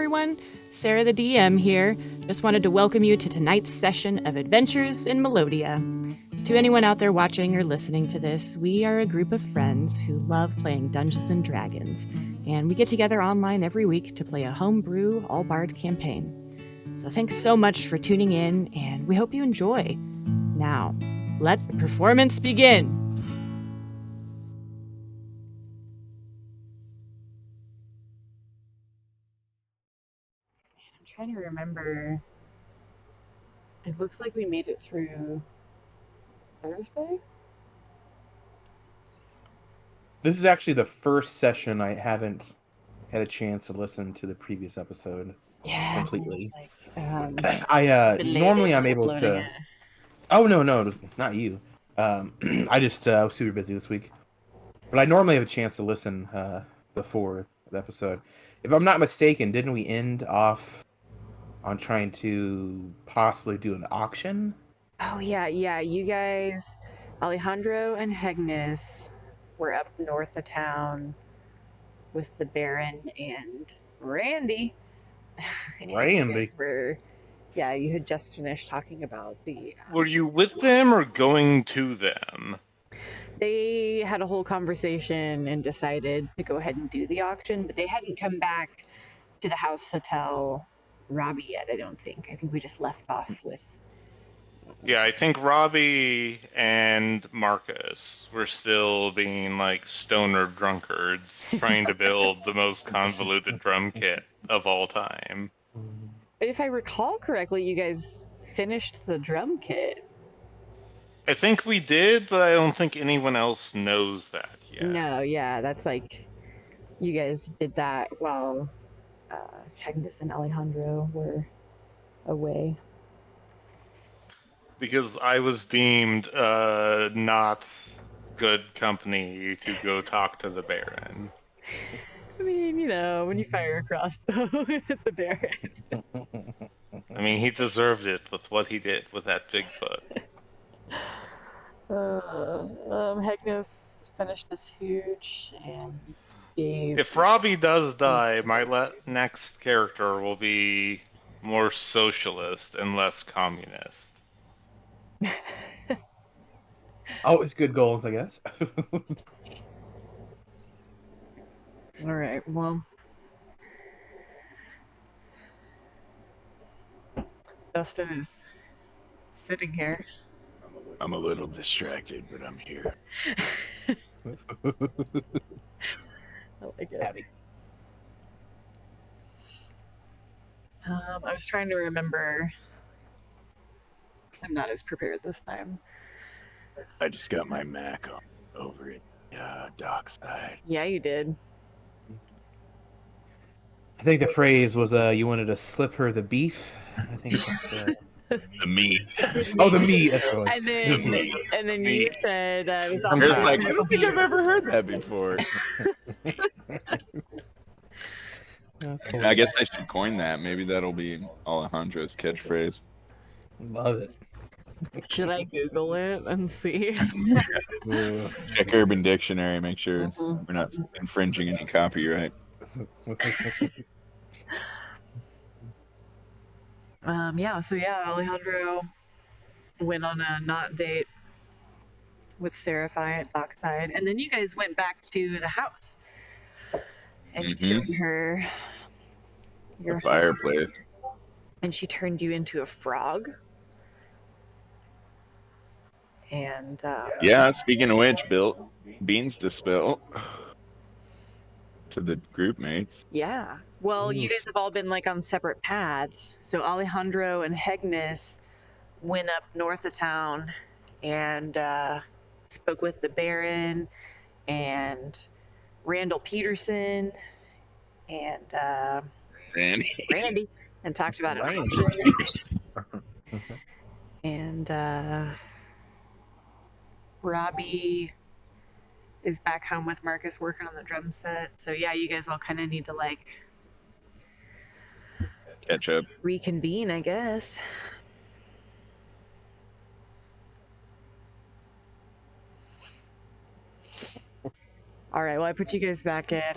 everyone. Sarah the DM here. Just wanted to welcome you to tonight's session of Adventures in Melodia. To anyone out there watching or listening to this, we are a group of friends who love playing Dungeons and Dragons, and we get together online every week to play a homebrew, all-bard campaign. So thanks so much for tuning in, and we hope you enjoy. Now, let the performance begin! I'm trying to remember. It looks like we made it through Thursday? This is actually the first session I haven't had a chance to listen to the previous episode completely. Normally I'm able to. Oh no, not you. I just was super busy this week, but I normally have a chance to listen before the episode. If I'm not mistaken, didn't we end off on trying to possibly do an auction? Oh yeah. You guys, Alejandro and Hegnis, were up north of town with the Baron and Randy. And you guys were, you had just finished talking about the. Were you with them or going to them? They had a whole conversation and decided to go ahead and do the auction, but they hadn't come back to the house to tell Robbie yet. I don't think. I think we just left off with. Yeah, I think Robbie and Marcus were still being like stoner drunkards trying to build the most convoluted drum kit of all time. If I recall correctly, you guys finished the drum kit. I think we did, but I don't think anyone else knows that yet. No, yeah, that's like you guys did that while Hegnis and Alejandro were away. Because I was deemed not good company to go talk to the Baron. I mean, when you fire a crossbow at the Baron. I mean, he deserved it with what he did with that Bigfoot. Hegnis finished this huge and gave. If Robbie does die, my next character will be more socialist and less communist. Always good goals, I guess. All right, well. Dustin is sitting here. I'm a little distracted, but I'm here. I like it. Happy. I was trying to remember, because I'm not as prepared this time. I just got my Mac over at Dockside. Yeah, you did. I think the phrase was, you wanted to slip her the beef. I think that's the meat. Oh, the meat. And then you said it was I don't think I've ever heard that before. I guess I should coin that. Maybe that'll be Alejandro's catchphrase. Love it. Should I Google it and see? Check Urban Dictionary, make sure we're not infringing any copyright. Alejandro went on a not date with Seraphi at Dockside, and then you guys went back to the house and you showed her your fireplace, and she turned you into a frog. And speaking of which, built beans to spill to the group mates. Yeah. Well, you guys have all been like on separate paths. So Alejandro and Hegnis went up north of town and spoke with the Baron and Randall Peterson and Randy and talked about it. And Robbie is back home with Marcus working on the drum set. So yeah, you guys all kind of need to like catch up, reconvene, I guess. All right, well, I put you guys back at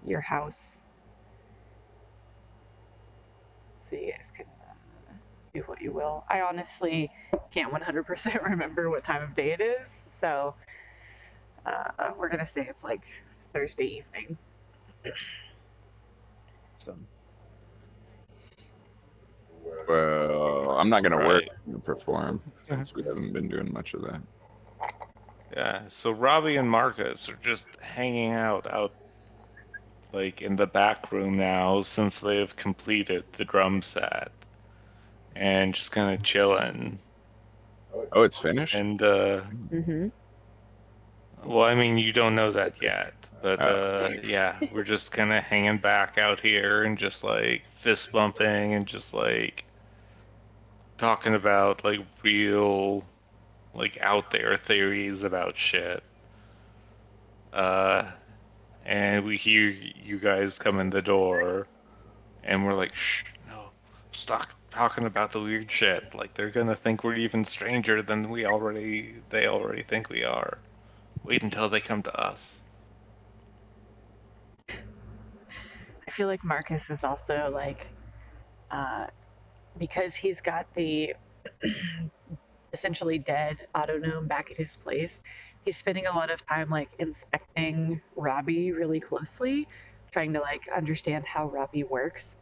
your house. so you guys can do what you will. I honestly can't 100% remember what time of day it is, so we're gonna say it's like Thursday evening. Well, I'm not gonna work Right. and perform since we haven't been doing much of that. Yeah. So Robbie and Marcus are just hanging out like in the back room now since they've completed the drum set and just kind of chilling. Oh, it's finished. And Mm-hmm. well, I mean, you don't know that yet, but Oh. yeah, we're just kind of hanging back out here and just like fist bumping and just like talking about like real like out there theories about shit. Uh, and we hear you guys come in the door, and we're like, shh, no, stop talking about the weird shit. Like they're gonna think we're even stranger than they already think we are. Wait until they come to us. I feel like Marcus is also like, because he's got the essentially dead autonome back at his place, he's spending a lot of time like inspecting Robbie really closely, trying to like understand how Robbie works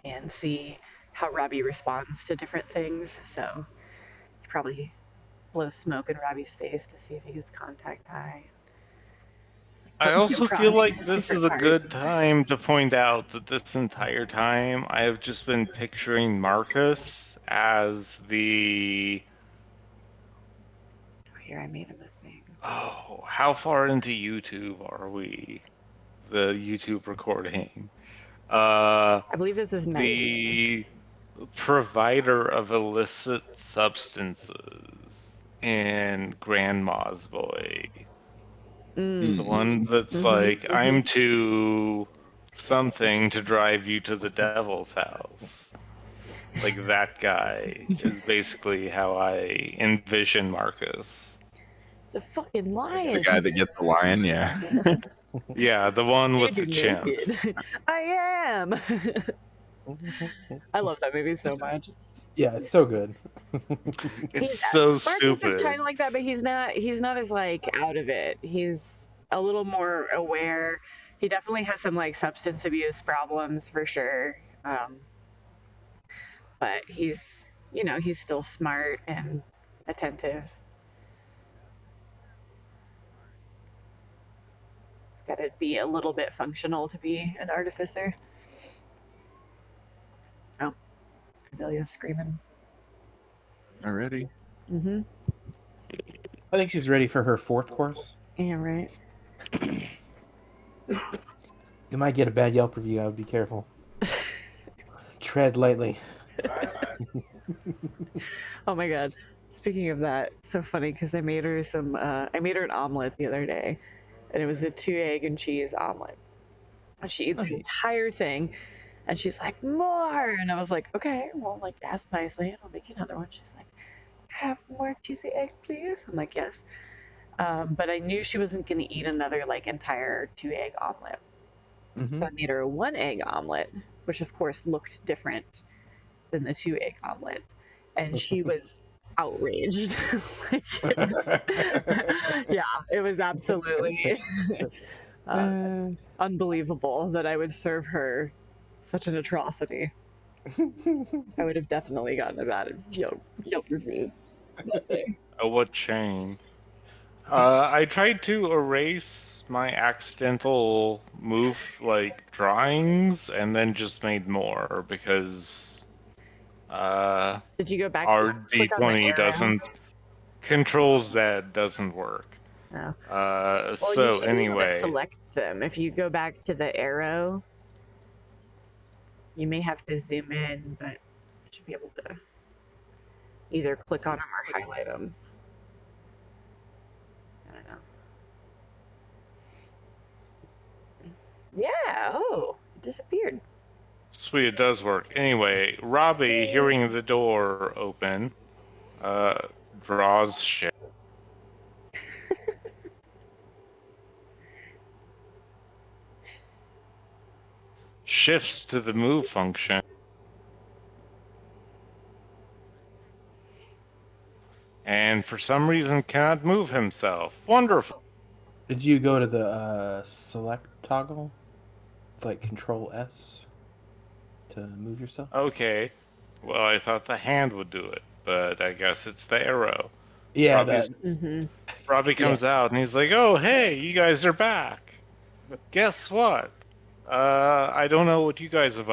and see how Robbie responds to different things. So he probably blows smoke in Robbie's face to see if he gets contact high. It's like I poking also feel around in like his this is different a good parts. time to point out that this entire time I have just been picturing Marcus as the Here, I made him a thing. oh, how far into YouTube are we? The YouTube recording. Uh, I believe this is night. the provider of illicit substances in Grandma's Boy. The one that's like, I'm too something to drive you to the devil's house. Like that guy is basically how I envision Marcus. It's a fucking The lion. guy that gets the lion, yeah. Yeah, the one with Dude, the you're chimp. naked. I am. I love that movie so much. Yeah, it's so good. It's He's so Marcus is stupid. kind of like that, but he's not as like out of it. He's a little more aware. He definitely has some like substance abuse problems for sure. But he's he's still smart and attentive. He's got to be a little bit functional to be an artificer. Oh, Azalea's screaming. Already. Mm-hmm. I think she's ready for her fourth course. Yeah, right. You might get a bad Yelp review. I would be careful. Tread lightly. Oh my god. Speaking of that, it's so funny because I made her an omelet the other day, and it was a 2 egg and cheese omelet. And she eats the entire thing, and she's like, more. And I was like, okay, well, like, ask nicely, and I'll make you another one. She's like, have more cheesy egg, please. I'm like, yes. But I knew she wasn't going to eat another like entire 2 egg omelet, so I made her a 1 egg omelet, which of course looked different than the 2 egg omelet, and she was outraged. Like, yeah, it was absolutely unbelievable that I would serve her such an atrocity. I would have definitely gotten a bad Yelp review that day. Oh, what change? I tried to erase my accidental move like drawings and then just made more because Did you go back to our click on the D20 arrow? doesn't Control Z doesn't work. No. Well, you So should be able to anyway, select them. If you go back to the arrow, you may have to zoom in, but you should be able to either click on them or highlight them. I don't know. Yeah. Oh, it disappeared. sweet, it does work. Anyway, Robbie, hearing the door open, uh, draws shit. Shifts to the move function and for some reason cannot move himself. Wonderful. Did you go to the select toggle? It's like Control S to move yourself. Okay. Well, I thought the hand would do it, but I guess it's the arrow. Yeah, Robbie's, Mm-hmm. Robbie yeah. comes out and he's like, "Oh, hey, you guys are back. Guess what? I don't know what you guys have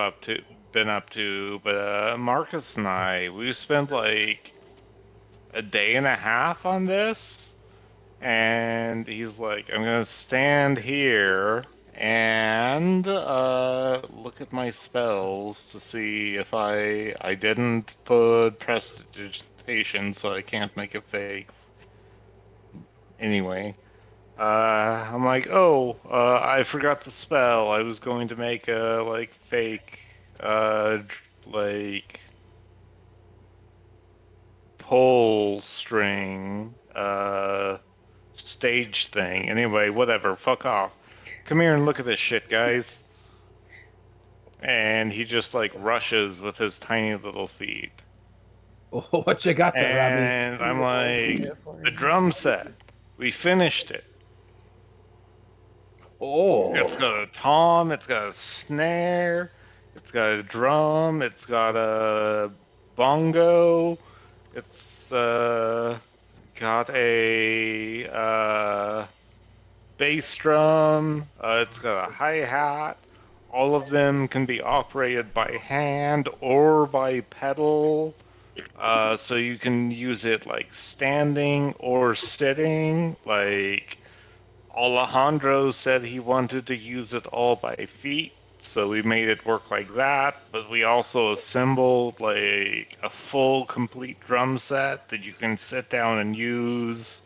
been up to, but Marcus and we spent like a day and a half on this." And he's like, "I'm gonna stand here and look at my spells to see if I didn't put prestidigitation, so I can't make it fake." Anyway, I'm like, "Oh, I forgot the spell. I was going to make a like fake like pull string stage thing. Anyway, whatever. Fuck off. Come here and look at this shit, guys." And he just like rushes with his tiny little feet. Oh, what you got there, Robbie? And I'm like, "The drum set. We finished it. It's Oh, got a tom, it's got a snare, it's got a drum, it's got a bongo, it's got a bass drum, it's got a hi-hat. All of them can be operated by hand or by pedal. So you can use it like standing or sitting. Like Alejandro said he wanted to use it all by feet, so we made it work like that. But we also assembled like a full complete drum set that you can sit down and use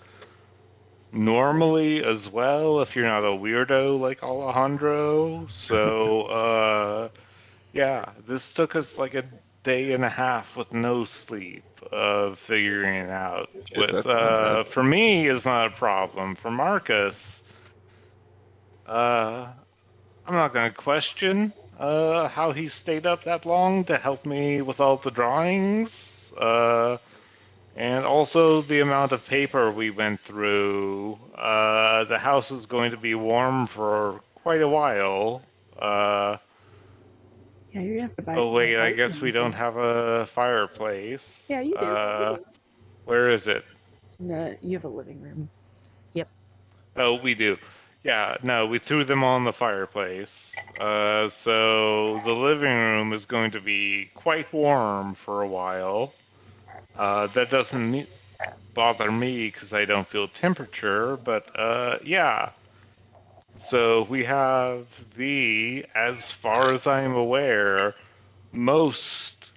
normally as well if you're not a weirdo like Alejandro. So yeah, this took us like a day and a half with no sleep of figuring it out. Shit, With that's not bad. for me is not a problem. For Marcus, uh I'm not gonna question how he stayed up that long to help me with all the drawings. And also the amount of paper we went through. The house is going to be warm for quite a while. Yeah, you're gonna have to buy Oh some more wait, I resin, guess I we don't think. have a fireplace. Yeah, you do. Where is it? No, you have a living room. Yep. Oh, we do. Yeah, no, we threw them on the fireplace. So the living room is going to be quite warm for a while. That doesn't bother me because I don't feel temperature, but yeah. So we have as far as I'm aware, most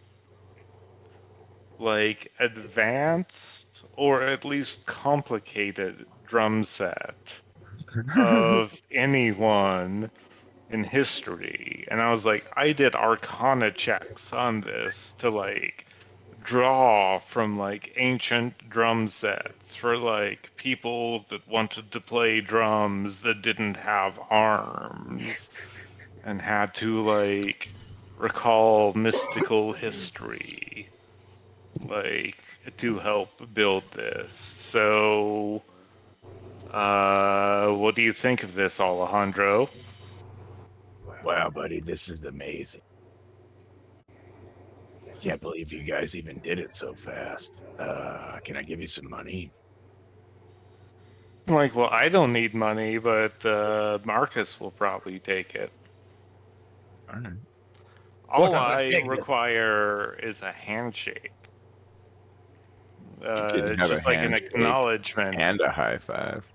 like advanced or at least complicated drum set of anyone in history. And I was like, I did arcana checks on this to like draw from like ancient drum sets for like people that wanted to play drums that didn't have arms and had to like recall mystical history like to help build this. So what do you think of this, Alejandro? Wow, buddy, this is amazing. Can't believe you guys even did it so fast. Can I give you some money? I'm like, well, I don't need money, but Marcus will probably take it. All right. All look how much I big this. require is a handshake. You can have a Just like an handshake acknowledgement. and a high five.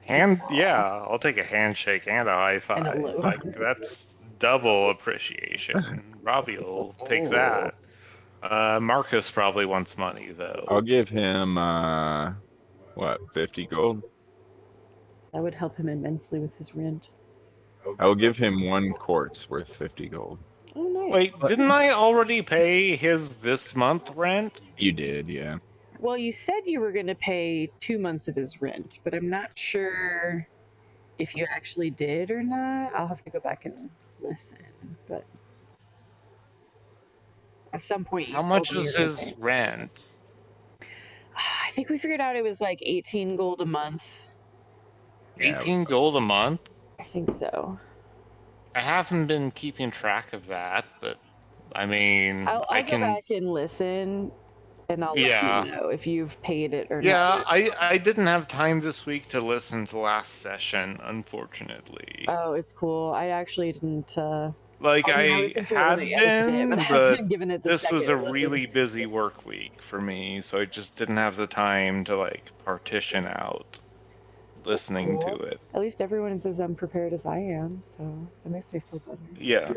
Yeah, I'll take a handshake and a high And a five. low. Like, that's double appreciation. Robbie will take Oh, that. Marcus probably wants money, though. I'll give him what, 50 gold? That would help him immensely with his rent. I will give him one quartz worth 50 gold. Oh, nice. Wait, didn't I already pay his this month rent? You did, yeah. Well, you said you were going to pay 2 months of his rent, but I'm not sure if you actually did or not. I'll have to go back and listen. But at some point, How you told much me you is were going to pay. his rent? I think we figured out it was like 18 gold a month. 18 gold a month? I think so. I haven't been keeping track of that, but I mean, I'll I go can. back and listen, and I'll let Yeah. you know if you've paid it or Yeah, not. I didn't have time this week to listen to last session, unfortunately. Oh, it's cool. I actually didn't. Like, I mean, I I listened to it when they had edited it, but I been, haven't but given it the this was second a listen. really busy work week for me, so I just didn't have the time to, like, partition out listening to Cool. it. At least everyone is as unprepared as I am, so that makes me feel better. Yeah.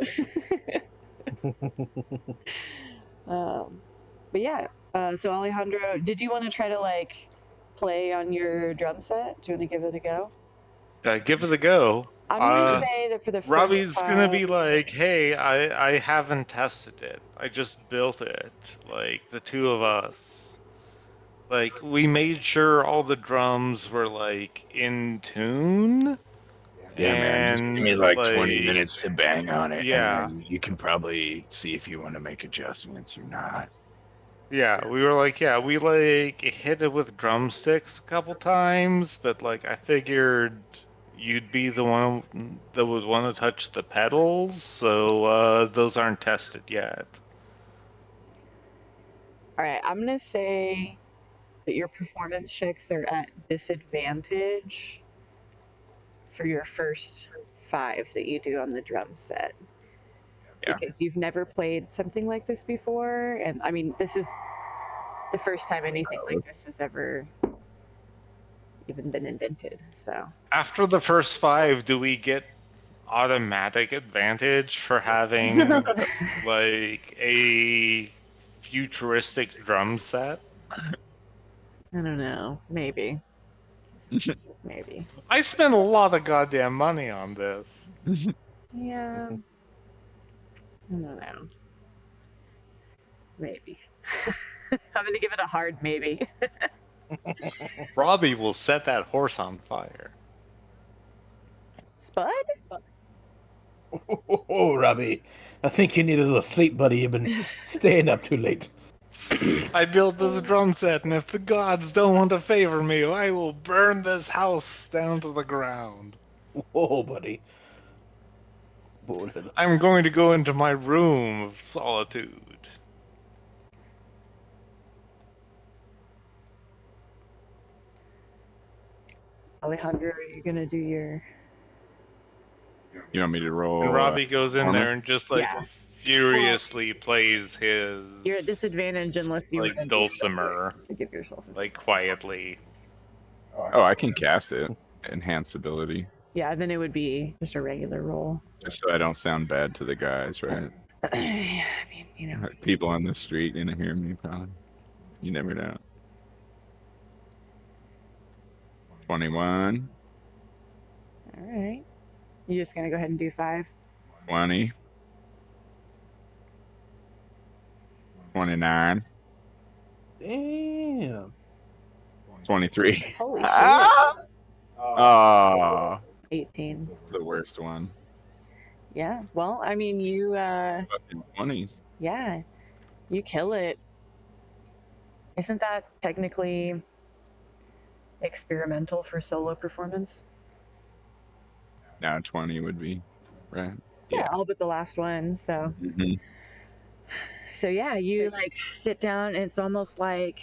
But yeah, so Alejandro, did you want to try to like play on your drum set? Do you want to give it a go? Give it a go. I'm gonna say that for the first Robbie's gonna be time, like, hey, I haven't tested it. I just built it. Like, the two of us. Like, we made sure all the drums were, like, in tune. Yeah, man. Just give me And, like 20 like, minutes to bang on it, yeah. and then you can probably see if you want to make adjustments or not. Yeah, we were like, yeah, we, like, hit it with drumsticks a couple times, but, like, I figured you'd be the one that would want to touch the pedals, so, those aren't tested yet. all right, I'm gonna say that your performance checks are at disadvantage for your first 5 that you do on the drum set. Yeah. Because you've never played something like this before, and I mean, this is the first time anything like this has ever even been invented. So After the first 5, do we get automatic advantage for having, like, a futuristic drum set? I don't know, maybe. Maybe. I spent a lot of goddamn money on this. Yeah. I don't know. Maybe. I'm gonna give it a hard maybe. Robbie will set that horse on fire. Spud? Oh, Robbie, I think you need a little sleep, buddy. You've been staying up too late. I built this drum set, and if the gods don't want to favor me, I will burn this house down to the ground. Oh, buddy. I'm going to go into my room of solitude. Alejandro, are you gonna do your You want me to roll? And Robbie goes in armor? there and just, like, Yeah. furiously plays his, You're at disadvantage unless you like, want to do something dulcimer, to give yourself a like, quietly. Oh, I can cast it. Enhance ability. Yeah, then it would be just a regular roll. Just so I don't sound bad to the guys, right? Yeah, I mean, you know. People on the street gonna hear me probably. You never know. 21, Alright. You're just gonna go ahead and do 5? 20, 29, Damn. 23. Holy shit. Oh, 18. the worst one. Yeah. Well, I mean, you Fucking 20s. yeah, you kill it. Isn't that technically experimental for solo performance? Now 20 would be, right? Yeah, all but the last one. So Mm-hmm. so yeah, you like sit down and it's almost like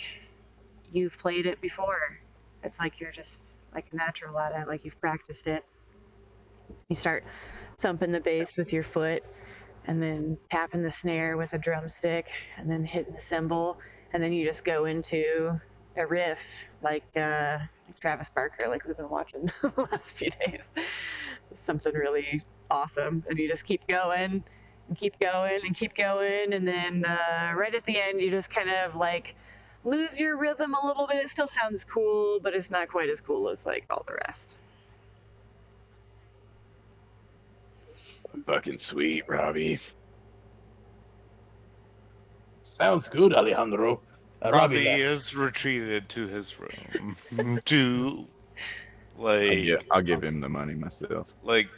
you've played it before. It's like you're just like natural at it, like you've practiced it. You start thumping the bass with your foot and then tapping the snare with a drumstick and then hitting the cymbal, and then you just go into a riff like Travis Barker, like we've been watching the last few days. Just something really awesome, and you just keep going and keep going and keep going, and then right at the end you just kind of like lose your rhythm a little bit. It still sounds cool, but it's not quite as cool as like all the rest. Fucking sweet, Robbie. Sounds good, Alejandro. Robbie Robbie left. is retreated to his room to, like, I'll give him the money myself. like,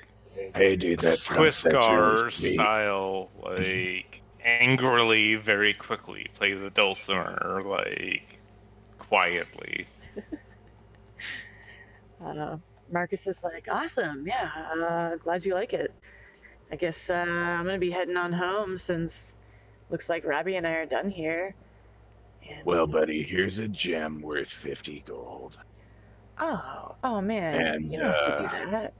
Hey, dude, that drum set's really Swiss sweet. style, like, angrily, very quickly play the dulcimer, like, quietly. Marcus is like, awesome, yeah, glad you like it. I guess I'm gonna be heading on home since looks like Robbie and I are done here. And, Well, buddy, here's a gem worth 50 gold. oh man, And, you don't have to do that.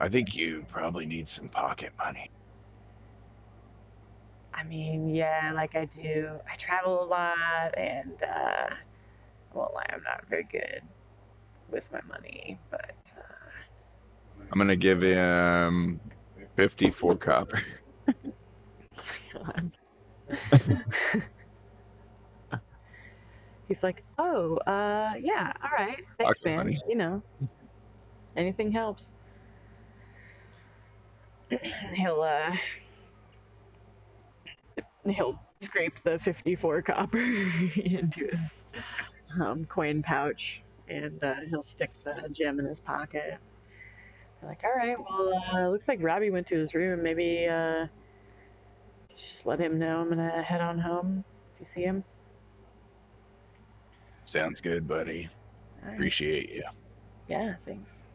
I think you probably need some pocket money. I mean, yeah, like I do. I travel a lot, and I won't lie, I'm not very good with my money, but I'm gonna give him 54 copper. God. He's like, oh, yeah, all right, thanks, Pocket man. money. You know, anything helps. He'll scrape the 54 copper into his coin pouch, and he'll stick the gem in his pocket. I'm like, all right, well, looks like Robbie went to his room. Maybe just let him know I'm gonna head on home if you see him. Sounds good, buddy. All right. Appreciate you. Yeah, thanks.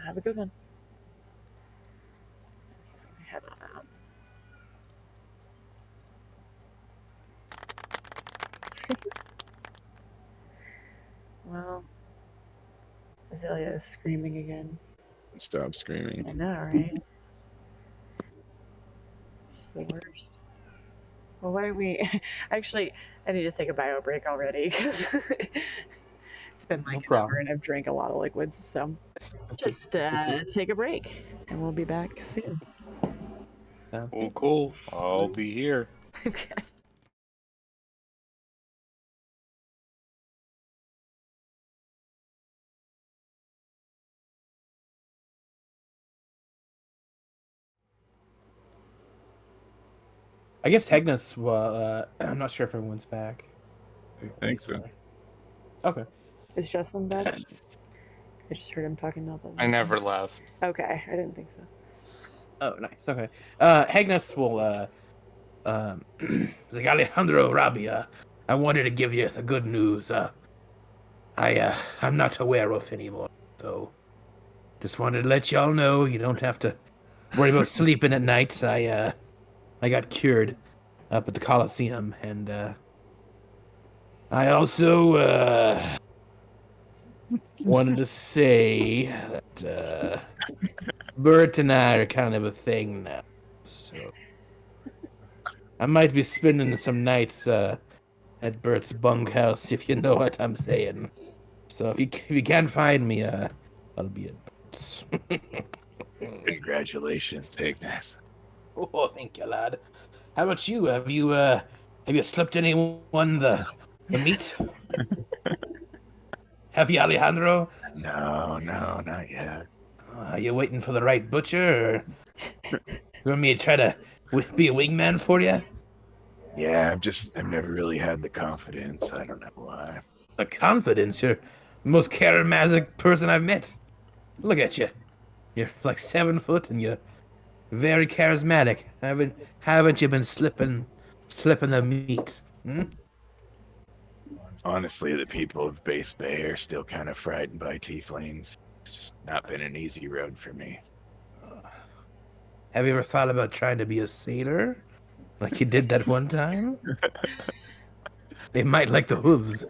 Have a good one. He's gonna head on out. Well, Azalea is screaming again. Stop screaming. I know, right? She's the worst. Well, why don't we... Actually, I need to take a bio break already because it's been like No an problem. hour and I've drank a lot of liquids. So just take a break and we'll be back soon. Sounds Cool, good. cool. I'll be here. Okay. I guess Hegnus. Well, I'm not sure if everyone's back. I think so. Okay. Is Justin back? I just heard him talking to the... I never left. Okay, I didn't think so. Oh, nice. Okay. Hegnus will. He's like, Alejandro, Robbie, I wanted to give you the good news. I'm not a werewolf anymore, so just wanted to let y'all know you don't have to worry about sleeping at night. I got cured up at the Coliseum, and I also wanted to say that Bert and I are kind of a thing now, so I might be spending some nights at Bert's bunkhouse, if you know what I'm saying. So if you can't find me, I'll be at Bert's. Congratulations, Ignace. Oh, thank you, lad. How about you? Have you slipped anyone the meat? Have you, Alejandro? No, not yet. Are you waiting for the right butcher, or you want me to try to be a wingman for you? Yeah, I've never really had the confidence. I don't know why. The confidence. You're the most charismatic person I've met. Look at you. You're like 7 foot, and you're very charismatic. Haven't you been slipping the meat? Hmm? Honestly, the people of Base Bay are still kind of frightened by tieflings. It's just not been an easy road for me. Have you ever thought about trying to be a sailor, like you did that one time? They might like the hooves.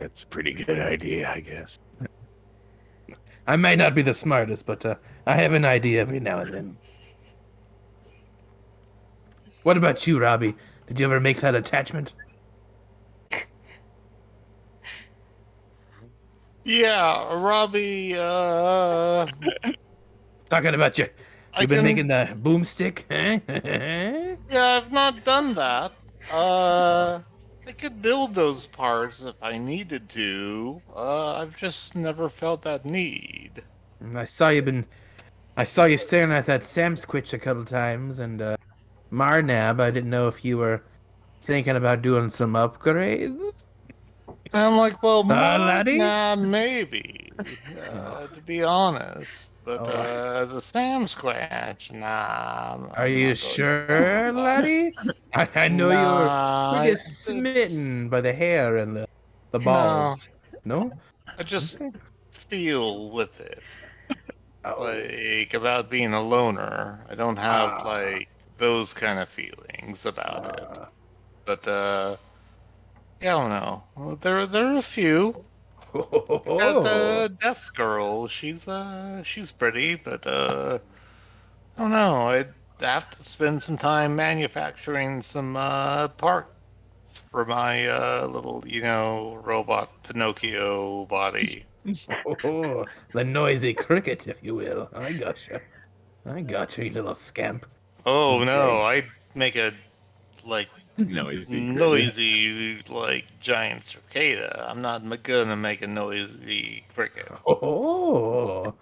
That's a pretty good idea, I guess. I might not be the smartest, but I have an idea every now and then. What about you, Robbie? Did you ever make that attachment? Yeah, Robbie, Talking about you. I You've been can... making the boomstick? Yeah, I've not done that. I could build those parts if I needed to. I've just never felt that need. I saw you staring at that Sam Squitch a couple times, and Marnab. I didn't know if you were thinking about doing some upgrades. And I'm like, well, Laddie? nah, maybe, Oh. to be honest. But Oh. the Sam Squatch, nah, Are I'm you not really down sure, about it. laddie? I know you're Nah, pretty smitten by the hair and the no, balls. No? I just Okay. feel with it. Oh. Like, about being a loner. I don't have, Ah. like, those kind of feelings about it. Ah. But, yeah, I don't know. Well, there are a few. Got Oh. the desk girl. She's pretty, but, I don't know. I'd have to spend some time manufacturing some, parts for my, little, robot Pinocchio body. Oh. The noisy cricket, if you will. I gotcha. I gotcha, you little scamp. Oh no, Okay. I'd make a, like, Noisy critter. noisy, like, giant cicada. I'm not gonna make a noisy cricket. Oh.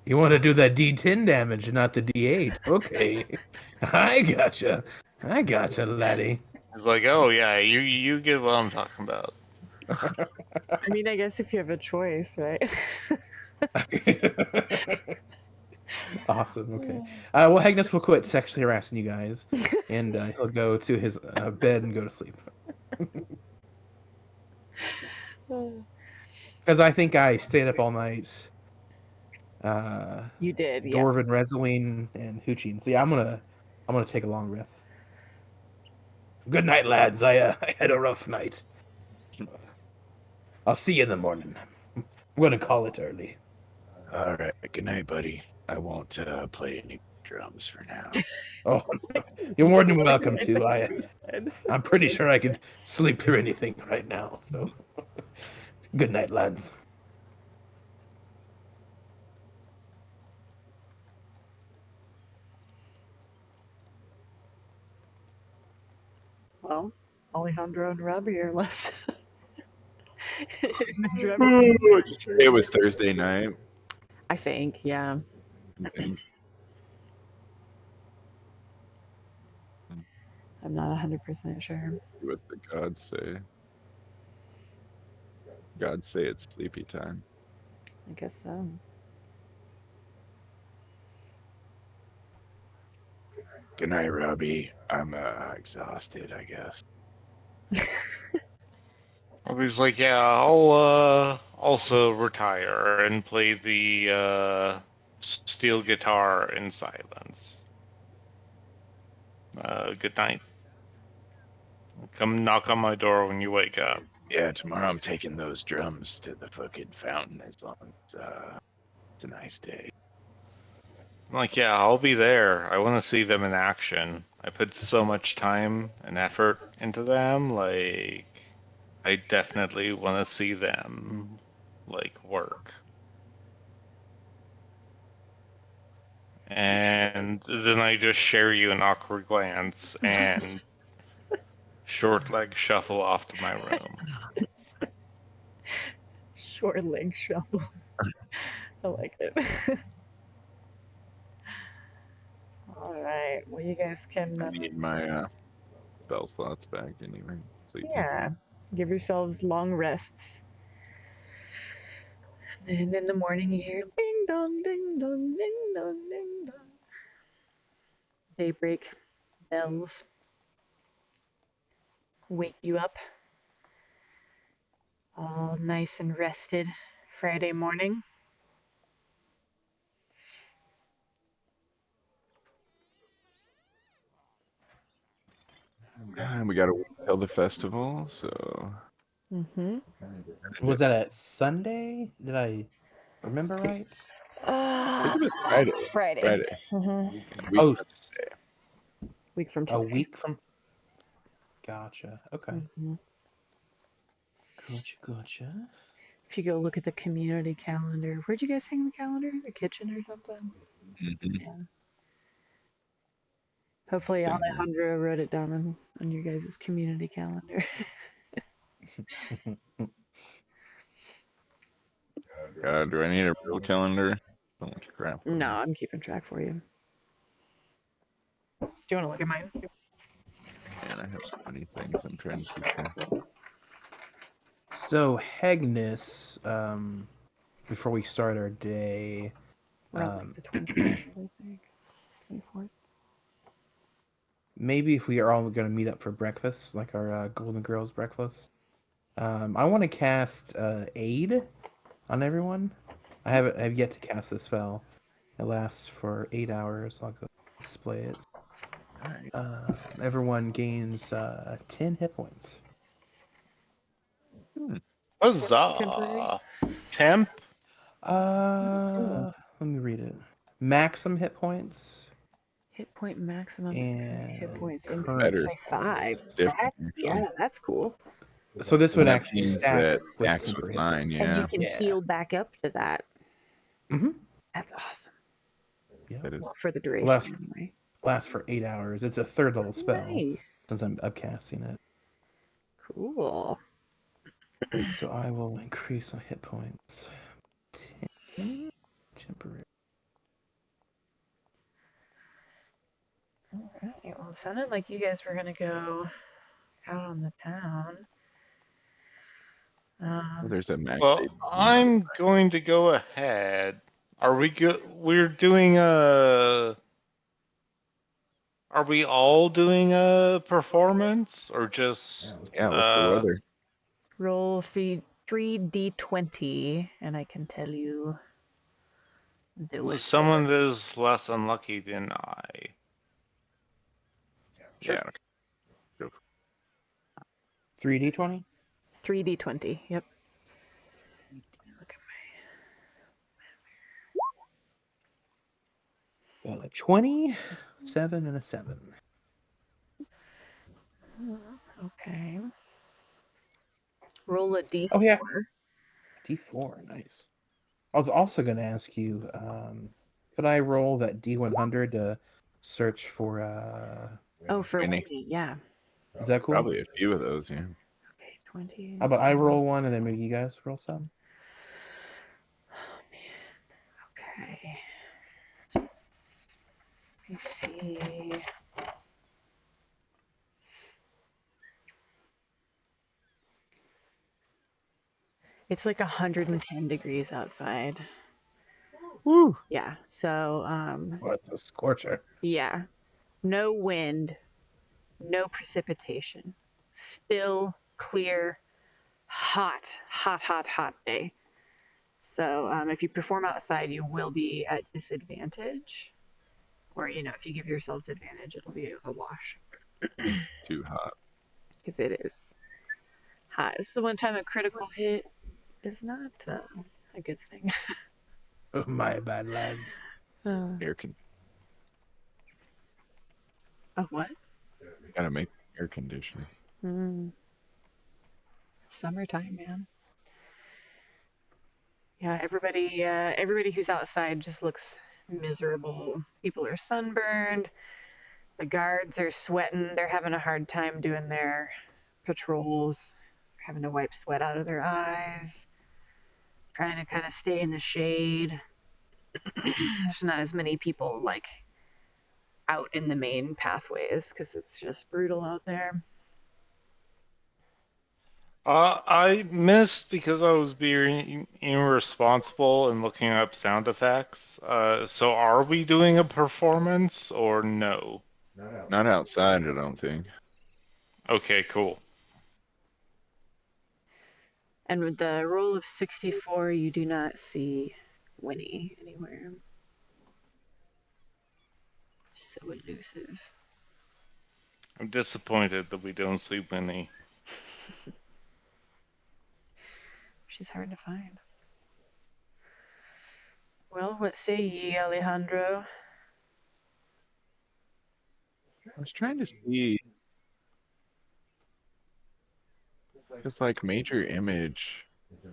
You want to do that D10 damage, not the D8. Okay. I gotcha. I gotcha, laddie. It's like, oh yeah, you get what I'm talking about. I mean, I guess if you have a choice, right? Awesome. Okay. Well, Agnes will quit sexually harassing you guys, and he'll go to his bed and go to sleep. Because I think I stayed up all night, You did, yeah. Dwarven wrestling and hooching. So yeah, I'm gonna take a long rest. Good night, lads. I had a rough night. I'll see you in the morning. I'm gonna call it early. All right. Good night, buddy. I won't play any drums for now. Oh, no. You're more than welcome Right to. next to his bed. I'm pretty sure I could sleep through anything right now. So, good night, lads. Well, Alejandro and Robbie are left. In the drum- It was Thursday night. I think, yeah. I think. I'm not 100% sure. What the gods say. Gods say it's sleepy time. I guess so. Good night, Robbie. I'm exhausted, I guess. He's like, yeah, I'll also retire and play the steel guitar in silence. Good night. Come knock on my door when you wake up. Yeah, tomorrow I'm taking those drums to the fucking fountain as long as it's a nice day. I'm like, yeah, I'll be there. I want to see them in action. I put so much time and effort into them. Like, I definitely want to see them, like, work. For sure. And then I just share you an awkward glance and short leg shuffle off to my room. Short leg shuffle. I like it. All right. Well, you guys can, I need my spell slots back anyway. Sleeping. yeah, give yourselves long rests. Then in the morning you hear ding dong, ding dong, ding dong, ding dong. Daybreak bells wake you up all nice and rested Friday morning. We got to wait till the festival, so. Mm-hmm. Was that a Sunday? Did I remember right? I think it was Friday. Friday. Friday. Mm-hmm. Yeah, week Oh, from today. Week from a today. week from. Gotcha. Okay. Mm-hmm. Gotcha. If you go look at the community calendar, where'd you guys hang the calendar? The kitchen or something? Mhm. Yeah. Hopefully It's in here. Alejandro wrote it down on your guys' community calendar. Do I need a real calendar? So much crap. No, I'm keeping track for you. Do you want to look at mine? Man, I have so many things I'm trying to keep track of. So, Hegnis, before we start our day, We're on like the 23rd, I think. 24th. Maybe if we are all going to meet up for breakfast, like our Golden Girls breakfast. I want to cast Aid on everyone. I have yet to cast the spell. It lasts for 8 hours. I'll go display it. Alright. Everyone gains 10 hit points. Temporary. Huzzah! Temp? Let me read it. Maximum hit points Hit point maximum and hit points current increased Better. by 5. Different, Yeah, actually. that's cool. So this So would that actually means stack that with max was temporary. 9, And yeah. you can Yeah. heal back up to that. Mm-hmm. That's awesome. Yeah. That is Well, for the duration Last anyway. lasts for 8 hours. It's a third level spell Nice. since I'm upcasting it. Cool. So I will increase my hit points. 10 temporary. All right. Well, it sounded like you guys were going to go out on the town. Well, there's a max Well, save. I'm going to go ahead. Are we good? We're doing a. Are we all doing a performance or just Yeah, what's the weather? Roll 3d20, and I can tell you the weather. someone that is less unlucky than I? Sure. Yeah. Okay. 3d20? 3d20. Yep. Look Got a 20, 7, and a 7. Okay. Roll a d4. Oh, yeah. D4, nice. I was also going to ask you, could I roll that D100 to search for, Oh, for Winnie. Winnie, yeah. is that cool? Probably a few of those, yeah. Okay, 20. How about I roll one and then maybe you guys roll some? Oh, man. Okay. Let me see. It's like 110 degrees outside. Woo! Yeah. So, Oh, it's a scorcher. yeah. No wind, no precipitation. Still clear, hot day. So, if you perform outside, you will be at disadvantage. Or, if you give yourselves advantage, it'll be a wash. Too hot. Because it is hot. This is the one time a critical hit is not a good thing. Oh, my bad, lads. Air con. Oh, what? Gotta make air conditioning. Summertime, man. Yeah, everybody who's outside just looks miserable. People are sunburned. The guards are sweating. They're having a hard time doing their patrols. They're having to wipe sweat out of their eyes. Trying to kind of stay in the shade. There's not as many people like out in the main pathways because it's just brutal out there. I missed because I was being irresponsible and looking up sound effects. So are we doing a performance or no? Not outside, I don't think. Okay, cool. And with the roll of 64, you do not see Winnie anywhere. So elusive. I'm disappointed that we don't see Winnie. She's hard to find. Well, what say ye, Alejandro? I was trying to see. Because, like, major image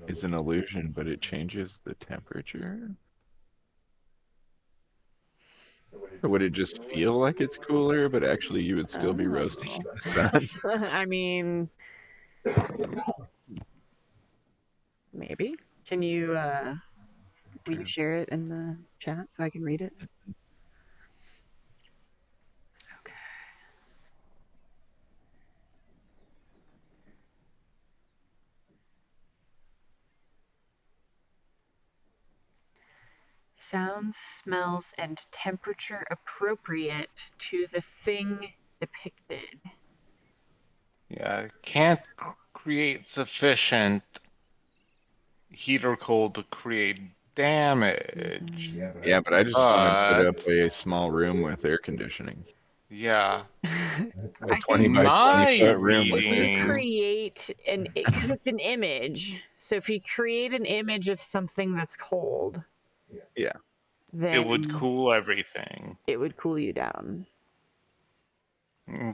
is an illusion, but it changes the temperature. So would it just feel like it's cooler, but actually you would still be roasting in the sun? I mean, maybe. Can you, will you share it in the chat so I can read it? Okay. sounds, smells, and temperature appropriate to the thing depicted. Yeah, can't create sufficient heat or cold to create damage. Yeah, but I just want to put But up a small room with air conditioning. yeah, A I 20 think by 20 my foot room with if you air reading. create because it's an image, so if you create an image of something that's cold, Yeah. It would then cool everything. it would cool you down.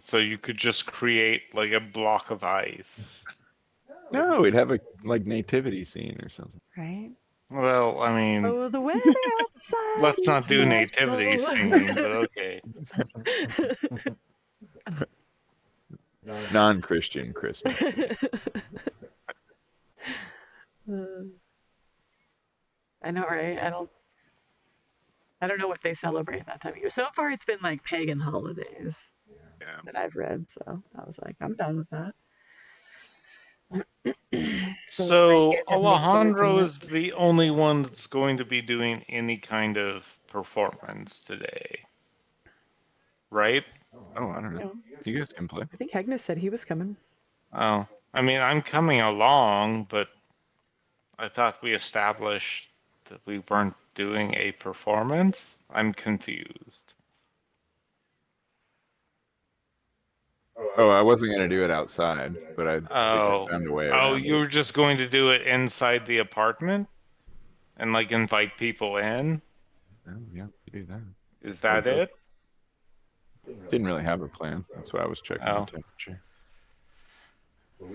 So you could just create like a block of ice. No, we'd have a like nativity scene or something. Right? Well, I mean, Oh, the weather outside let's is not do nativity dreadful. scene, but okay. Non-Christian Christmas scene. I know, right? I don't know what they celebrate that time of year. So far, it's been like pagan holidays Yeah. that I've read. So I was like, I'm done with that. So that's why you So guys have Midsummer Alejandro coming up. is the only one that's going to be doing any kind of performance today, right? Oh, I don't know. No, You guys can play. I think Agnes said he was coming. Oh, I mean, I'm coming along, but I thought we established that we weren't doing a performance. I'm confused. Oh, I wasn't gonna do it outside, but I think I Oh, found a way oh, around you it. were just going to do it inside the apartment and like invite people in? Oh, yeah, you do that. Is Or that both. it? Didn't really have a plan. That's why I was checking the Oh, temperature.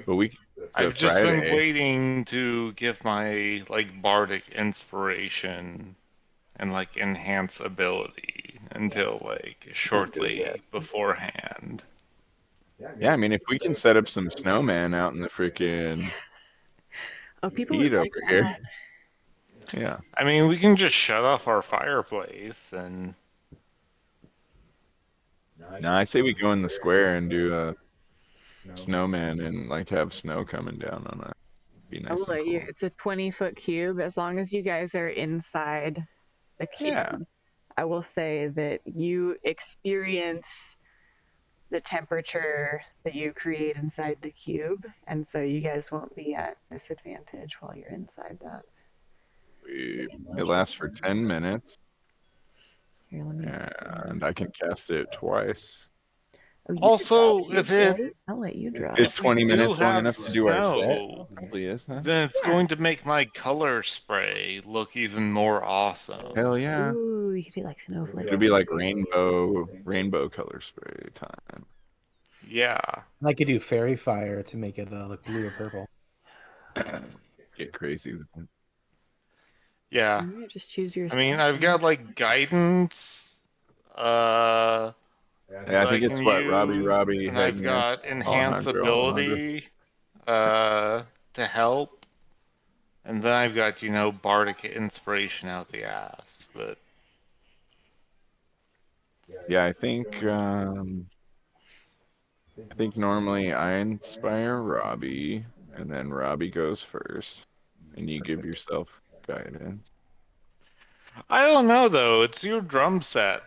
But the I've just been Friday. waiting to give my like bardic inspiration and like enhance ability until like Don't do it yet. shortly beforehand. Yeah, I mean, if we can set up some snowman out in the freaking Oh, people would heat over like here. that. Yeah. I mean, we can just shut off our fireplace and No, I say we go in the square and do a snowman and like have snow coming down on it. Be I will nice and let you. cool. It's a 20-foot cube. As long as you guys are inside the Yeah, cube, I will say that you experience the temperature that you create inside the cube, and so you guys won't be at disadvantage while you're inside that it image. lasts for 10 minutes Here, let me. and I can cast it twice. Oh, you can draw also if cubes, it right? I'll let you draw. Is if we 20 do minutes long have enough to do our set? snow, Probably is, huh? then it's Yeah. going to make my color spray look even more awesome. Hell yeah. Ooh, you could do like snowflake. It'll be like rainbow color spray time. Yeah. I could do fairy fire to make it look blue or purple. Get crazy with it. Yeah. Alright, just choose your I mean, spot I've then. got like guidance Yeah, I that I think can it's what use, Robbie, and I've Agnes, got enhance Alejandro, ability to help, and then I've got, you know, bardic inspiration out the ass. But Yeah, I think normally I inspire Robbie, and then Robbie goes first, and you give yourself guidance. I don't know though. It's your drum set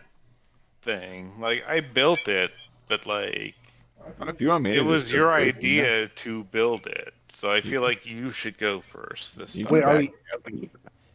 thing. Like I built it, but like If you want me it to just was go your first, you know, idea to build it. So I feel like you should go first this you can Wait, are time. back. we?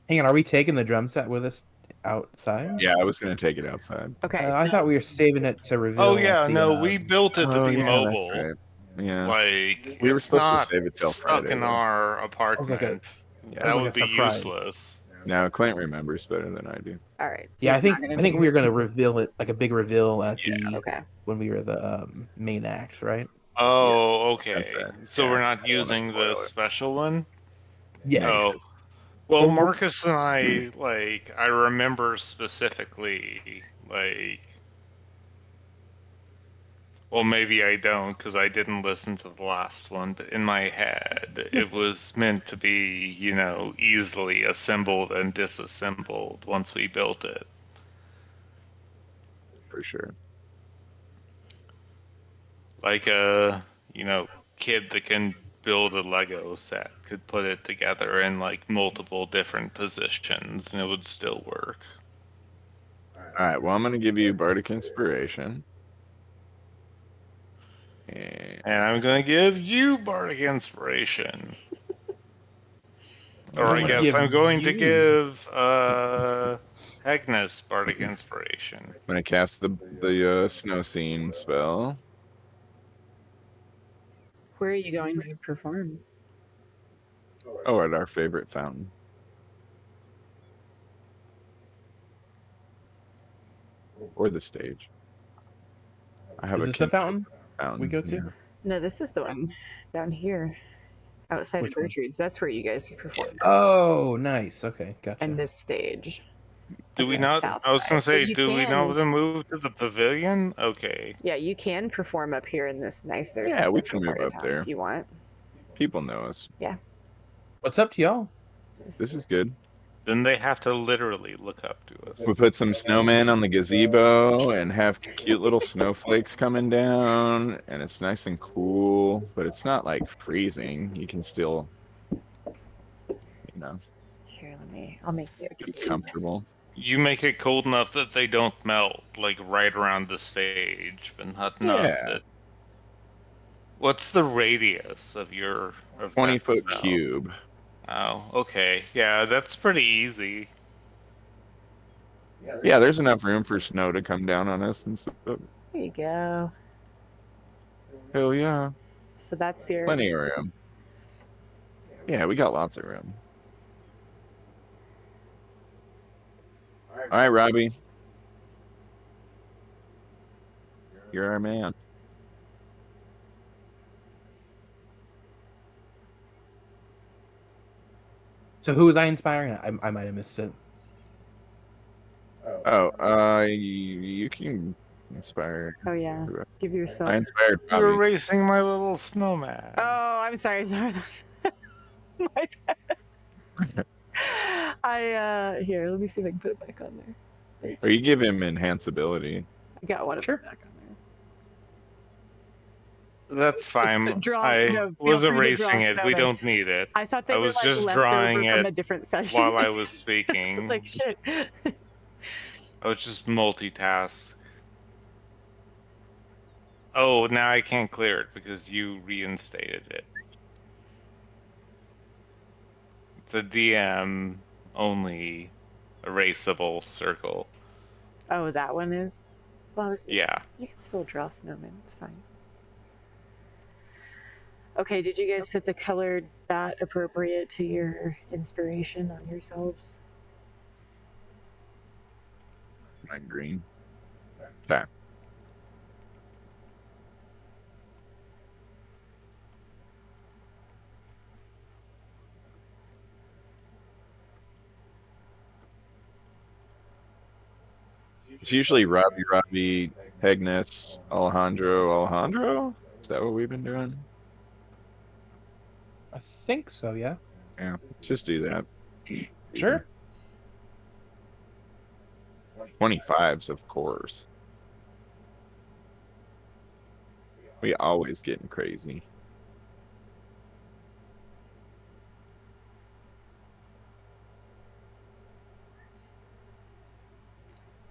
Hang on, are we taking the drum set with us outside? Yeah, I was gonna take it outside. Okay, I thought so we were saving it to Oh reveal at yeah, the. no, we built it to Oh be yeah, that's mobile. right. Yeah, Like, we were it's supposed to not save it till stuck Friday in though. our It was like a. apartment. It Yeah. was That like a would be surprise. useless. Now Clint remembers better than I do. all right. So Yeah, you're I not think gonna I be think we here. were gonna reveal it like a big reveal at Yeah. the Okay. when we were the main act, right? Oh, That's okay. right. So Yeah, we're I not don't want to using the spoil it. special one? Yes. Oh. Well, Well, Marcus and I, like, I remember specifically, like, well, maybe I don't because I didn't listen to the last one, but in my head, it was meant to be, you know, easily assembled and disassembled once we built it. For sure. Like a, you know, kid that can build a Lego set, could put it together in like multiple different positions, and it would still work. All right. Well, I'm gonna give you Bardic Inspiration. And And I'm gonna give you Bardic Inspiration. Or I'm I gonna guess give I'm going to you- give Agnes Bardic Inspiration. I'm gonna cast the Snow Scene spell. Where are you going to perform? Oh, at our favorite fountain. Or the stage. I have Is a this the kink fountain fountain. we go to? Yeah. No, this is the one down here, outside Which of one? Gertrude's. That's where you guys perform. Oh, nice. Okay, gotcha. And this stage. Do on we the not? south I was gonna side. But say, you do we not can, want to move to the pavilion? Okay. yeah, you can perform up here in this nicer Yeah, we central can move part of up town there. if you want. People know us. What's up to y'all? This is good. Then they have to literally look up to We us. put some snowmen on the gazebo and have cute little snowflakes coming down, and it's nice and cool, but it's not like freezing. You can still, Here, I'll make you a be cute. comfortable. You make it cold enough that they don't melt, like right around the stage, but not enough Yeah, that. What's the radius of that 20-foot spell? cube. Oh, okay. Yeah, that's pretty easy. Yeah, there's enough room for snow to come down on us and stuff. There you go. Hell yeah, So that's your. plenty of room. Yeah, we got lots of room. All right, Robbie, you're our man. So who was I inspiring? I might have missed it. Oh, you can inspire. Oh yeah. Give yourself. I inspired You're Robbie. erasing my little snowman. Oh, I'm sorry. Sorry. My bad. Here. Let me see if I can put it back on there. Or you give him enhanceability. I got one of Sure. them back on That's fine. I No, feel was free to draw erasing it. We snowmen. don't need it. there. I thought they I were was like just left over drawing from it a different session. while I was I speaking. was like, shit. I was just multitask. Oh, now I can't clear it because you reinstated it. It's a DM only erasable circle. Oh, that one is. Well, Yeah. you can still draw snowmen. It's fine. Okay, did you guys put the colored dot appropriate to your inspiration on yourselves? Mine green. Okay. It's usually Robbie, Agnes, Alejandro. Is that what we've been doing? I think so. Yeah. Yeah, let's just do that. Sure. 25s, of course. We always getting crazy.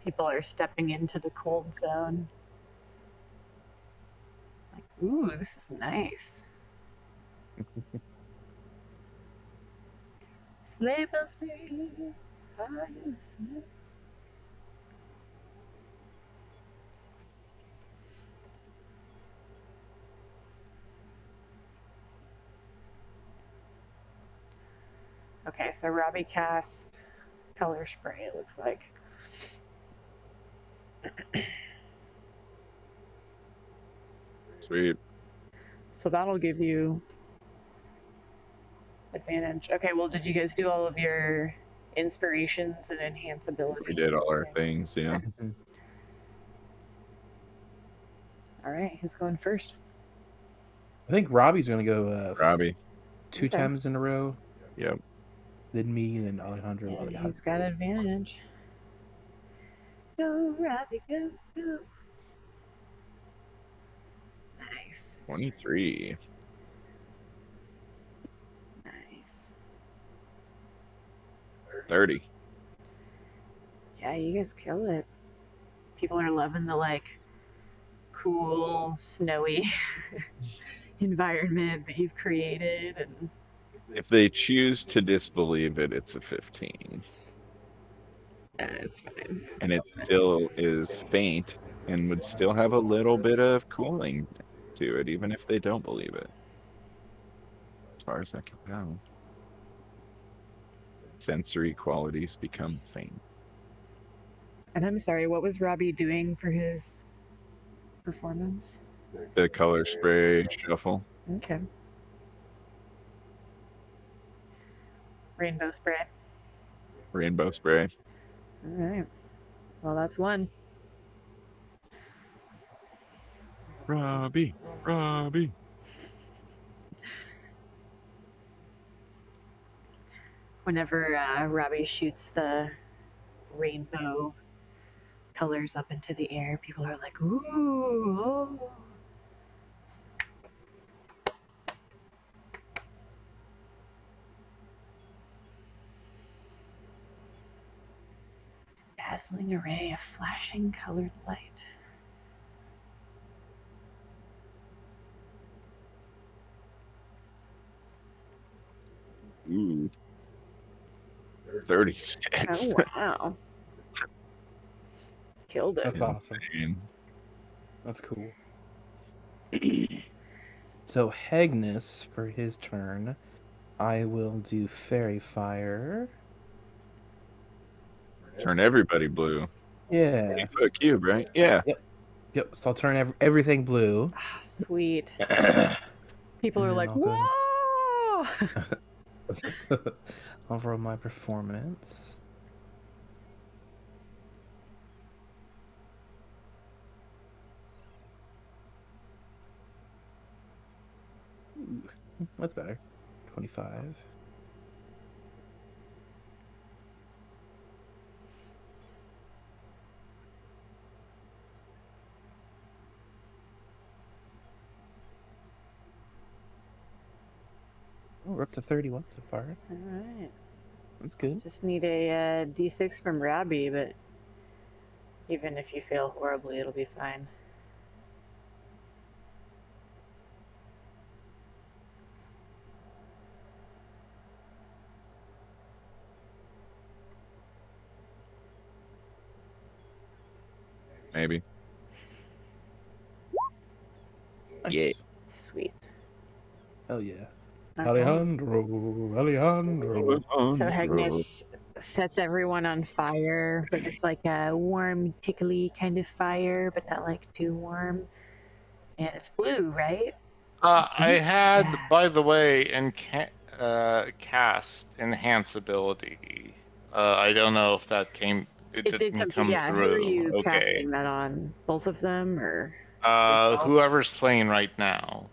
People are stepping into the cold zone. Like, ooh, this is nice. Sleigh bells ring high in the snow. Okay, so Robbie cast color spray, it looks like. Sweet. So that'll give you advantage. Okay, well, did you guys do all of your inspirations and enhance abilities? We did all our things, yeah. Okay. All right, who's going first? I think Robbie's gonna go Robbie. two Okay. times in a row. Yep. Then me, then Alejandro. And Alejandro. he's got advantage. Go, Robbie, go, go. Nice. 23. 30. Yeah, you guys kill it. People are loving the like cool, snowy environment that you've created, and If they choose to disbelieve it, it's a 15. it's fine. And it still is faint and would still have a little bit of cooling to it, even if they don't believe it. As far as I can tell. Sensory qualities become faint. And I'm sorry, what was Robbie doing for his performance? The color spray shuffle. Okay. Rainbow spray. Rainbow spray. All right. Well, that's one. Robbie. Robbie. Whenever Robbie shoots the rainbow colors up into the air, people are like, ooh, oh. Dazzling array of flashing colored light. Ooh. 36. Oh, wow. Killed it. That's awesome. That's cool. So Hegnus, for his turn, I will do Fairy Fire. Turn everybody blue. Yeah. 20-foot cube, right? Yeah. Yep. So I'll turn everything blue. Ah, sweet. People And are then like, I'll go- whoa! I'll roll my performance. Ooh, that's better. 25. Oh, we're up to 31 so far. All right. That's good. Just need a D6 from Robbie, but even if you fail horribly, it'll be fine. Maybe. Nice. Yeah. Sweet. Hell yeah. Okay. Alejandro. So Hegnus sets everyone on fire, but it's like a warm, tickly kind of fire, but not like too warm. And it's blue, right? I had, Yeah. by the way, cast enhance ability. I don't know if that came. It It did didn't come to, come yeah. Who are through. you Okay. casting that on? Both of them or yourself? Whoever's playing right now.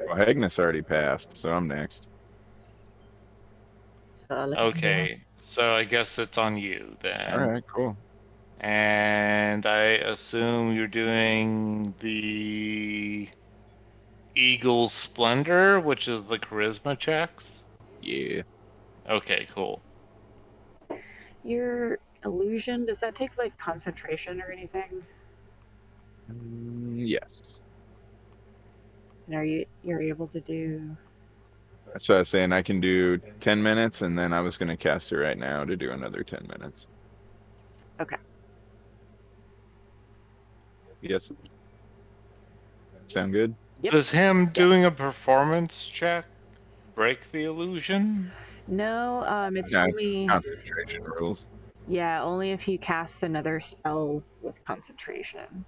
Well, Agnes already passed, so I'm next. So Alejandro. Okay, so I guess it's on you then. All right, cool. And I assume you're doing the Eagle Splendor, which is the charisma checks. Yeah. Okay, cool. Your illusion, does that take like concentration or anything? Yes. And you're able to do That's what I was saying. I can do 10 minutes, and then I was going to cast it right now to do another 10 minutes. okay. Yes. Sound good? Yep. Does him Yes. doing a performance check break the illusion? No, it's No, only concentration rules. only if he casts another spell with concentration.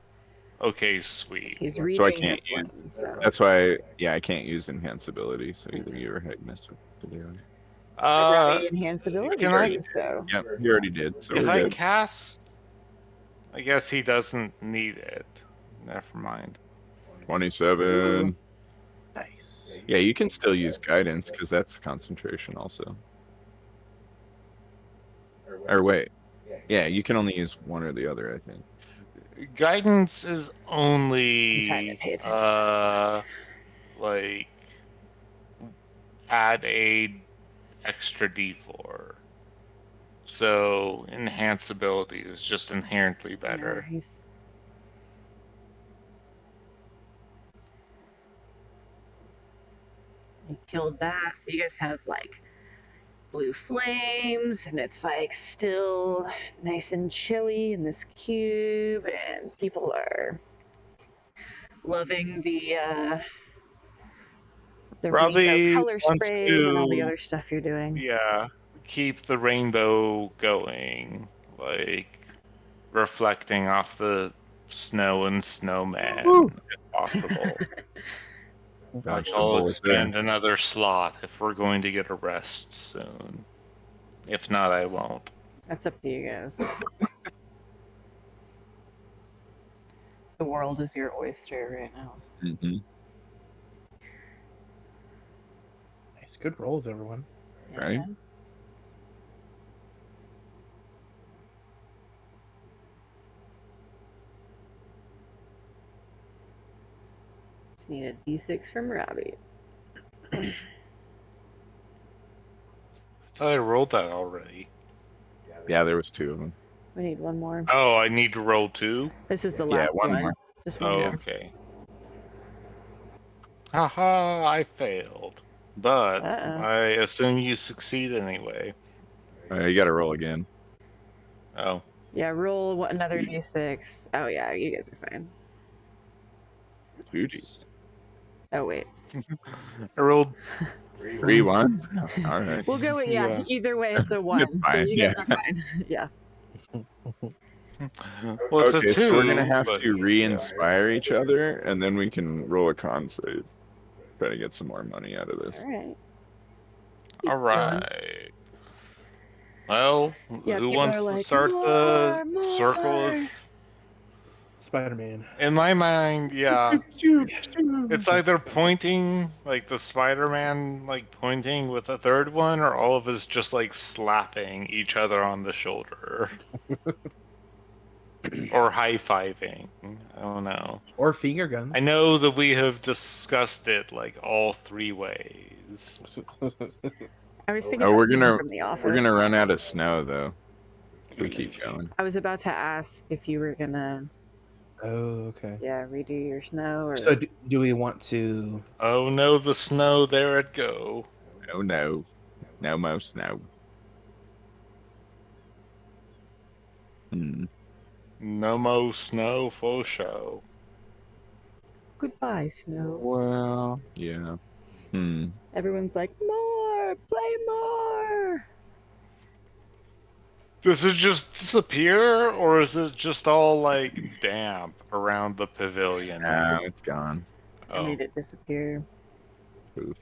Okay, sweet. He's So I reading can't this use. one, so That's why, I can't use enhance ability. So either you or Agnes would do it. Robbie enhance ability Can for I, you, so Yep, he already did. So if we're I good. cast, I guess he doesn't need it. Never mind. 27. Nice. Yeah, you can still use guidance because that's concentration also. Or wait. Yeah, you can only use one or the other, I think. Guidance is I'm trying to only pay attention to this stuff. like add a extra d4. So enhance ability is just inherently better. Nice. You killed that, so you guys have like blue flames, and it's like still nice and chilly in this cube, and people are loving the rainbow Robbie color wants sprays and all the to, other stuff you're doing. yeah, keep the rainbow going, like reflecting off the snow and snowman, if possible. Like, Dodged a I'll bullet there. expand another slot if we're going to get a rest soon. If not, I won't. That's up to you guys. The world is your oyster right now. Mm-hmm. Nice, good rolls, everyone. Right? Yeah. Just need a d6 from Robbie. I rolled that already. Yeah, there was 2 of them. We need one more. Oh, I need to roll 2? This is the Yeah, last one one. more. Just one Oh, more. okay. Haha, I failed. But Uh-oh. I assume you succeed anyway. You got to roll again. Oh. Yeah, roll another d6. Oh yeah, you guys are fine. 2Gs. Oh wait. I rolled 3 1. All right. We'll go with yeah. Either way, it's a It's 1, so fine, you guys are fine. Yeah. well, it's a Okay, 2. so we're gonna have but, to re-inspire each other, and then we can roll a con save. Try to get some more money out of this. All right. Yeah. All right. Well, Yeah, who people are wants to like, start the more, circle of... more. Spider-Man. In my mind, yeah. It's either pointing, like the Spider-Man, like pointing with a third one, or all of us just like slapping each other on the shoulder. Or high-fiving. I don't know. Or finger guns. I know that we have discussed it like all 3 ways. I was thinking Oh, about we're something gonna from The Office. we're gonna run out of snow though. We keep going. I was about to ask if you were gonna, Oh, okay. yeah, redo your snow or. So do we want to? Oh no, the snow, there it go. Oh no, no more snow. Hmm. No mo snow for show. Goodbye, snow. Well, yeah. Hmm. Everyone's like, more, play more. Does it just disappear, or is it just all like damp around the pavilion? Now it's gone. I made it disappear. Poof.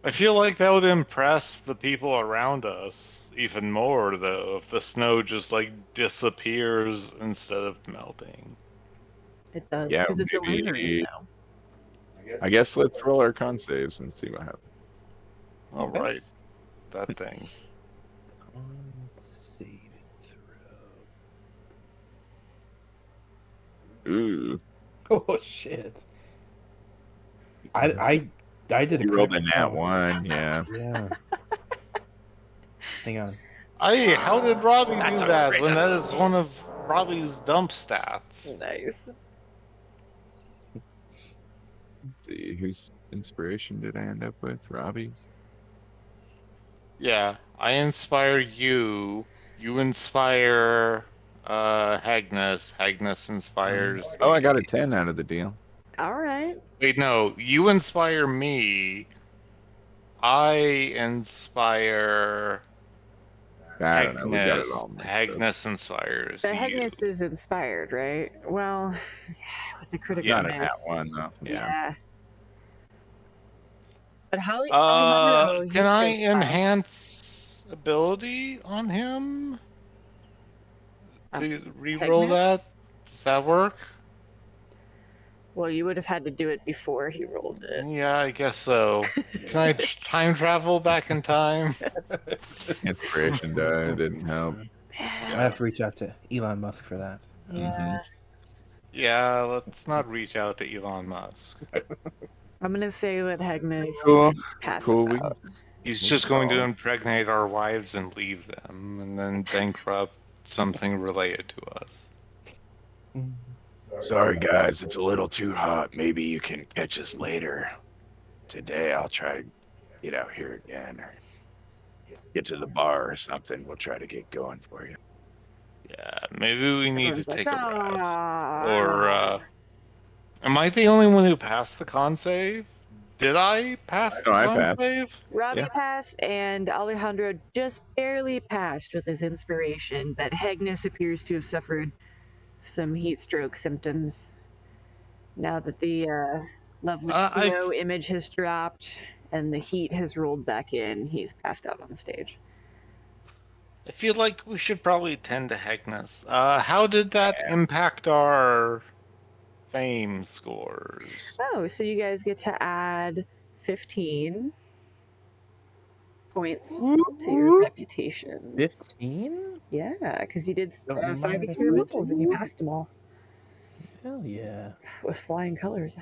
I feel like that would impress the people around us even more, though, if the snow just like disappears instead of melting. It does, Yeah, because it's maybe- illusory snow. I guess let's roll our con saves and see what happens. All Okay. right, that thing. Save it Ooh, throw. Oh shit! I did a you rolled a critical nat fail. 1. Yeah. Yeah. Hang on. How did Robbie That's do a that when that is critical one of miss. Robbie's dump stats? Nice. Let's see, whose inspiration did I end up with? Robbie's. Yeah, I inspire you. You inspire Agnes. Agnes inspires. Oh, I got a 10 out of the deal. All right. Wait, no. You inspire me. I inspire I don't know. We got it Agnes. all mixed up. Agnes inspires The you. Agnes is inspired, right? Well, with the critical Not a miss. nat 1 though. Yeah. But Alejandro, Can he's I great spy. enhance ability on him to re-roll Agnes? that? Does that work? Well, you would have had to do it before he rolled it. Yeah, I guess so. Can I time travel back in time? Inspiration die didn't help. I have to reach out to Elon Musk for that. Yeah. Yeah, let's not reach out to Elon Musk. I'm gonna say that Agnes Cool. passes Cool. out. He's just going to impregnate our wives and leave them, and then bankrupt something related to us. Sorry, guys, it's a little too hot. Maybe you can catch us later. Today, I'll try to get out here again or get to the bar or something. We'll try to get going for you. Yeah, maybe we need to Everyone's like, take a rest. "Ah." Or, am I the only one who passed the con save? Did I pass the No, I con passed. save? Robbie Yeah. passed, and Alejandro just barely passed with his inspiration, but Hagnis appears to have suffered some heat stroke symptoms. Now that the lovely snow image has dropped and the heat has rolled back in, he's passed out on the stage. I feel like we should probably tend to Hagnis. How did that impact our fame scores? Oh, so you guys get to add 15 points to your reputation. 15? Yeah, because you did Don't 5 mind if I experimentals and you do. passed them all Hell yeah. with flying colors.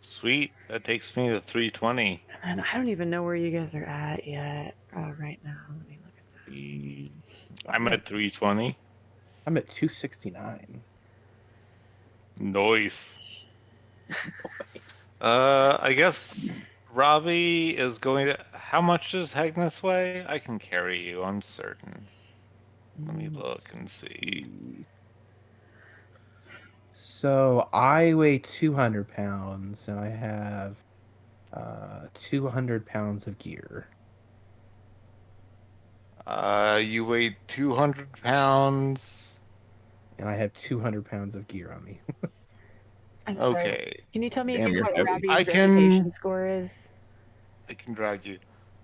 Sweet. That takes me to 320. And I don't even know where you guys are at yet right now. Let me look at that. I'm at 320. I'm at 269. Nice. I guess Robbie is going to. How much does Hagnis weigh? I can carry you, I'm certain. Let me look and see. So I weigh 200 pounds and I have 200 pounds of gear. You weigh 200 pounds. And I have 200 pounds of gear on me. I'm sorry. Okay. Can you tell me Damn, again you're what heavy. Robbie's reputation score is? I can drag you.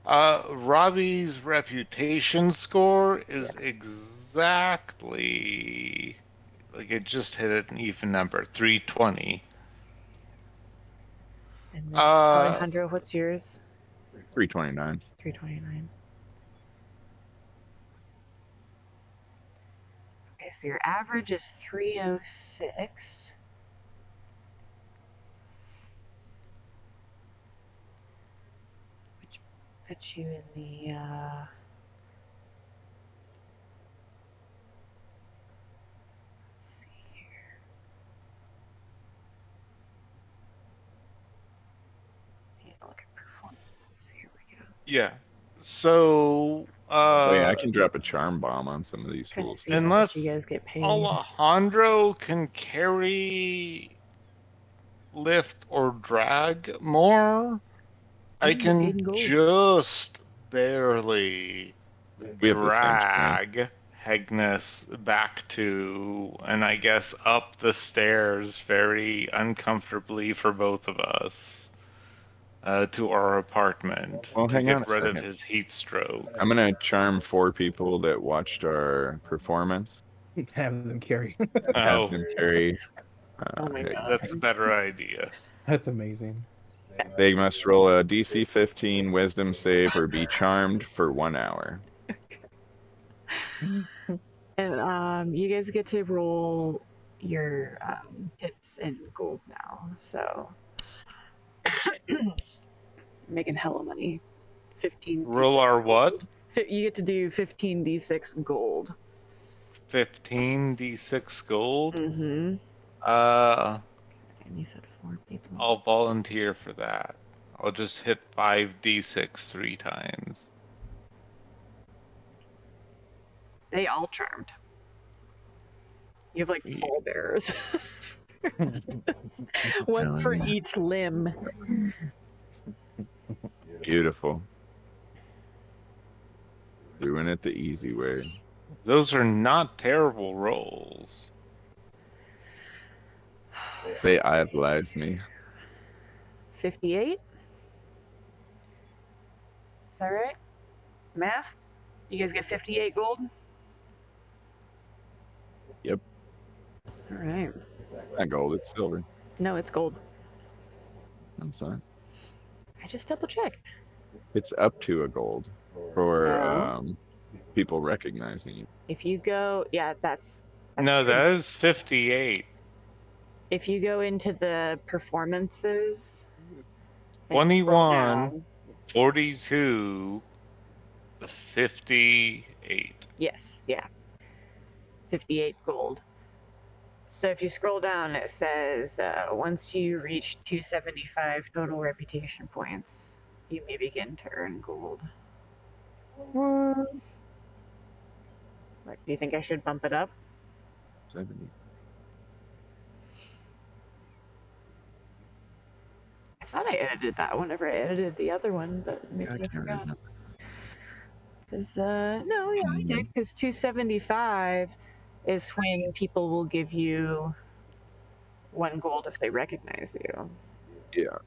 Robbie's reputation score is exactly like it just hit an even number, 320. And then Alejandro, what's yours? 329. 329. Okay, so your average is 306. Which puts you in the let's see here. Yeah, look at performances. Here we go. Yeah. So Wait, I can drop a charm bomb on some of these Trying to fools. see how much you guys get paid. Alejandro can carry, lift, or drag more, I You get paid can in gold. just barely We have the same strength. drag Hagnis back to, and I guess up the stairs very uncomfortably for both of us, to our apartment Well, to hang on get a rid of second. his heat stroke. I'm gonna charm 4 people that watched our performance. Have them carry. Have Oh, them carry. Oh my god. that's a better idea. That's amazing. They must roll a DC 15 Wisdom save or be charmed for 1 hour. And you guys get to roll your hits in gold now. So making hella money. 15 Roll d6 our gold. what? You get to do 15 d6 gold. 15 d6 gold. Mm-hmm. And you said 4 people. I'll volunteer for that. I'll just hit 5d6 3 times. They all charmed. You have like pallbearers. One for each limb. Beautiful. Doing it the easy way. Those are not terrible rolls. They idolize me. 58? Is that right? Math? You guys get 58 gold? Yep. Alright. Not gold, it's silver. No, it's gold. I'm sorry. I just double checked. It's up to a gold for No. people recognizing you. If you go, yeah, that's No, true. that is 58. If you go into the performances, and 21. scroll down, 42 to 58. Yes, yeah. 58 gold. So if you scroll down, it says once you reach 275 total reputation points, you may begin to earn gold. What? Like, do you think I should bump it up? 70. I thought I edited that whenever I edited the other one, but I maybe I can't forgot. remember. Because, no, yeah, I did. Because 275 is when people will give you 1 gold if they recognize you. Yeah.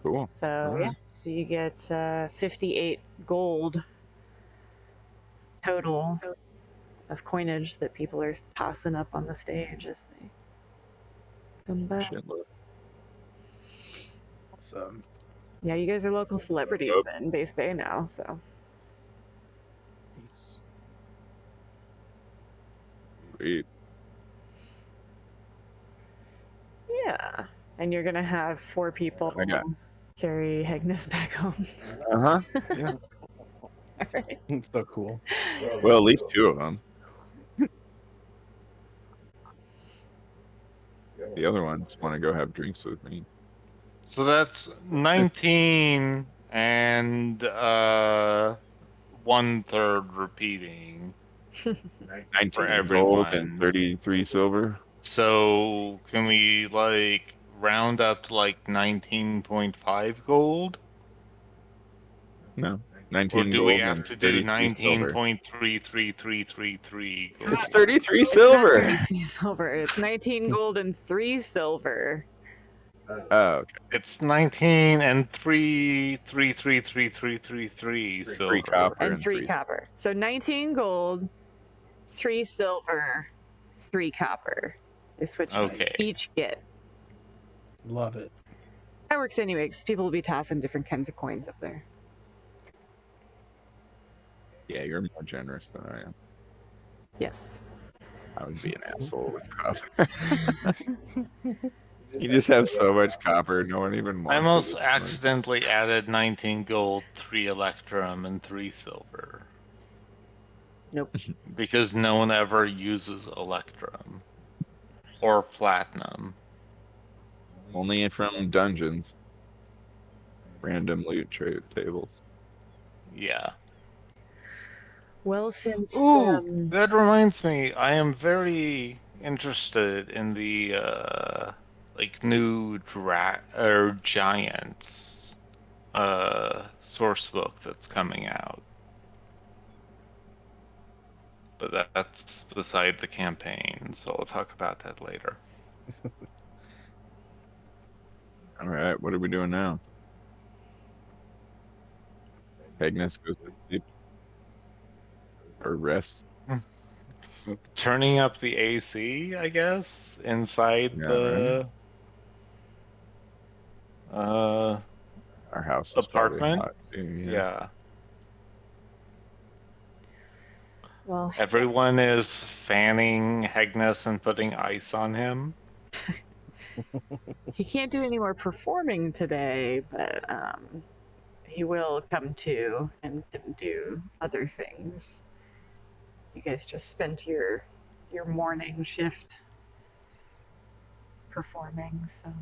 Cool. So, All yeah. right. So you get 58 gold total of coinage that people are tossing up on the stage as they come by. Shitload. Awesome. Yeah, you guys are local celebrities in Base Bay now, so. Sweet. Yeah. And you're going to have 4 people I got. carry Hegnus back home. Yeah. All right. It's so cool. Well, at least 2 of them. The other ones want to go have drinks with me. So that's 19 and 1/3 repeating for 19 gold and everyone. 33 silver. So can we like round up to like 19.5 gold? No. Or 19 do we gold have and to do 33 silver. 19.33333 gold? It's 33 It's not silver. 33 silver. It's 19 gold and 3 silver. Oh, okay. It's 19 and 3 silver. 3 copper And and 3 3 copper. So 19 gold, 3 silver, 3 copper is what you Okay. each get. Love it. That works anyway, because people will be tossing different kinds of coins up there. Yeah, you're more generous than I am. Yes. I would be an asshole with copper. You just have so much copper, no one even wants I it. almost accidentally added 19 gold, 3 electrum, and 3 silver. Nope. Because no one ever uses electrum. Or platinum. Only from dungeons. Random loot tables. Well, Yeah. since Ooh, that reminds me. I am very interested in the like new giants source book that's coming out. But that's beside the campaign, so I'll talk about that later. All right, what are we doing now? Agnes goes to sleep or rests. Turning up the AC, I guess, inside Yeah, the Our house is probably apartment. hot too. Yeah. well, Everyone is fanning Hegnus and putting ice on him. he can't do any more performing today, but he will come to and can do other things. You guys just spent your morning shift performing, so.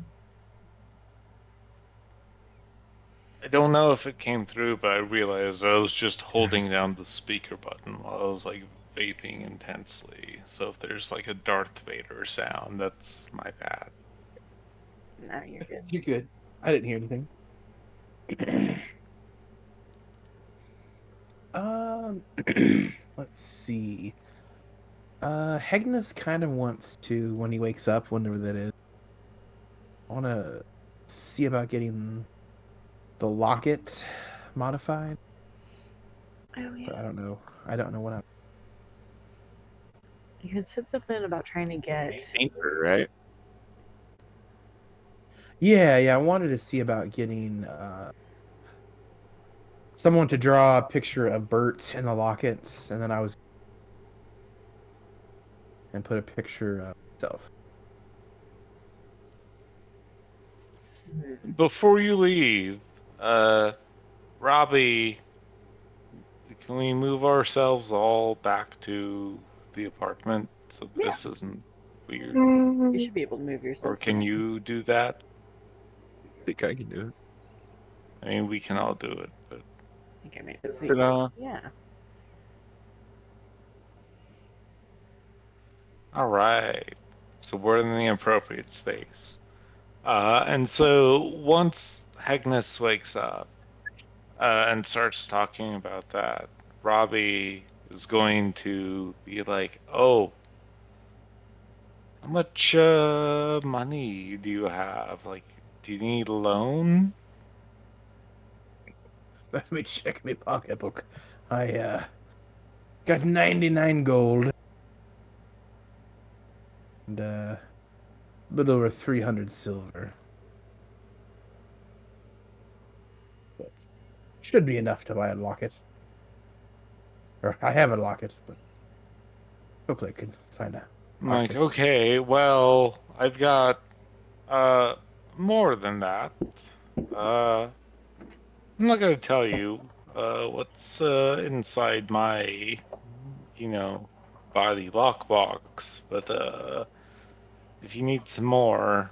I don't know if it came through, but I realized I was just holding down the speaker button while I was like vaping intensely. So if there's like a Darth Vader sound, that's my bad. No, you're good. You're good. I didn't hear anything. Let's see. Hegnus kind of wants to, when he wakes up, whenever that is, I want to see about getting the locket modified. Oh yeah. But I don't know. I don't know what I'm. You had said something about trying to get. Tinker, right? Yeah. I wanted to see about getting someone to draw a picture of Bert in the locket, and then I was and put a picture of myself. Before you leave, Robbie, can we move ourselves all back to the apartment so Yeah. this isn't weird? You should be able to move Or yourself. can you do that? I think I can do it. I mean, we can all do it, but I think I made those Ta-da. videos. Yeah. all right. So we're in the appropriate space. And so once Hegnus wakes up and starts talking about that, Robbie is going to be like, "Oh, how much money do you have? Like, do you need a loan?" Let me check my pocketbook. I got 99 gold and a little over 300 silver. But should be enough to buy a locket. Or I have a locket, but hopefully I can find a I'm like, artist. okay, well, I've got uh more than that. Uh, I'm not gonna tell you what's inside my, body lockbox, but if you need some more,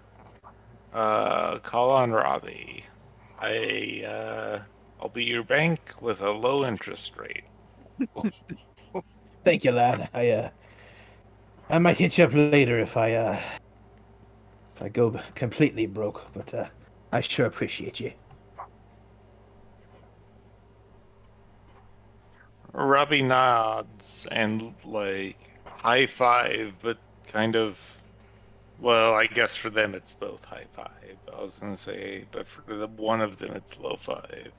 call on Robbie. I'll be your bank with a low interest rate. Thank you, lad. I might hit you up later if I go completely broke, but I sure appreciate you. Robbie nods and like high five, but kind of, well, I guess for them it's both high five. I was gonna say, but for the one of them it's low five.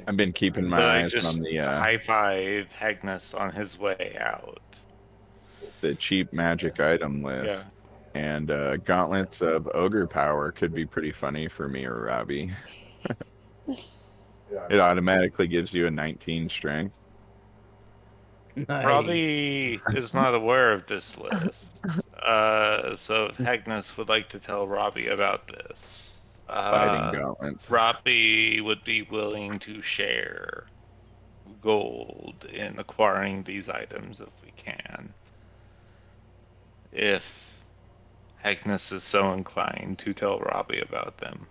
I've been keeping But my like eyes on just high five Hegnus on his way out. the cheap magic item Yeah. list. And gauntlets of ogre power could be pretty funny for me or Robbie. It automatically gives you a 19 strength. Nice. Robbie is not aware of this list. So if Hegnus would like to tell Robbie about this, Fighting gauntlets. Robbie would be willing to share gold in acquiring these items if we can. If Hegnus is so inclined to tell Robbie about them.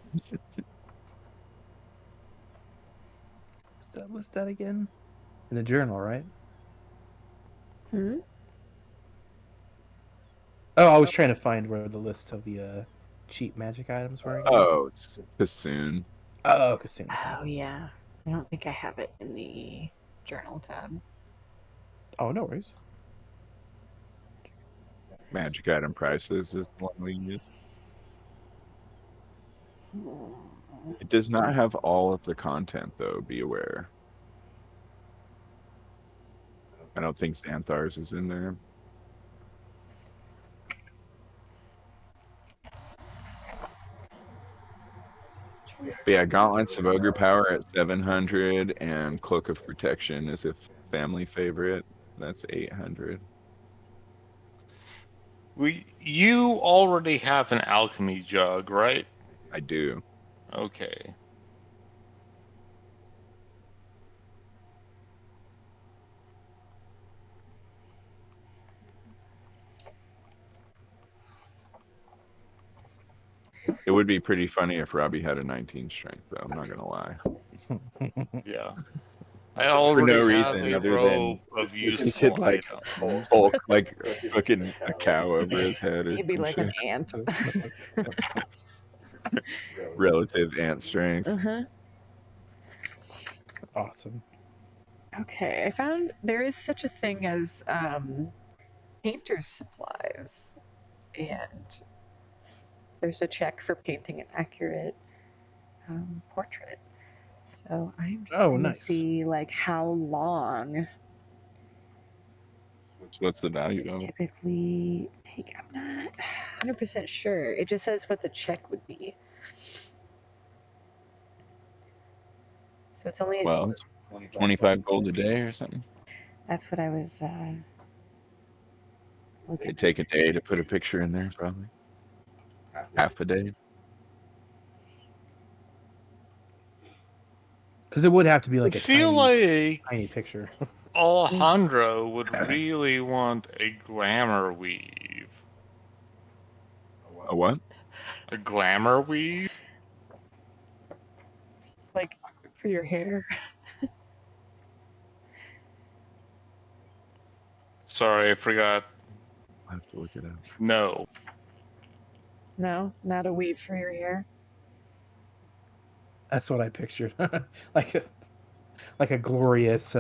What's that list that again? In the journal, right? Hmm? Oh, I was trying to find where the list of the cheap magic items were again. Oh, it's soon. Oh, casino. Oh, yeah. I don't think I have it in the journal tab. Oh, no worries. Magic item prices is the one we use. It does not have all of the content, though. Be aware. I don't think Xanthar's is in there. But yeah, Gauntlets of Ogre Power at 700, and Cloak of Protection is a family favorite. That's 800. You already have an alchemy jug, right? I do. Okay. It would be pretty funny if Robbie had a 19 strength, though. I'm not gonna lie. Yeah. I For no already have reason a other than robe of this kid useful like items. Hulk, like fucking a cow over his head or He'd be some like an shit. ant. Relative ant strength. Uh-huh. Awesome. Okay, I found there is such a thing as painter's supplies, and there's a check for painting an accurate portrait. So I'm just Oh, trying to nice. see like how long What's the it value would of it? typically take. I'm not 100% sure. It just says what the check would be. So it's only, Well, it's 25 gold a day or something. that's what I was looking It'd take a day to put a picture in there, probably. Half a day. Because it would have to be I like a feel tiny like picture. Alejandro would really want a glamour weave. A what? A glamour weave? Like for your hair. Sorry, I forgot. I'll have to look it up. No. No, not a weave for your hair. That's what I pictured. like a glorious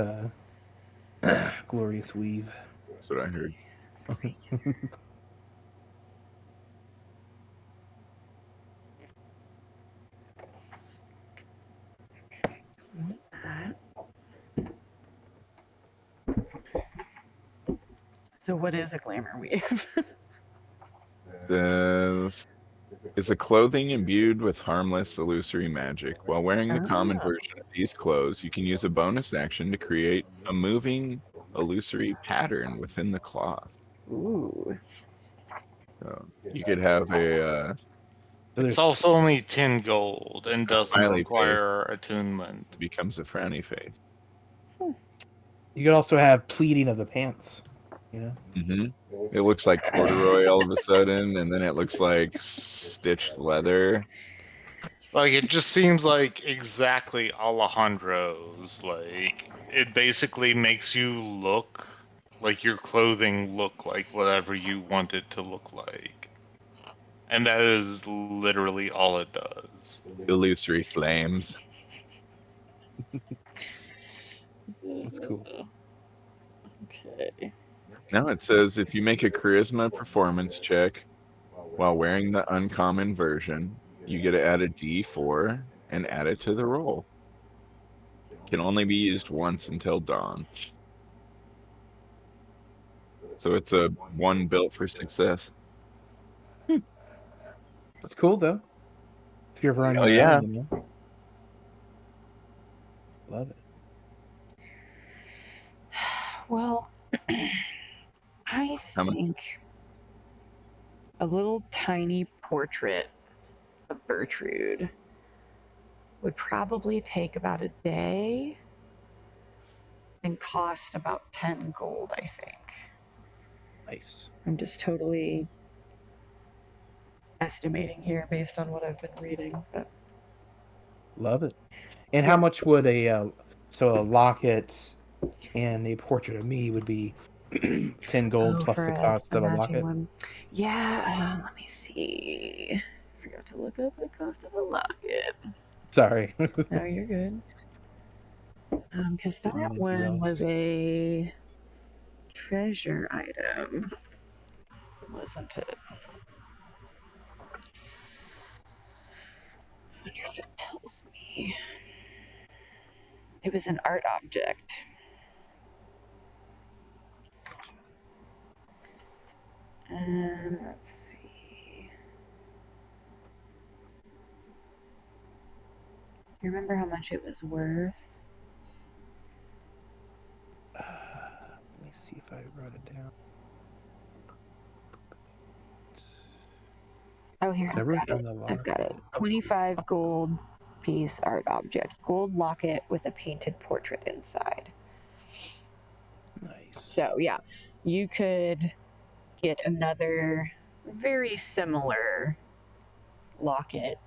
glorious weave. That's what I heard. That's regular. So what is a glamour weave? Says is a clothing imbued with harmless illusory magic. While wearing the common Oh. version of these clothes, you can use a bonus action to create a moving illusory pattern within the cloth. Ooh. So you could have So It's there's also only 10 gold and a doesn't smiley face require attunement. that becomes a frowny face. you could also have pleating of the pants. Mm-hmm. It looks like corduroy all of a sudden, and then it looks like stitched leather. Like, it just seems like exactly Alejandro's. Like, it basically makes you look like your clothing look like whatever you want it to look like. And that is literally all it does. Illusory flames. That's cool. Okay. Now it says if you make a charisma performance check while wearing the uncommon version, you get to add a D4 and add it to the roll. Can only be used once until dawn. So it's a one built for success. That's cool though. If you're ever on Oh your yeah. own, Love it. Well, I How much? think a little tiny portrait of Gertrude would probably take about a day and cost about 10 gold, I think. Nice. I'm just totally estimating here based on what I've been reading, but Love it. And how yeah. much would a locket and a portrait of me would be 10 gold Oh, plus for the a cost of a matching locket? one. Yeah, let me see. Forgot to look up the cost of a locket. Sorry. No, you're good. Because Didn't that mean to one was derail. a treasure item, wasn't it? I wonder if it tells me. It was an art object. Let's see. You remember how much it was worth? Let me see if I wrote it down. Oh, here, I I've wrote got down it. the I've got it. locket. 25 gold piece art object. Gold locket with a painted portrait inside. Nice. So, yeah, you could get another very similar locket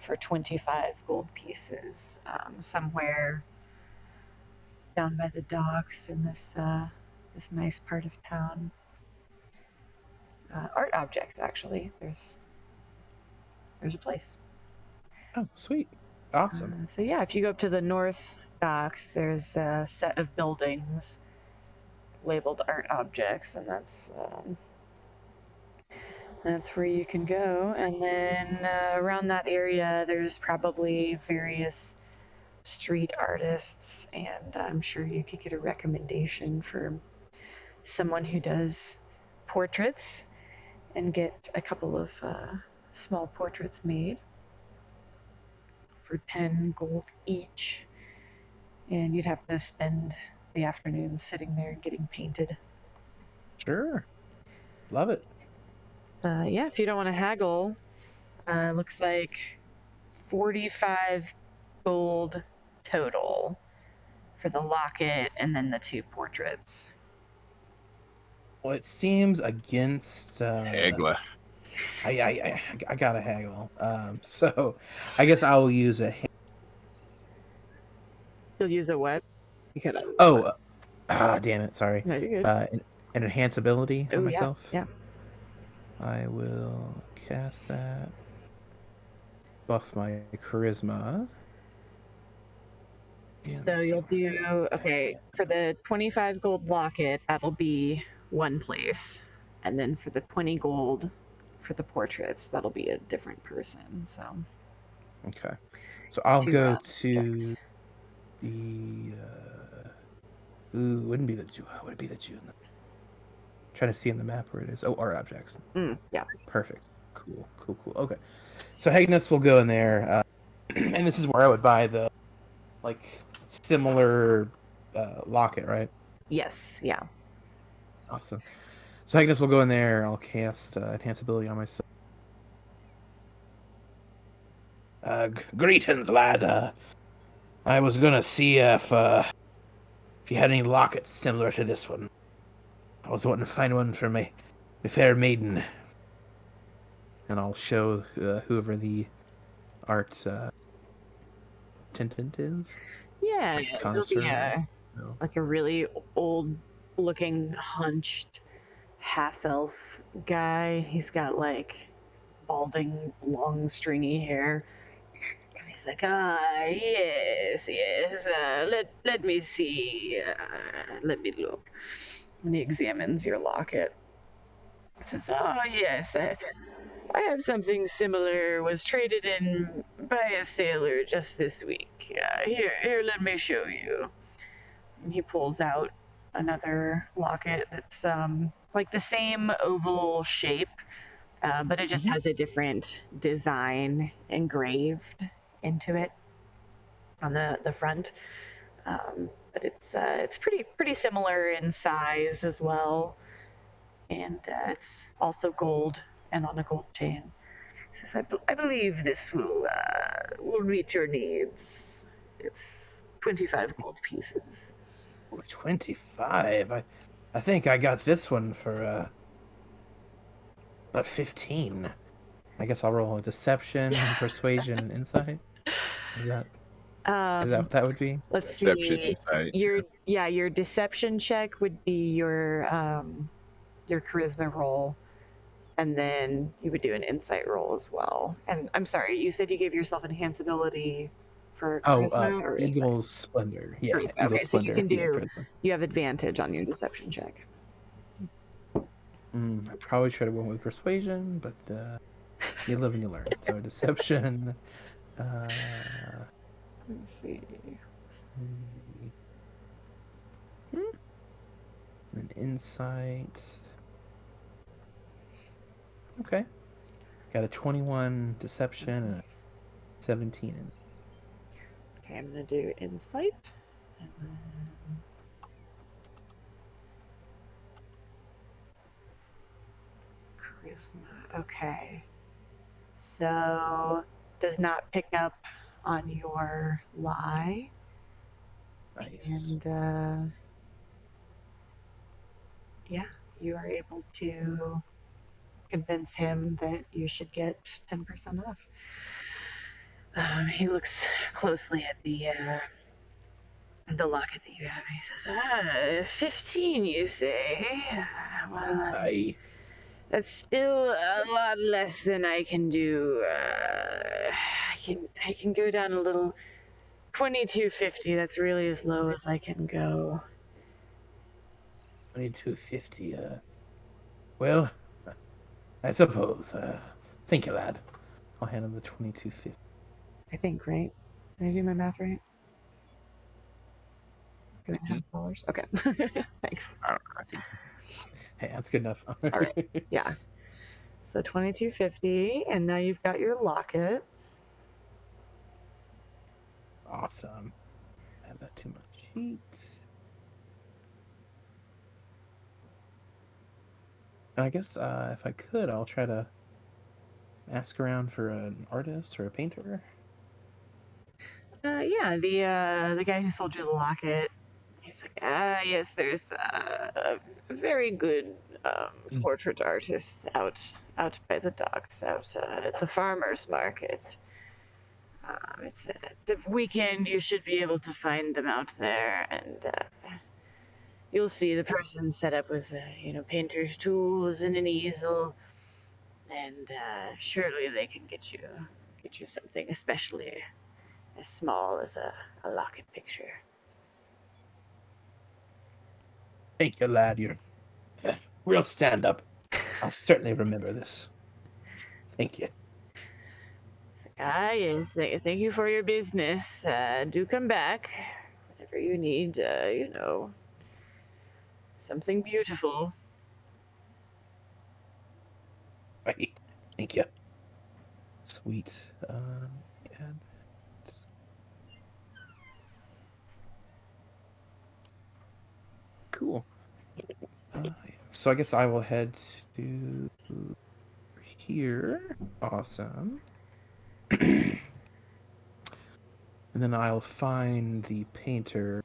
for 25 gold pieces somewhere down by the docks in this nice part of town. Art objects, actually. There's a place. Oh, sweet. Awesome. So yeah, if you go up to the north docks, there's a set of buildings labeled art objects, and that's where you can go. And then around that area, there's probably various street artists, and I'm sure you could get a recommendation for someone who does portraits and get a couple of small portraits made for 10 gold each. And you'd have to spend the afternoon sitting there getting painted. Sure. Love it. Yeah, if you don't want to haggle, looks like 45 gold total for the locket and then the 2 portraits? Well, it seems against. Hagla. I gotta haggle. So I guess I will use a. You'll use a what? You could. Oh, damn it! Sorry. No, you're good. An enhance ability on Oh yeah, myself. yeah. I will cast that. Buff my charisma. Yeah, So let's see you'll what we're do okay for the 25 gold locket. That'll be 1 place, and then for the 20 gold for the portraits, that'll be a different person. So Okay. So I'll 2 go checks. to the. Ooh, wouldn't be the Jew. Would it be the Jew? Trying to see in the map where it is. Oh, art objects. Yeah. Perfect. Cool. Okay. So Hagnus will go in there, and this is where I would buy the like similar locket, right? Yes. Yeah. Awesome. So Hagnus will go in there. I'll cast enhance ability on myself. Greetings, lad. I was gonna see if you had any lockets similar to this one. I was wanting to find one for my fair maiden. And I'll show whoever the art attendant is. Yeah. Like It'll be connoisseur. No. like a really old-looking, hunched half-elf guy. He's got like balding, long, stringy hair. And he's like, yes. Let me see. Let me look. And he examines your locket. He says, oh, yes. I have something similar. Was traded in by a sailor just this week. Here, let me show you. And he pulls out another locket that's like the same oval shape, but it just has a different design engraved into it on the front. But it's pretty similar in size as well, and it's also gold and on a gold chain. He says, I believe this will meet your needs. It's 25 gold pieces. 25. I think I got this one for about 15. I guess I'll roll a deception, persuasion, insight. Is that what that would be? Let's Deception, see. insight. Your deception check would be your charisma roll, and then you would do an insight roll as well. And I'm sorry, you said you gave yourself enhanceability for charisma or insight? Eagle's Splendor. Yeah, Charisma. Eagle's Okay, so you Splendor. can Yeah, do. charisma. You have advantage on your deception check. I probably should have went with persuasion, but you live and you learn. So deception. Let's see. An insight. Okay. Got a 21 deception and a 17. Okay, I'm gonna do insight, and then charisma. Okay. So does not pick up on your lie, Nice. and yeah, you are able to convince him that you should get 10% off. He looks closely at the locket that you have, and he says, 15, you say? Well, Aye. that's still a lot less than I can do. I can go down a little. 2250. That's really as low as I can go. 2250. Well, I suppose. Thank you, lad. I'll hand him the 2250. I think, right? Did I do my math right? $2.50. Okay. Thanks. I think Hey, that's good enough. All right. Yeah. So 2250, and now you've got your locket. Awesome. Add that to my sheet. And I guess if I could, I'll try to ask around for an artist or a painter. Yeah, the guy who sold you the locket. He's like, yes, there's a very good portrait artist out by the docks, out at the farmers market. It's a weekend. You should be able to find them out there, and you'll see the person set up with painter's tools and an easel, and surely they can get you something, especially as small as a locket picture. Thank you, lad. You're real stand up. I'll certainly remember this. Thank you. Yes, thank you for your business. Do come back whenever you need, something beautiful. Right. Thank you. Sweet. Yeah. Cool. So I guess I will head to here. Awesome. And then I'll find the painter.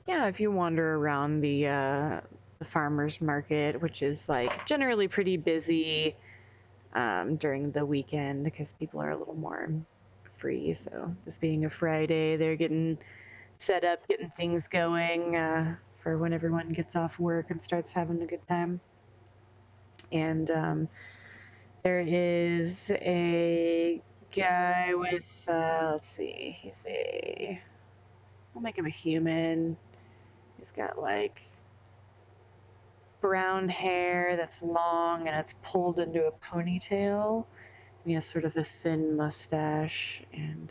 Yeah, if you wander around the farmers market, which is like generally pretty busy during the weekend because people are a little more free. So this being a Friday, they're getting set up, getting things going for when everyone gets off work and starts having a good time. And there is a guy with, let's see, we'll make him a human. He's got like brown hair that's long and it's pulled into a ponytail. He has sort of a thin mustache, and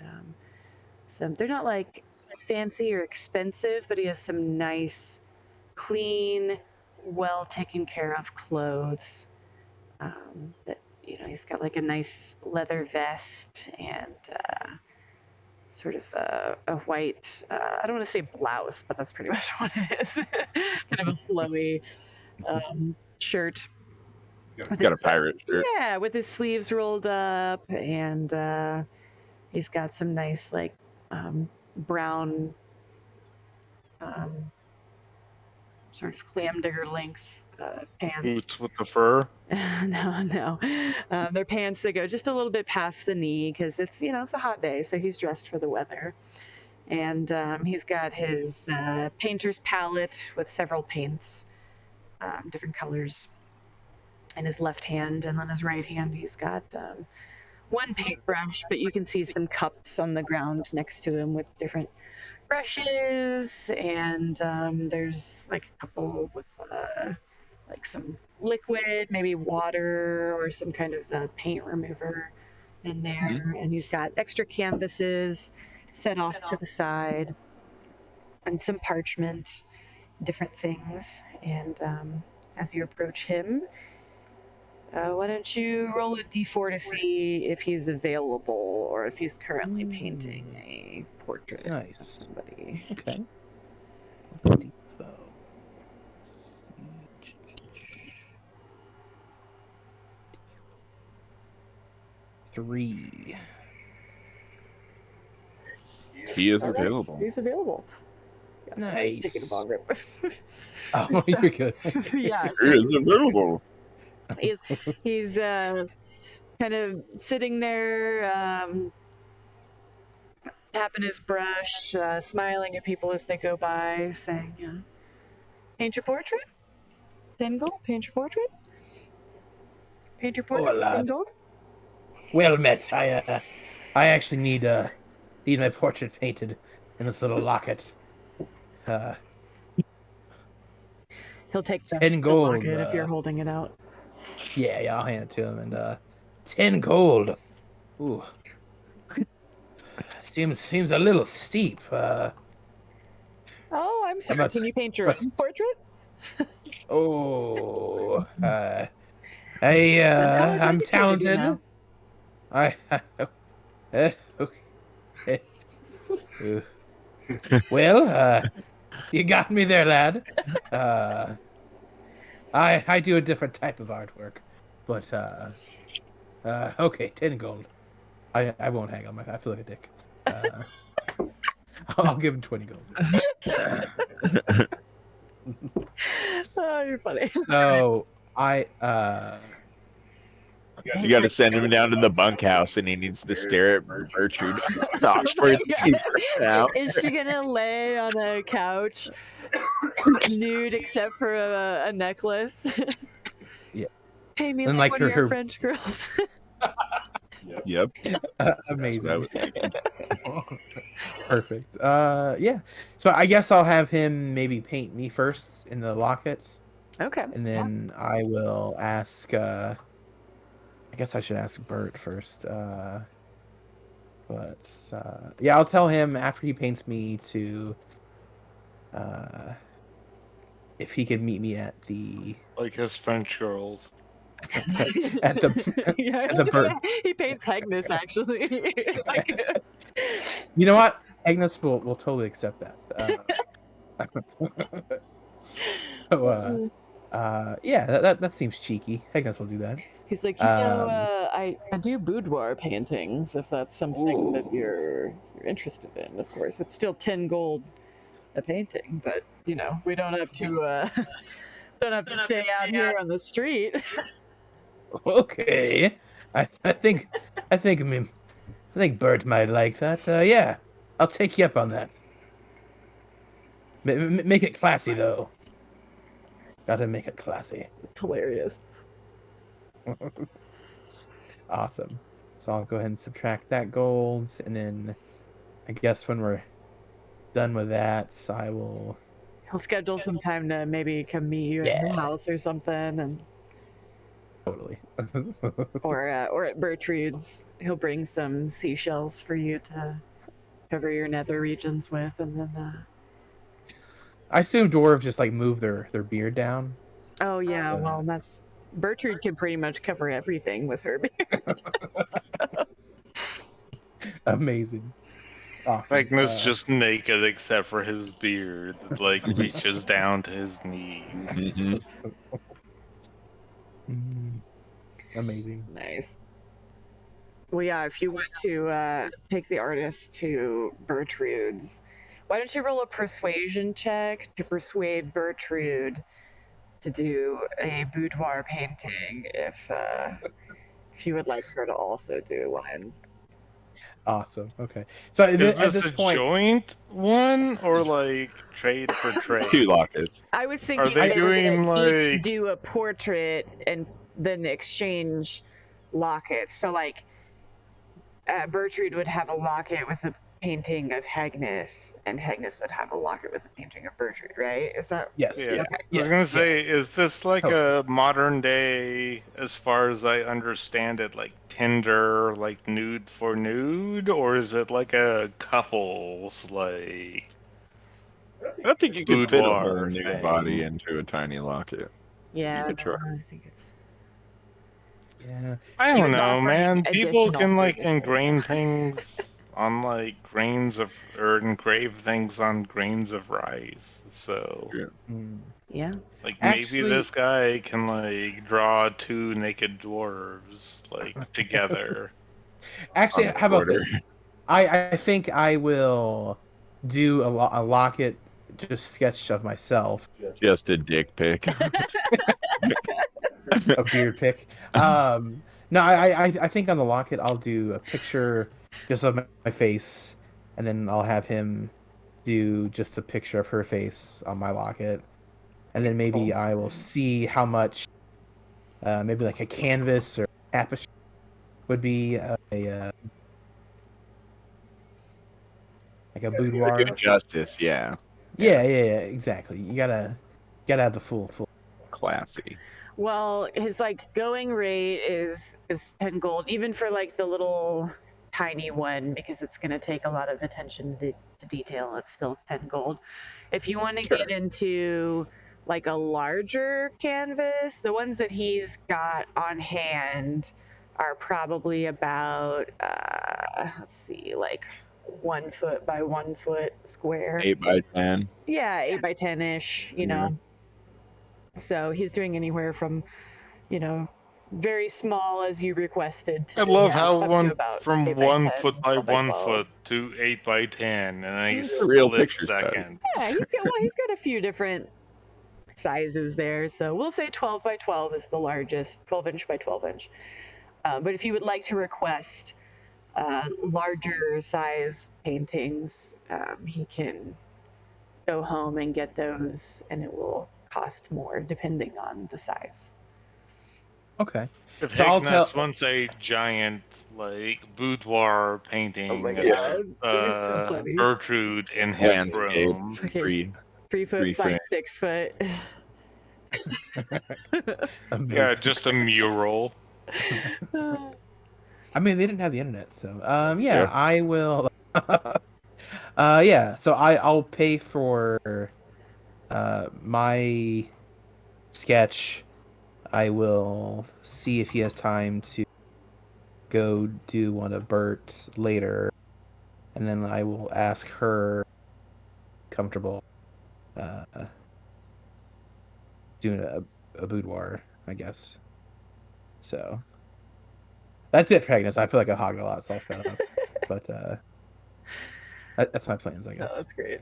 they're not like fancy or expensive, but he has some nice, clean, well taken care of clothes. That he's got like a nice leather vest and sort of a white. I don't want to say blouse, but that's pretty much what it is. Kind of a flowy shirt. He's got a pirate shirt. Yeah, with his sleeves rolled up, and he's got some nice like brown sort of clam digger length pants. Boots with the fur. No. They're pants that go just a little bit past the knee because it's it's a hot day, so he's dressed for the weather. And he's got his painter's palette with several paints, different colors, in his left hand, and on his right hand he's got one paintbrush, but you can see some cups on the ground next to him with different brushes, and there's like a couple with like some liquid, maybe water or some kind of paint remover in there. And he's got extra canvases set off to the side and some parchment, different things. And as you approach him, why don't you roll a d4 to see if he's available or if he's currently painting a portrait Nice. of somebody. Okay. Defoe. 3. He is All right, available. he's available. Yes, Nice. taking a bong rip. Oh, So- you're good. Yeah, He so is available. he's kind of sitting there, tapping his brush, smiling at people as they go by, saying, "Paint your portrait, 10 gold. Paint your portrait, paint your portrait, 10 lad. gold." Well met. I actually need my portrait painted in this little locket. He'll take the 10 gold. locket if you're holding it out. Yeah, I'll hand it to him. And 10 gold. Ooh, seems a little steep. Oh, I'm sorry. about- Can you paint your own portrait? Oh, I'm Unapologetically, talented. you know. Okay. Well, you got me there, lad. I do a different type of artwork, but okay, 10 gold. I won't hang on my. I feel like a dick. I'll give him 20 gold. Oh, you're funny. So You got to send him down to the bunkhouse, and he needs to stare at Gertrude Oxford paper now. Is she gonna lay on a couch nude except for a necklace? Yeah. Pay me And like like one of your her French girls. Yep. amazing. That's what I was thinking. Perfect. Yeah. So I guess I'll have him maybe paint me first in the lockets, Okay. and then I will ask. I guess I should ask Bert first. Yeah, I'll tell him after he paints me to, if he could meet me at the Like his French girls. at the Yeah, at the Bert. he paints Agnes actually. Like, You know what? Agnes will totally accept that. So, yeah, that seems cheeky. Agnes will do that. he's like, Um, I do boudoir paintings if that's something that Ooh. you're interested in. Of course, it's still 10 gold a painting, but we don't have to don't have to stay out here on the street. Okay. I think I think I mean I think Bert might like that. Yeah, I'll take you up on that. Make it classy though. Gotta make it classy. It's hilarious. Awesome. So I'll go ahead and subtract that gold, and then I guess when we're done with that, I will. He'll schedule some time to maybe come meet you at the Yeah. house or something, and Totally. or at Bertrude's. He'll bring some seashells for you to cover your nether regions with, and then. I assume dwarves just like move their beard down. Oh yeah, well that's Bertrude can pretty much cover everything with her beard. Amazing. Awesome. Agnes just naked except for his beard that like reaches down to his knees. Mhm. Amazing. Nice. Well, yeah, if you want to take the artist to Bertrude's, why don't you roll a persuasion check to persuade Bertrude to do a boudoir painting if you would like her to also do one. Awesome. Okay. So Is at this this a point, joint one or like trade for Two trade? lockets. I was Are thinking they they were doing going to each like do a portrait and then exchange lockets. So, like, Bertrude would have a locket with a painting of Agnes, and Agnes would have a locket with a painting of Bertrude, right? Is that yes. Yeah. okay? I was Yes, gonna yeah. say, is this like Totally. a modern day, as far as I understand it, like Tinder, like nude for nude, or is it like a couples like I don't think you could fit a whole boudoir nude thing? body into a tiny locket. Yeah, You could try. no, I think it's. Yeah. I He don't was know, offering man. People additional can like services. engrain things on like grains of, or engrave things on grains of rice. So Yeah. like maybe Actually, this guy can like draw two naked dwarves like together. actually, On the how about border. this? I think I will do a locket, just sketch of myself, Just a dick pic. a beard pic. No, I think on the locket I'll do a picture just of my face, and then I'll have him do just a picture of her face on my locket, and then maybe I will see how much, maybe like a canvas or tapestry would be like a To do boudoir. justice, yeah. Yeah, exactly. You gotta have the full. Classy. Well, his like going rate is 10 gold, even for like the little tiny one, because it's going to take a lot of attention to detail. It's still 10 gold. If you want to Sure. get into like a larger canvas, the ones that he's got on hand are probably about let's see, like 1 foot by 1 foot square. 8 by 10. Yeah, 8 by 10 ish, Yeah. So he's doing anywhere from, you know, very small as you requested I to, love yeah, how up to one about from 8 by 1 10, foot by 12 by 1 12. foot to 8 by 10 in a These are real split pictures, guys. second. Yeah, he's got a few different sizes there. So we'll say 12 by 12 is the largest, 12 inch by 12 inch. But if you would like to request larger size paintings, he can go home and get those, and it will cost more depending on the size. Okay. If So I'll Hickness tell. wants a giant, like, boudoir painting Oh my of god, that is so funny. Gertrude in his Landscape, room. Fucking 3 foot free by frame. 6 foot. Yeah, Amazing. just a mural. I mean, they didn't have the internet, so Yeah. I will. Yeah, so I'll pay for my sketch. I will see if he has time to go do one of Bert's later, and then I will ask her comfortable doing a boudoir, I guess. So that's it for Agnes. I feel like I hogged a lot, so I'll shut up. But that's my plans, I Oh, guess. that's great.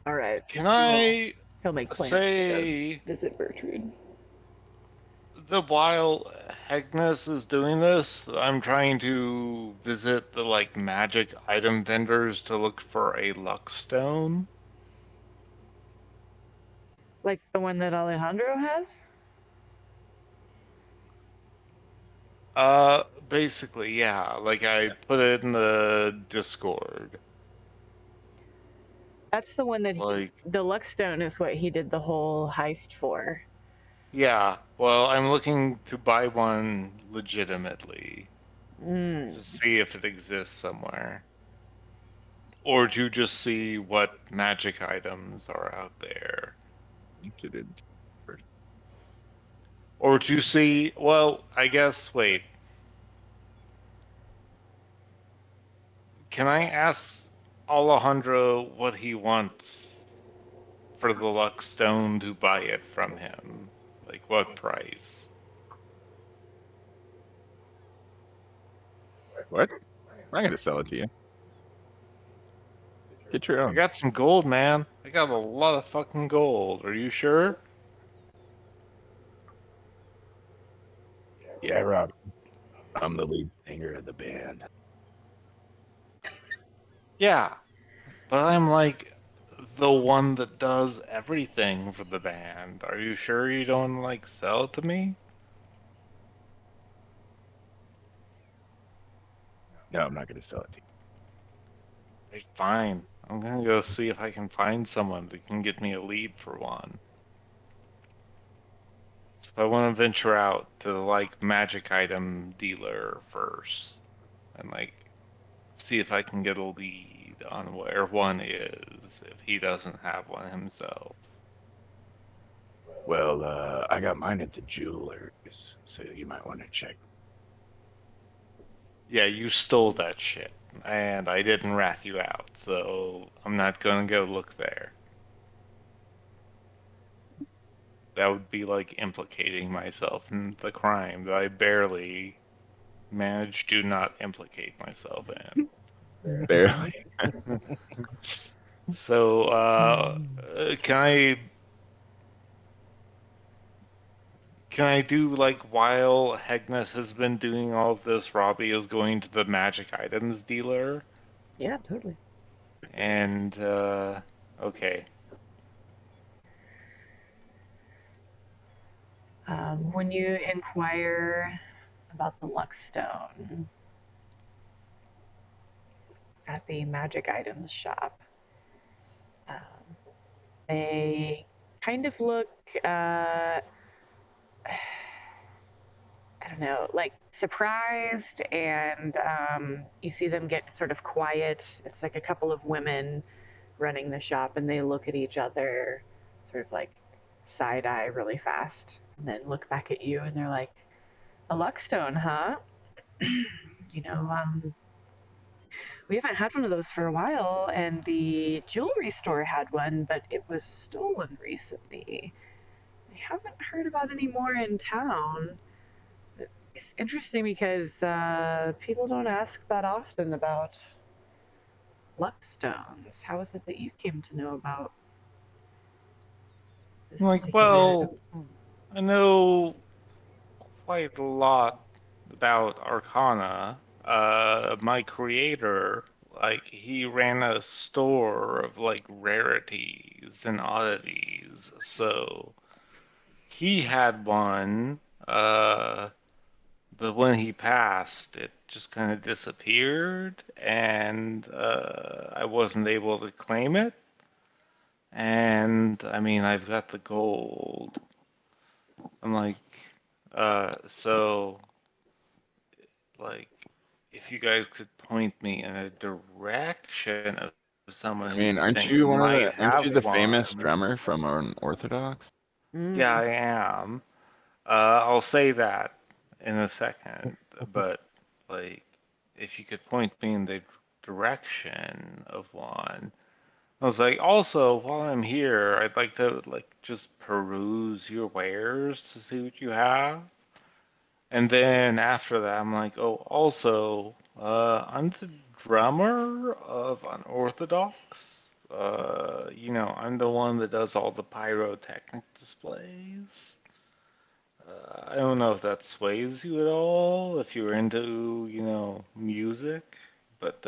All right. So Can I he'll make plans to say go visit Gertrude. that while Hegnes is doing this, I'm trying to visit the like magic item vendors to look for a luck stone? Like the one that Alejandro has? Basically, yeah. Like I put it in the Discord. That's the one that Like, the Luckstone is what he did the whole heist for. yeah. Well, I'm looking to buy one legitimately Mm. to see if it exists somewhere. Or to just see what magic items are out there. Linked it in first. Or to see, well, I guess, wait. Can I ask Alejandro what he wants for the luck stone to buy it from him? Like, what price? What? I'm gonna sell it to you. Get your I own. got some gold, man. I got a lot of fucking gold. Are you sure? Yeah, Rob. I'm the lead singer of the band. Yeah, but I'm like the one that does everything for the band. Are you sure you don't like sell it to me? No, I'm not gonna sell it to Right, fine. I'm gonna go see if I can find someone that can get me a lead for one. So I want to venture out to the like magic item dealer first and like see if I can get a lead on where one is if he doesn't have one himself. you. Well, I got mine at the jewelers, so you might want to check. Yeah, you stole that shit, and I didn't rat you out, so I'm not gonna go look there. That would be like implicating myself in the crime that I barely managed to not implicate myself in. Barely. So, can I do like while Hegnes has been doing all of this, Robbie is going to the magic items dealer, Yeah, totally. and okay, When you inquire about the Luckstone at the magic items shop, um, they kind of look, I don't know, like surprised, and you see them get sort of quiet. It's like a couple of women running the shop, and they look at each other, sort of like side eye really fast, and then look back at you, and they're like, "A Luckstone, huh? You know, we haven't had one of those for a while, and the jewelry store had one, but it was stolen recently. I haven't heard about any more in town. It's interesting because people don't ask that often about luck stones. How is it that you came to know about this Like, particular item? well, I know quite a lot about Arcana. My creator, like, he ran a store of like rarities and oddities, so he had one. But when he passed, it just kind of disappeared, and I wasn't able to claim it. And I mean, I've got the gold. I'm like, so, like, if you guys could point me in a direction of someone I who mean, you think might aren't have you the famous one, drummer from Unorthodox? yeah, Mm. I am. I'll say that in a second, but like, if you could point me in the direction of one. I was like, also, while I'm here, I'd like to like just peruse your wares to see what you have. And then after that, I'm like, oh, also, I'm the drummer of Unorthodox. I'm the one that does all the pyrotechnic displays. I don't know if that sways you at all, if you're into, music, but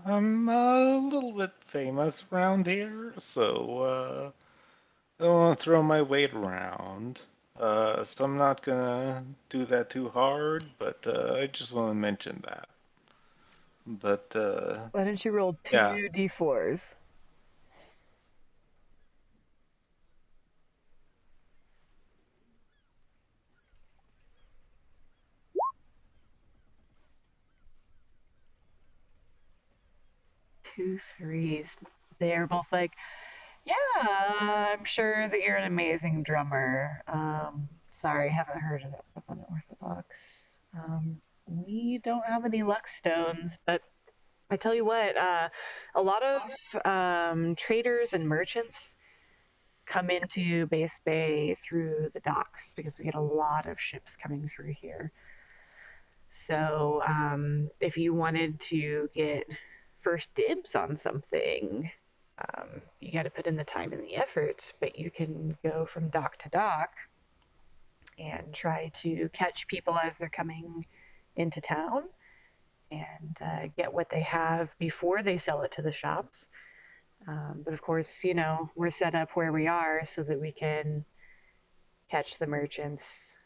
I'm a little bit famous around here, so I don't want to throw my weight around. So I'm not gonna do that too hard, but I just want to mention that. But Why don't you roll yeah, 2d4s? Two threes. They're both like, yeah, I'm sure that you're an amazing drummer. Sorry, haven't heard of Unorthodox. We don't have any luck stones, but I tell you what, a lot of traders and merchants come into Base Bay through the docks because we get a lot of ships coming through here. So if you wanted to get first dibs on something, you got to put in the time and the effort, but you can go from dock to dock and try to catch people as they're coming into town and get what they have before they sell it to the shops. But of course, we're set up where we are so that we can catch the merchants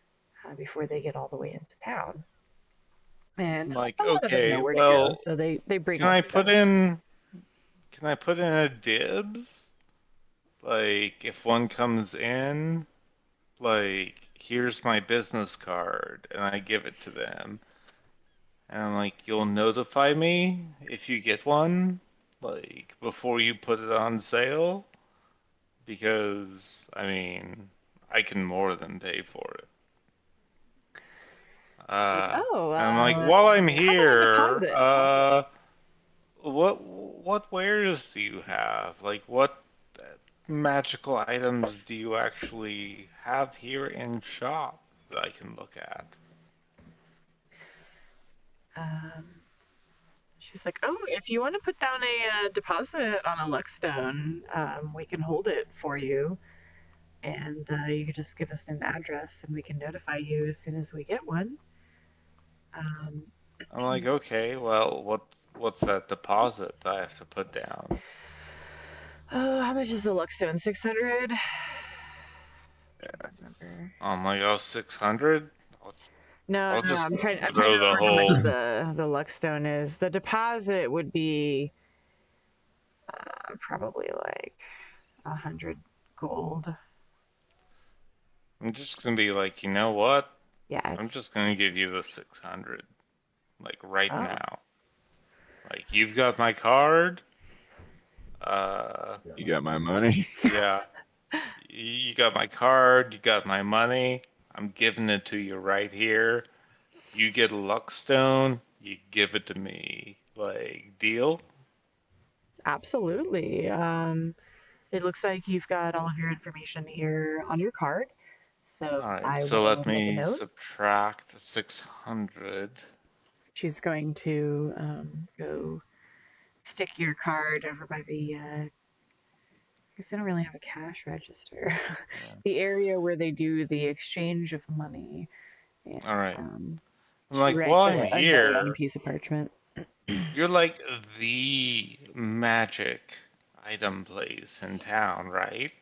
before they get all the way into town. And I'm like, a lot of them okay, know where to go, well, so they bring can us I put stuff. in can I put in a dibs? Like, if one comes in, like, here's my business card, and I give it to them. And I'm like, you'll notify me if you get one, like, before you put it on sale? Because, I mean, I can more than pay for it. She's like, oh, And I'm like, while I'm how about a here, deposit? what wares do you have? Like, what magical items do you actually have here in shop that I can look at? Um, she's like, oh, if you want to put down a deposit on a luckstone, we can hold it for you, and you can just give us an address, and we can notify you as soon as we get one. Um, I'm like, okay, well, what's that deposit that I have to put down? oh, how much is a luckstone? 600. Remember? I'm like, oh, 600? I'll, No, I'll no, just I'm trying to throw the remember how much whole. the luckstone is. The deposit would be probably like 100 gold. I'm just gonna be like, you know what? Yeah, I'm it's just gonna give you the 600, like right oh, now. Like, you've got my card. Uh, You got my money? yeah, you got my card. You got my money. I'm giving it to you right here. You get a luck stone. You give it to me. Like, deal? absolutely. It looks like you've got all of your information here on your card. So All right, I so will let make a me note. subtract 600. She's going to go stick your card over by the. I guess I don't really have a cash register. Yeah. The area where they do the exchange of money, All and right. I'm she like, while writes I'm a note on a here, piece of parchment. you're like the magic item place in town, right?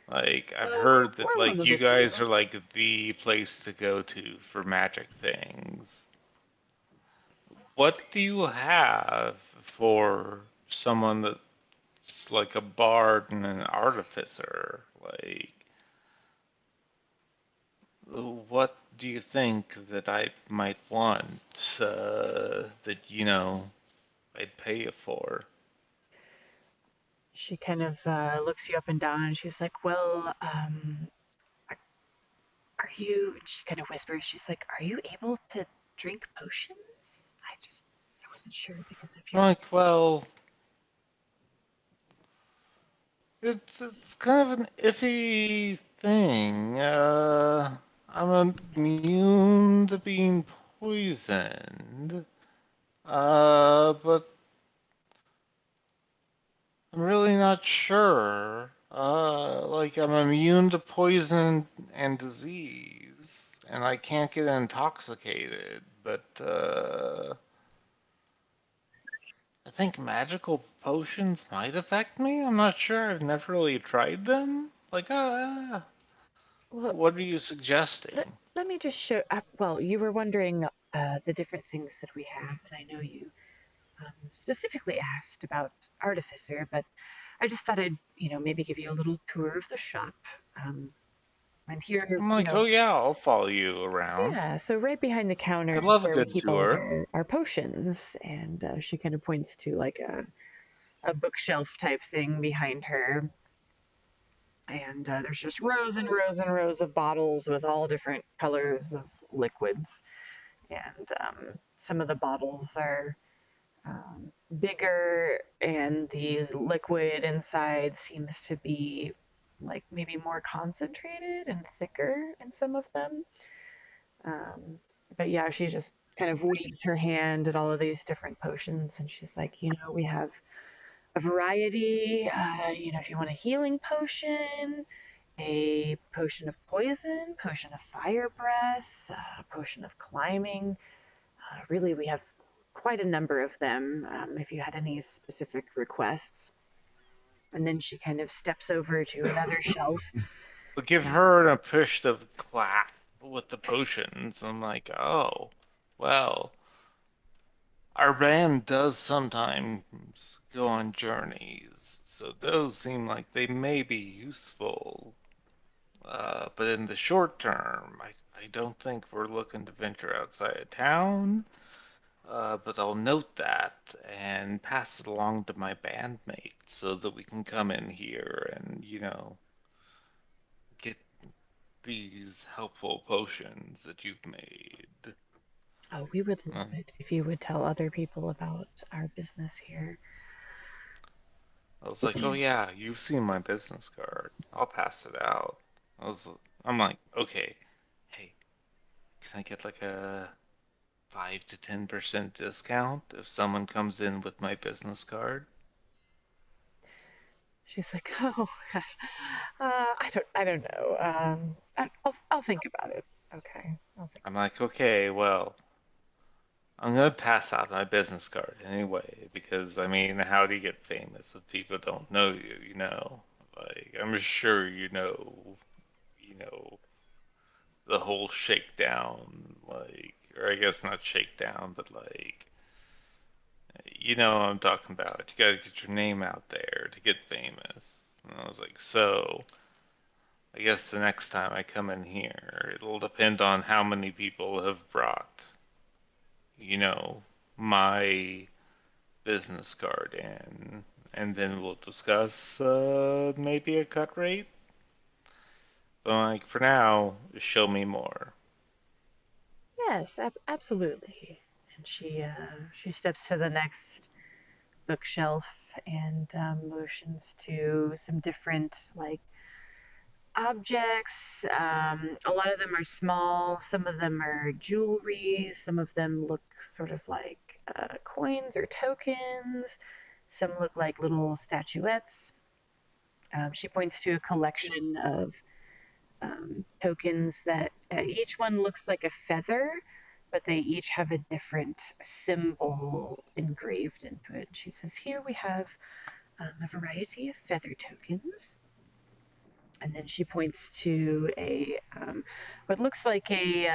Like, I've We're, heard that we're one like of the you few. guys are like the place to go to for magic things. What do you have for someone that's like a bard and an artificer? Like, what do you think that I might want that, I'd pay you for? She kind of looks you up and down, and she's like, "Well, are you?" She kind of whispers. She's like, "Are you able to drink potions? I wasn't sure because of I'm your." like, well, it's kind of an iffy thing. I'm immune to being poisoned. But I'm really not sure. Like I'm immune to poison and disease, and I can't get intoxicated, but I think magical potions might affect me. I'm not sure. I've never really tried them. Like, Well, what are you suggesting? let me just show. Well, you were wondering the different things that we have, and I know you specifically asked about artificer, but I just thought I'd maybe give you a little tour of the shop. Um, and here, I'm like, oh yeah, I'll follow you around. yeah, so right behind the counter I is love a where we good keep all of tour. our potions. And she kind of points to like a bookshelf type thing behind her. And there's just rows and rows and rows of bottles with all different colors of liquids. And some of the bottles are bigger, and the liquid inside seems to be like maybe more concentrated and thicker in some of them. But yeah, she just kind of waves her hand at all of these different potions, and she's like, we have a variety. If you want a healing potion, a potion of poison, potion of fire breath, a potion of climbing. Really, we have quite a number of them if you had any specific requests. And then she kind of steps over to another shelf. But give And her a push of clap with the potions. I'm like, oh, well, our band does sometimes go on journeys, so those seem like they may be useful. But in the short term, I don't think we're looking to venture outside of town. But I'll note that and pass it along to my bandmates so that we can come in here and, get these helpful potions that you've made. oh, we would Uh, love it if you would tell other people about our business here. I was like, oh yeah, you've seen my business card. I'll pass it out. I was, I'm like, okay, hey, can I get like a 5 to 10% discount if someone comes in with my business card? She's like, oh gosh, I don't know. I'll think about it. Okay, I'll think. I'm like, okay, well, I'm gonna pass out my business card anyway, because I mean, how do you get famous if people don't know you, Like, I'm sure you know, the whole shakedown, like, or I guess not shakedown, but like, you know what I'm talking about. You gotta get your name out there to get famous. And I was like, so, I guess the next time I come in here, it'll depend on how many people have brought, you know, my business card in, and then we'll discuss maybe a cut rate. But like for now, show me more. Yes, absolutely. And she steps to the next bookshelf and motions to some different like objects. A lot of them are small, some of them are jewelry, some of them look sort of like coins or tokens, some look like little statuettes. She points to a collection of tokens that each one looks like a feather, but they each have a different symbol engraved into it. She says, here we have a variety of feather tokens. And then she points to a what looks like a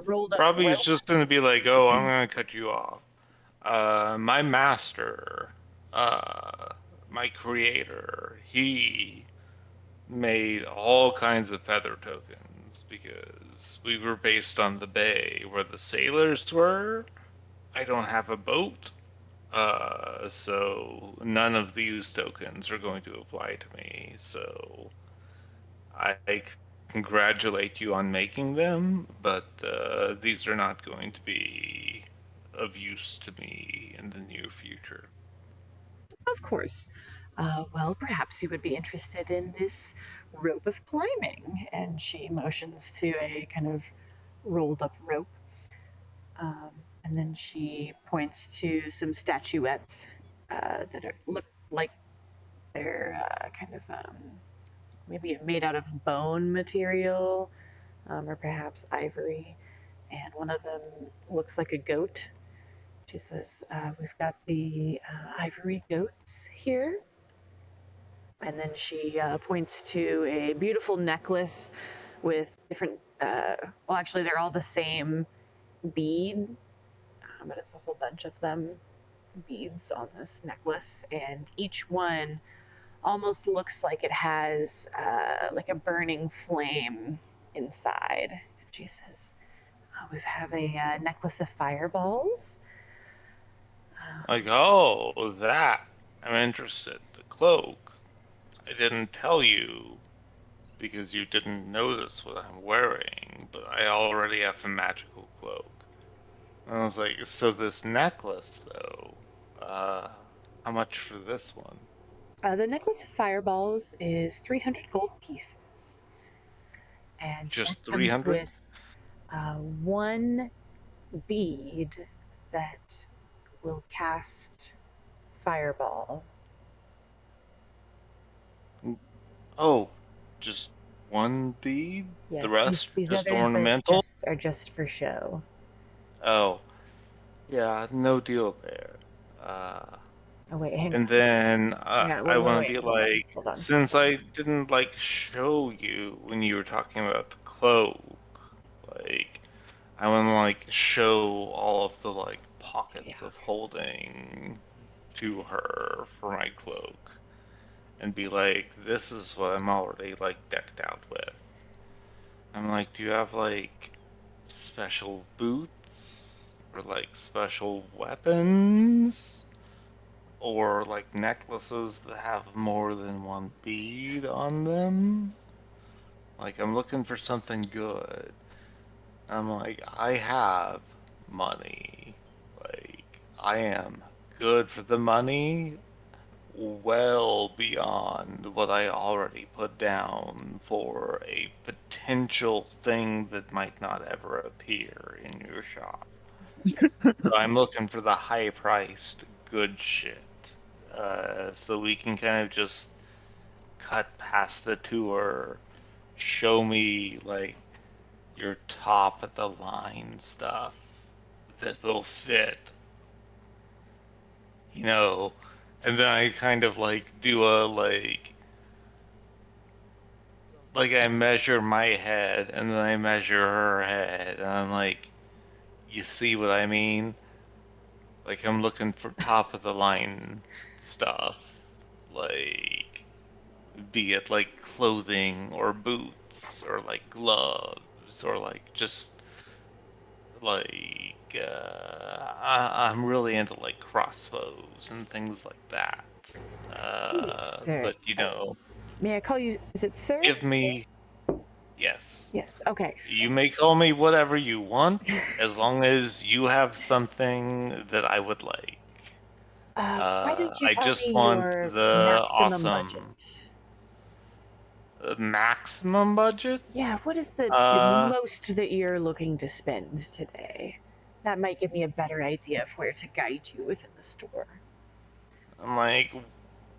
rolled up Robbie is rope. just gonna be like, "Oh, I'm gonna cut you off. My master, my creator, he made all kinds of feather tokens because we were based on the bay where the sailors were. I don't have a boat, so none of these tokens are going to apply to me. So I congratulate you on making them, but these are not going to be of use to me in the near future." Of course. Well, perhaps you would be interested in this rope of climbing. And she motions to a kind of rolled up rope. Um, and then she points to some statuettes look like they're kind of maybe made out of bone material, or perhaps ivory. And one of them looks like a goat. She says, we've got the ivory goats here. And then she points to a beautiful necklace with different, well, actually, they're all the same bead, but it's a whole bunch of them, beads on this necklace. And each one almost looks like it has like a burning flame inside. And she says, we have a necklace of fireballs. Like, oh, that. I'm interested. The cloak. I didn't tell you because you didn't notice what I'm wearing, but I already have a magical cloak. And I was like, so this necklace, though, how much for this one? The necklace of fireballs is 300 gold pieces. And that Just comes 300? with one bead that will cast fireball. Oh, just one bead? The Yes, rest these just others are ornamental? just for show. Oh, yeah, no deal there. Oh wait, hang And on. then Hang on. I Wait, wait, want to wait. be Hold on. like, Hold on. since I didn't like show you when you were talking about the cloak, like, I want to like show all of the like Yeah. pockets of holding to her for my cloak and be like, this is what I'm already like decked out with. I'm like, do you have like special boots or like special weapons or like necklaces that have more than one bead on them? Like, I'm looking for something good. I'm like, I have money. Like, I am good for the money, well beyond what I already put down for a potential thing that might not ever appear in your shop. So I'm looking for the high priced good shit. So we can kind of just cut past the tour, show me like your top of the line stuff that will fit, you know, and then I kind of like do a like I measure my head and then I measure her head and I'm like, you see what I mean? Like I'm looking for top of the line stuff, like be it like clothing or boots or like gloves or like just like I'm really into like crossbows and things like that. See, sir. But you know, May I call you? Is it sir? give me yes. Yes. Okay. You may call me whatever you want, as long as you have something that I would like. Why don't you I tell just me want your the maximum budget? awesome. maximum budget? Yeah, what is the Uh, most that you're looking to spend today? That might give me a better idea of where to guide you within the store. I'm like,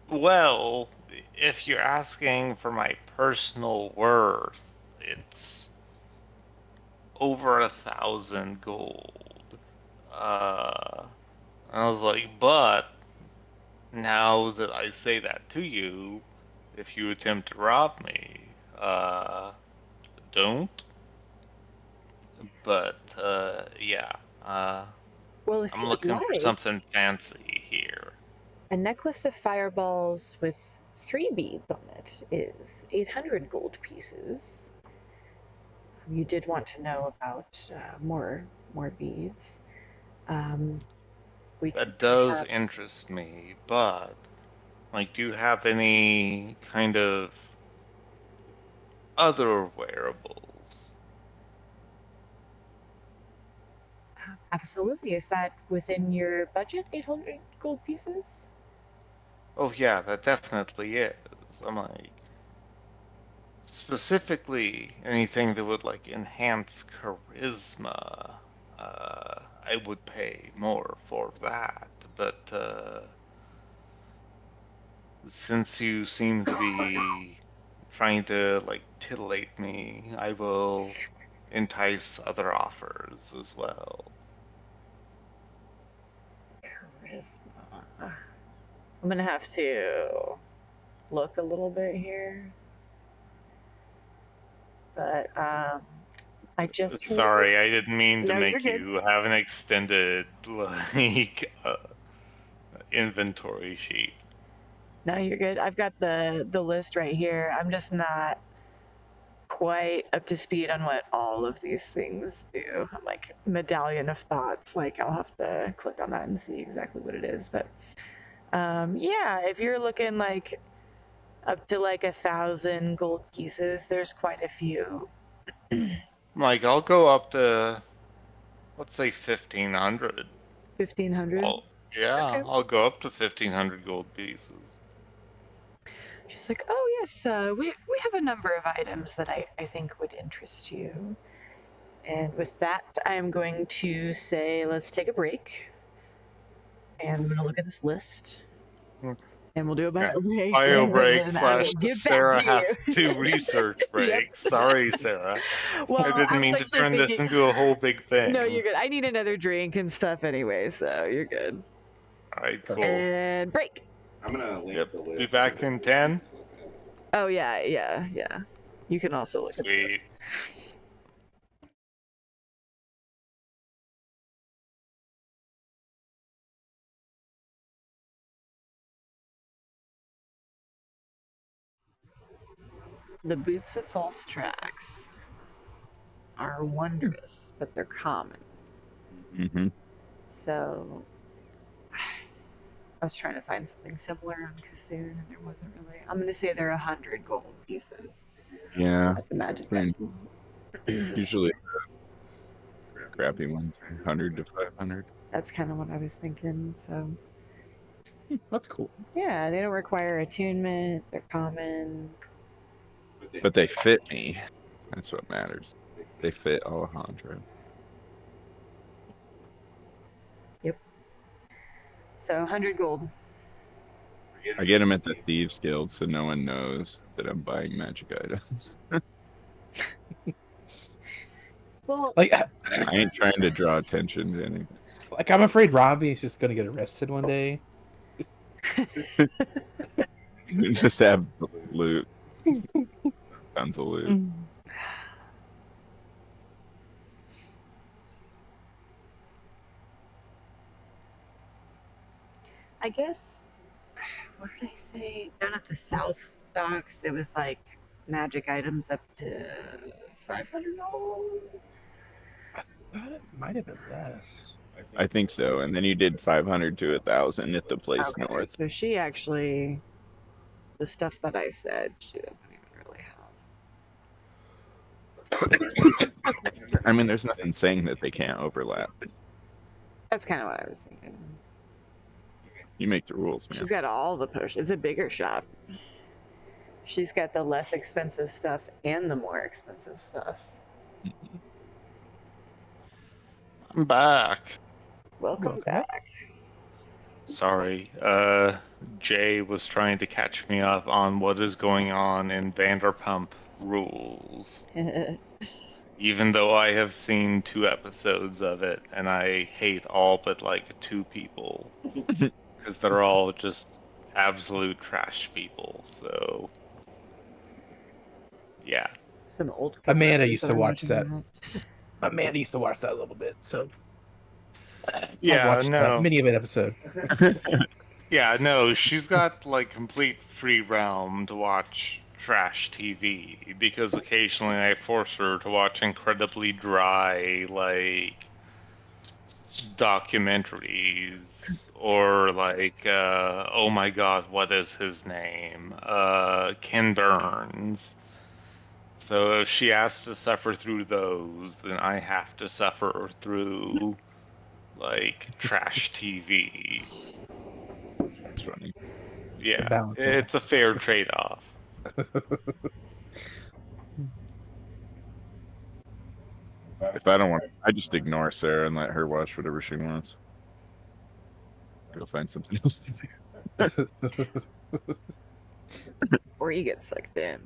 well, if you're asking for my personal worth, it's over 1,000 gold. Uh, I was like, but now that I say that to you, if you attempt to rob me, don't. But yeah, Well, if I'm you would looking for like, something fancy here. a necklace of fireballs with 3 beads on it is 800 gold pieces. You did want to know about more beads. We could That does perhaps. interest me, but like, do you have any kind of other wearables? Absolutely. Is that within your budget, 800 gold pieces? Oh yeah, that definitely is. I'm like, specifically anything that would like enhance charisma. I would pay more for that, but since you seem to be trying to like titillate me, I will entice other offers as well. Charisma. I'm gonna have to look a little bit here. But I just heard. Sorry, I didn't mean to No, you're make good. you have an extended like inventory sheet. No, you're good. I've got the list right here. I'm just not quite up to speed on what all of these things do. I'm like medallion of thoughts. Like I'll have to click on that and see exactly what it is. But yeah, if you're looking like up to like 1,000 gold pieces, there's quite a few. Like, I'll go up to, let's say, 1,500. 1,500. I'll, yeah, Okay. I'll go up to 1,500 gold pieces. She's like, oh yes, we have a number of items that I think would interest you. And with that, I am going to say, let's take a break. And I'm going to look at this list. And we'll do a Yeah. bio break. Bio And break then I will slash get back Sarah to has you. 2 research Yep. breaks. Sorry, Sarah. I Well, I didn't was mean to actually turn this thinking, into a whole big no, thing. you're good. I need another drink and stuff anyway, so you're good. Alright, cool. And break. I'm gonna link Yep, the list. be back in 10. Oh, yeah. You can also look at Sweet. this. The boots of false tracks are wondrous, but they're common. Mm-hmm. So I was trying to find something similar on Kasoon, and there wasn't really. I'm going to say they're 100 gold pieces Yeah. at the magic Pretty- item. Usually crappy ones, 100 to 500. That's kind of what I was thinking. So That's cool. yeah, they don't require attunement. They're common. But they fit me. That's what matters. They fit Alejandro. Yep. So 100 gold. I get them at the Thieves Guild so no one knows that I'm buying magic items. Well, Like, I ain't trying to draw attention to anything. like I'm afraid Robbie is just gonna get arrested one day. Just have loot. Tons of loot. I guess, what did I say? Down at the South Docks, it was like magic items up to 500 gold. I thought it might have been less. I think so. And then you did 500 to 1,000 at the place Okay, north. so she actually, the stuff that I said, she doesn't even really have. I mean, there's nothing saying that they can't overlap. That's kind of what I was thinking. You make the rules, man. She's got all the potions. It's a bigger shop. She's got the less expensive stuff and the more expensive stuff. I'm back. Welcome back. Sorry. Jay was trying to catch me up on what is going on in Vanderpump Rules. Even though I have seen 2 episodes of it, and I hate all but like 2 people. Because they're all just absolute trash people, so... Yeah. Some old Amanda coworkers used that to are watch watching that. Amanda used to watch that a little bit, so I've Yeah, watched no. many of an episode. Yeah, no, she's got like complete free realm to watch trash TV because occasionally I force her to watch incredibly dry, like, documentaries or like, oh my god, what is his name? Ken Burns. So if she has to suffer through those, then I have to suffer through, like, trash TV. That's funny. Yeah, Balance it's a fair trade-off. If I don't want, I just ignore Sarah and let her watch whatever she wants. Go find something else to do. Or you get sucked in.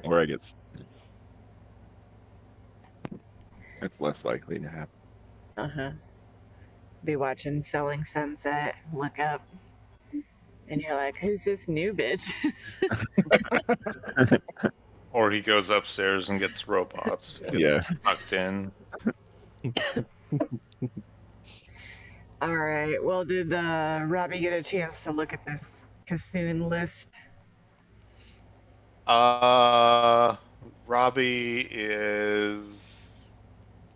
Or I guess it's less likely to happen. Uh-huh. Be watching Selling Sunset, look up, and you're like, who's this new bitch? Or he goes upstairs and gets robots to get Yeah. sucked in. All right. Well, did Robbie get a chance to look at this Kassoon list? Uh, Robbie is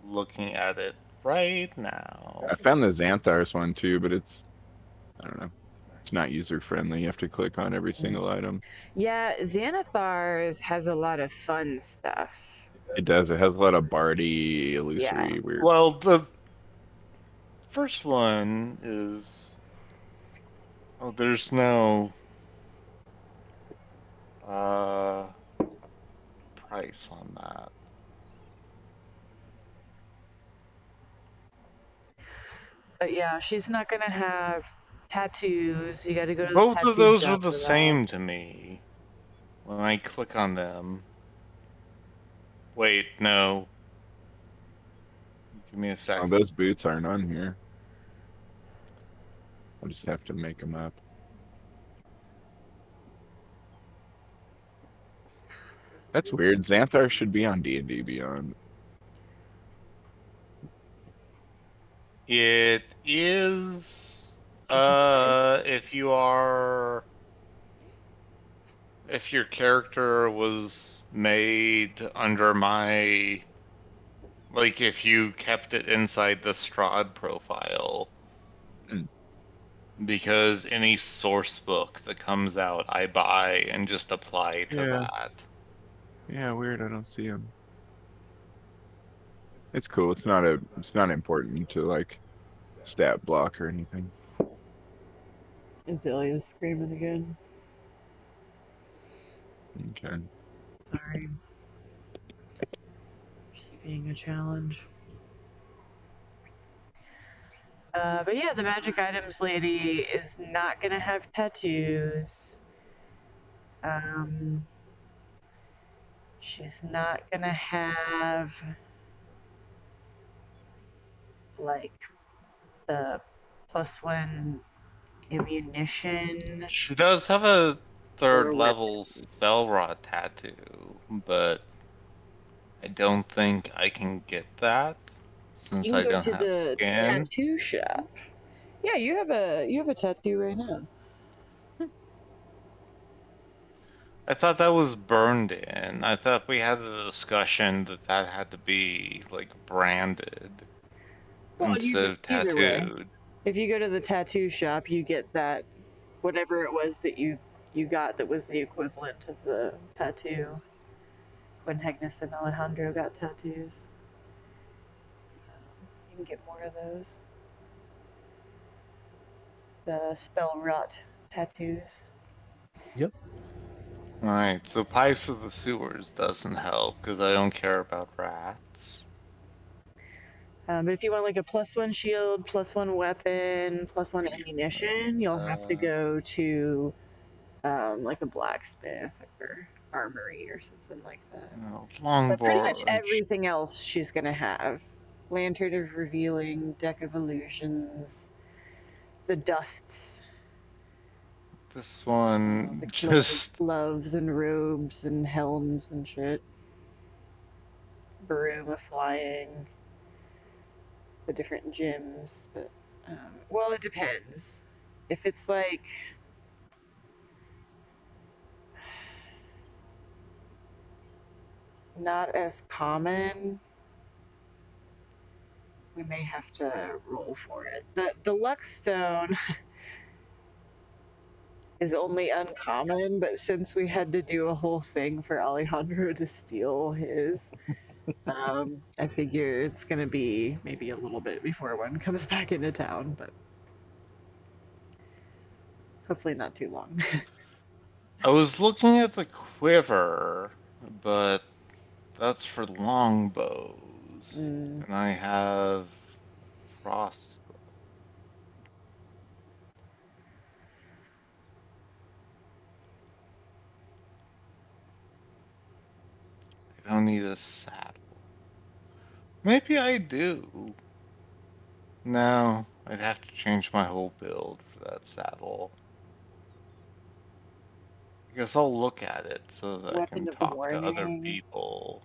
looking at it right now. I found the Xanthars one too, but it's, I don't know. It's not user friendly. You have to click on every single item. Yeah, Xanathars has a lot of fun stuff. It does. It has a lot of Bardy, Yeah. illusory, weird. Well, the first one is... Oh, there's no uh price on that. But yeah, she's not gonna have tattoos. You got to go to the Both of tattoo those are shop the for that. same to me when I click on them. Wait, no. Give me a Oh, second. those boots aren't on here. I'll just have to make them up. That's weird. Xanthar should be on D&D Beyond. It is It's okay. if you are if your character was made under my, like, if you kept it inside the Strahd profile, Hmm. because any source book that comes out I buy and just apply to Yeah. that. Yeah, weird. I don't see them. It's cool. It's not important to like stat block or anything. Azalea's screaming again. Okay. Sorry. Just being a challenge. But yeah, the magic items lady is not gonna have tattoos. She's not gonna have like the +1 ammunition She does have a or third level weapons. spell rod tattoo, but I don't think I can get that You since can I go don't to have the skin. tattoo shop. Yeah, you have a tattoo right now. I thought that was burned in. I thought we had a discussion that that had to be, like, branded Well, instead of either way, tattooed. if you go to the tattoo shop, you get that whatever it was that you got that was the equivalent of the tattoo when Hegnis and Alejandro got tattoos. You can get more of those. The spell rot tattoos. Yep. Alright, so pipes of the sewers doesn't help because I don't care about rats. But if you want like a +1 shield, +1 weapon, +1 ammunition, you'll have to go to like a blacksmith or armory or something like that. But pretty much Longboard. everything else she's gonna have. Lantern of Revealing, Deck of Illusions, the Dusts, This one the just gloves and robes and helms and shit. Broom of Flying, the different gyms, but well, it depends. If it's like not as common, we may have to roll for it. The Luckstone is only uncommon, but since we had to do a whole thing for Alejandro to steal his, I figure it's gonna be maybe a little bit before one comes back into town, but hopefully not too long. I was looking at the quiver, but that's for longbows. Mm, And I have crossbow. I don't need a saddle. Maybe I do. No, I'd have to change my whole build for that saddle. I guess I'll look at it so that I can Weapon of talk to other Warning, people.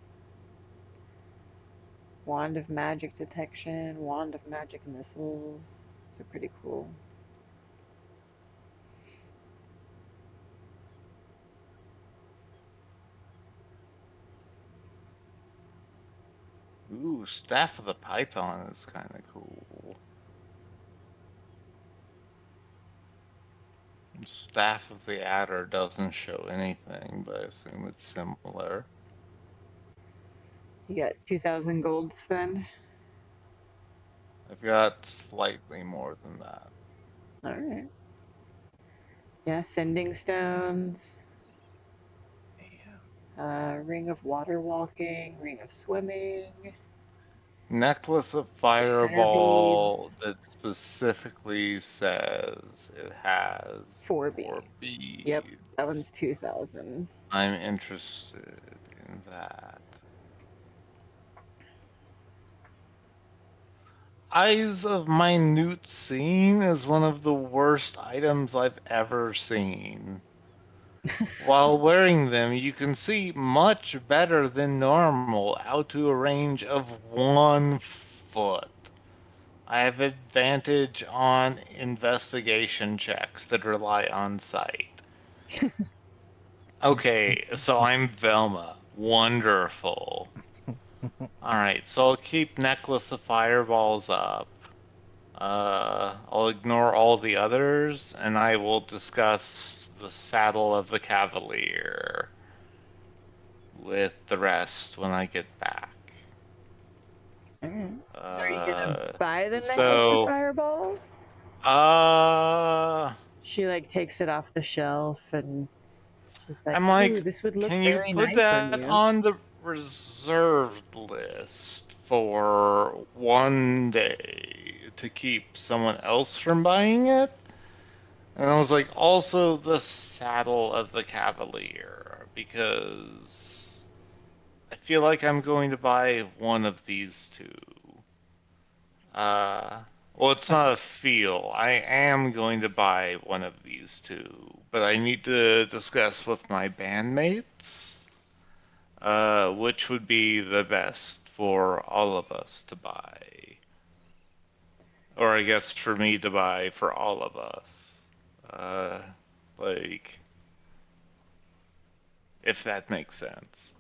Wand of Magic Detection, Wand of Magic Missiles. Those are pretty cool. Ooh, Staff of the Python is kind of cool. Staff of the Adder doesn't show anything, but I assume it's similar. You got 2,000 gold to spend? I've got slightly more than that. Alright. Yeah, Sending Stones, Ring of Water Walking, Ring of Swimming, Necklace of Fire Beads, Fireball that specifically says it has 4 4 beads. Yep, that beads. one's 2,000. I'm interested in that. Eyes of Minute Scene is one of the worst items I've ever seen. While wearing them, you can see much better than normal out to a range of 1 foot. I have advantage on investigation checks that rely on sight. Okay, so I'm Velma. Wonderful. Alright, so I'll keep Necklace of Fireballs up. I'll ignore all the others, and I will discuss the Saddle of the Cavalier with the rest when I get back. Alright. Are you gonna Uh, buy the Necklace of so, Fireballs? uh, She like takes it off the shelf and she's like, I'm "Ooh, like, this would look can you very put nice on that you." on the reserved list for one day to keep someone else from buying it? And I was like, also the Saddle of the Cavalier, because I feel like I'm going to buy one of these two. Uh, well, it's not a feel. I am going to buy one of these two, but I need to discuss with my bandmates, which would be the best for all of us to buy. Or I guess for me to buy for all of us. Uh, like, if that makes sense.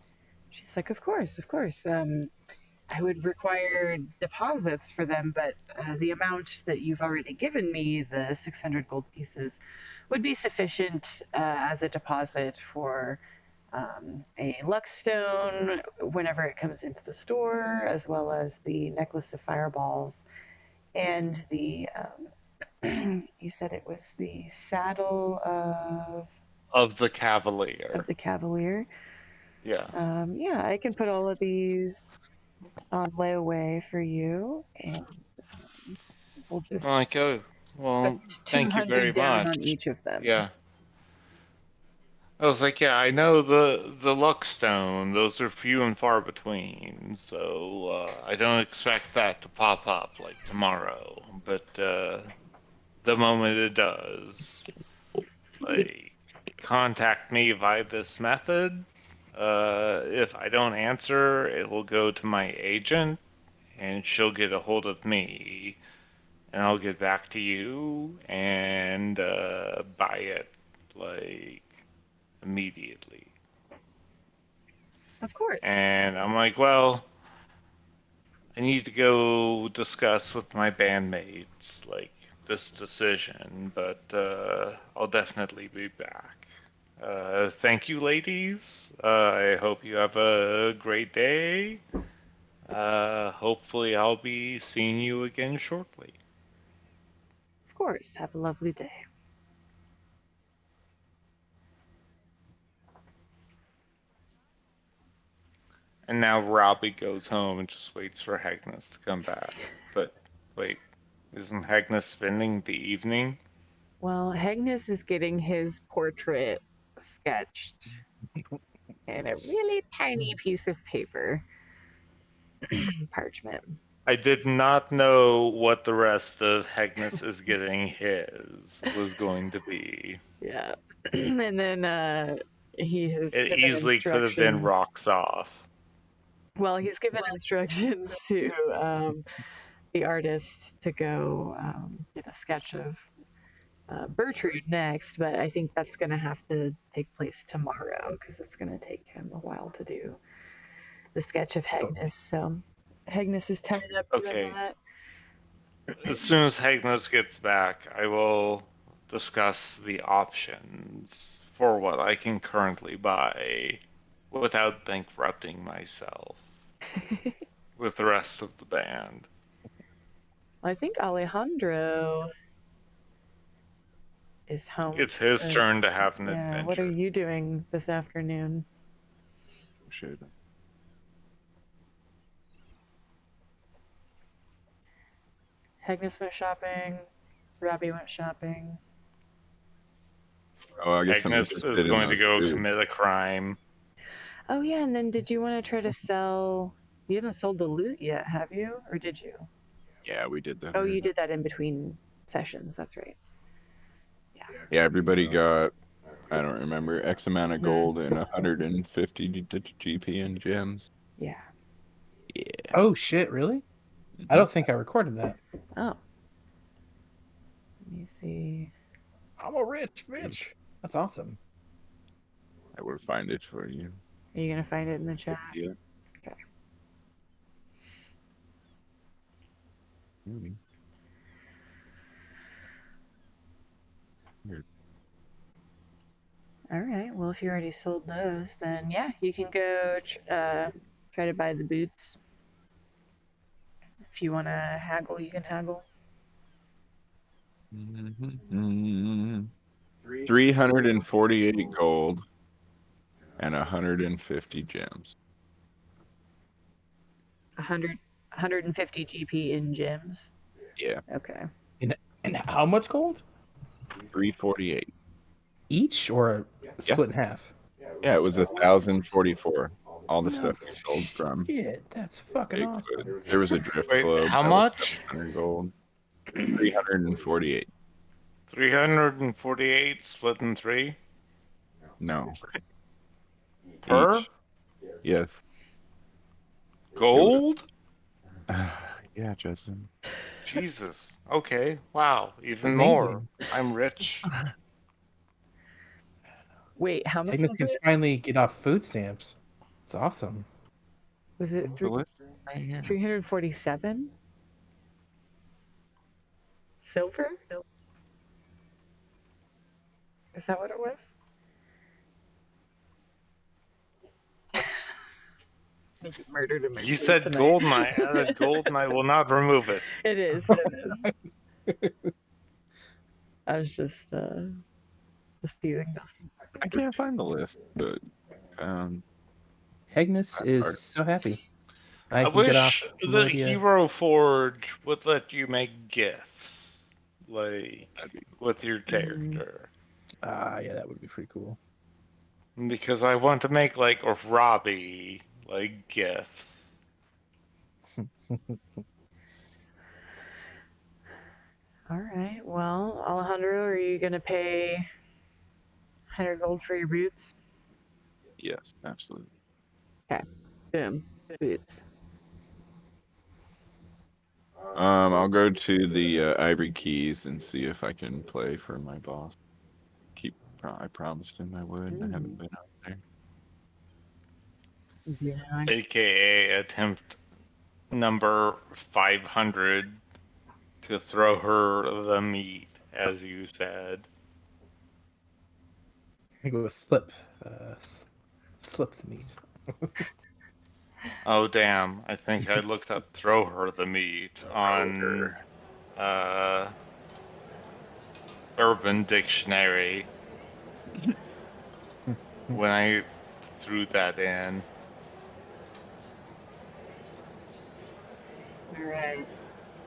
She's like, "Of course, of course. I would require deposits for them, but the amount that you've already given me, the 600 gold pieces, would be sufficient as a deposit for a Luckstone whenever it comes into the store, as well as the Necklace of Fireballs and the, you said it was the Saddle of Of the Cavalier. of the Cavalier. Yeah. Yeah, I can put all of these on layaway for you, and we'll just Like, oh, put well, thank you 200 very down much. on each of them. Yeah. I was like, yeah, I know the luck stone. Those are few and far between, so I don't expect that to pop up like tomorrow. But the moment it does, like, contact me via this method. If I don't answer, it will go to my agent, and she'll get a hold of me, and I'll get back to you and buy it like immediately. Of course. And I'm like, well, I need to go discuss with my bandmates like this decision, but I'll definitely be back. Thank you, ladies. I hope you have a great day. Hopefully, I'll be seeing you again shortly. Of course. Have a lovely day. And now Robbie goes home and just waits for Agnes to come back. But wait, isn't Agnes spending the evening? Well, Agnes is getting his portrait sketched in a really tiny piece of paper, parchment. I did not know what the rest of Agnes is getting his was going to be. Yeah. And then he has It given easily could have been instructions. rocks off. Well, he's given instructions to the artist to go get a sketch of Bertrude next, but I think that's going to have to take place tomorrow because it's going to take him a while to do the sketch of Agnes. So Agnes is tied up doing Okay, that. as soon as Agnes gets back, I will discuss the options for what I can currently buy without bankrupting myself with the rest of the band. I think Alejandro is home. It's his Or, turn to have an yeah, what are adventure. you doing this afternoon? Should. Agnes went shopping. Robbie went shopping. Oh, I guess I'm Agnes is interested in going to those go food. commit a crime. Oh yeah, and then did you want to try to sell? You haven't sold the loot yet, have you? Or did you? Yeah, we did that. Oh, you did that in between sessions. That's right. Yeah, everybody got, I don't remember, X amount of Mhm. gold and 150 GP in gems. Yeah. Yeah. Oh shit, really? I don't think I recorded that. Oh. Let me see. I'm a rich bitch. That's awesome. I will find it for you. Are you gonna find it in the chat? Yeah. Okay. Maybe. Here. All right. Well, if you already sold those, then yeah, you can go try to buy the boots. If you want to haggle, you can haggle. 348 gold and 150 gems. 150 GP in gems. Yeah, Okay. And how much gold? 348. Each or split in half? Yeah, it was 1,044. All the stuff we sold from Shit, that's fucking Bigfoot. awesome. There was a drift Wait, globe. how That was much? 700 gold. 348. 348 split in three No. per Each. Yes. gold? Yeah, Justin. Jesus. Okay. Wow. It's Even more. amazing. I'm rich. Wait, how much Agnes was can it? finally get off food stamps. It's awesome. Was it The list right here. 347 silver? Is that what it was? I think you murdered in my You sleep said tonight. gold, and I added gold, and I will not remove it. It is. It is. I was just teasing Dustin. I can't find the list, but Agnes That's is hard. so happy. I I can get wish off the Melodia. Hero Forge would let you make gifts, like, that'd be with your Mm. character. Yeah, that would be pretty cool. Because I want to make, like, a Robbie, like, gifts. All right. Well, Alejandro, are you gonna pay 100 gold for your boots? yes, absolutely. Boom. Boots. I'll go to the Ivory Keys and see if I can play for my boss. I promised him I would, and I haven't been out there. Yeah. AKA attempt number 500 to throw her the meat, as you said. I think it was slip. Slip the meat. Oh, damn. I think I looked up throw her the meat on Urban Dictionary when I threw that in. All right.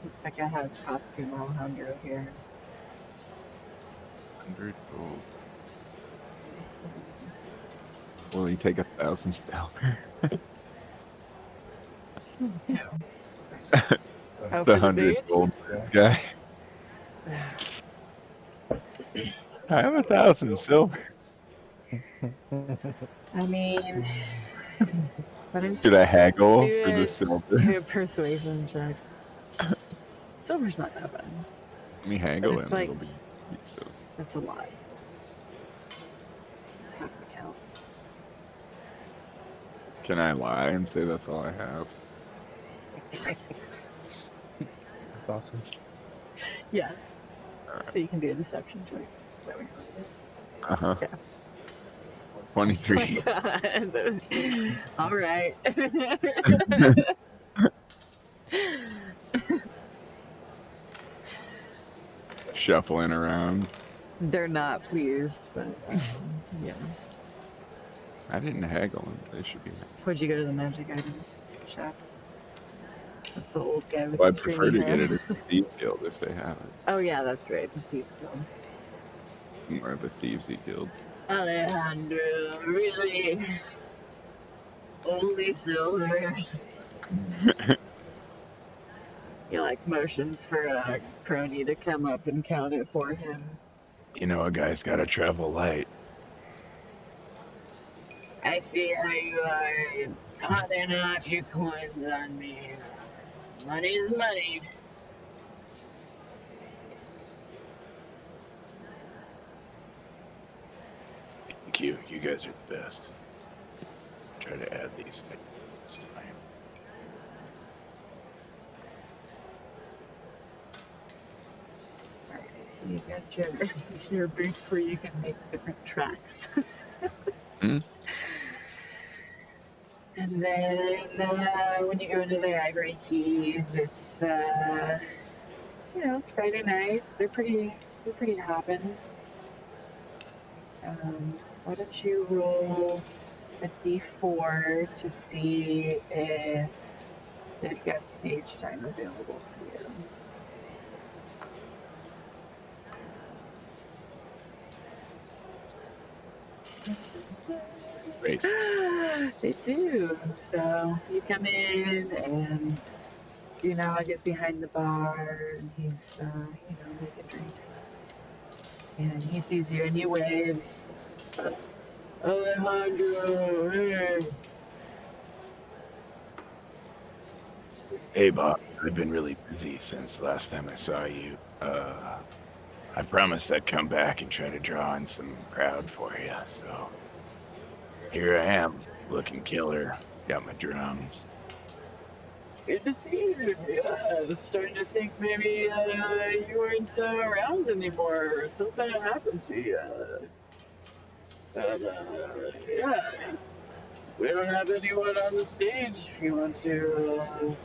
Looks like I have costume Alejandro here. 100 gold. Will he take 1,000 silver? Oh, The for the 100 boots? gold guy. I have 1,000 silver. I mean, let him Should I haggle do for the it. silver? Do a persuasion check. Silver's not that bad. Let me haggle It's him. like, It'll be so. that's a lot. Half the count. Can I lie and say that's all I have? That's awesome. Yeah. Alright. So you can do a deception check. Is that what you want to do? Uh huh. Yeah. 23. All right. Shuffling around. They're not pleased, but yeah. I didn't haggle them. They should be. Would you go to the magic items shop? That's the old guy with Well, the I'd prefer stringy to hair. get it at the Thieves Guild if they have it. Oh yeah, that's right. The Thieves Guild. More of a Thievesy Guild. Alejandro, really? Only silver? He like motions for a crony to come up and count it for him. You know, a guy's got to travel light. I see how you are potting off your coins on me. Money's money. Thank you. You guys are the best. Try to add these this time. Alright, so you got your boots where you can make different tracks. Hmm? And then when you go into the Ivory Keys, it's it's Friday night. They're pretty hopping. Why don't you roll a d4 to see if they've got stage time available for you. Race. They do. So you come in and I guess behind the bar and he's making drinks. And he sees you and he waves. Alejandro, hey. Hey, Bob. I've been really busy since the last time I saw you. I promised I'd come back and try to draw in some crowd for you, so here I am, looking killer. Got my drums. Good to see you. Yeah, I was starting to think maybe you weren't around anymore or something had happened to you. But yeah, we don't have anyone on the stage. If you want to,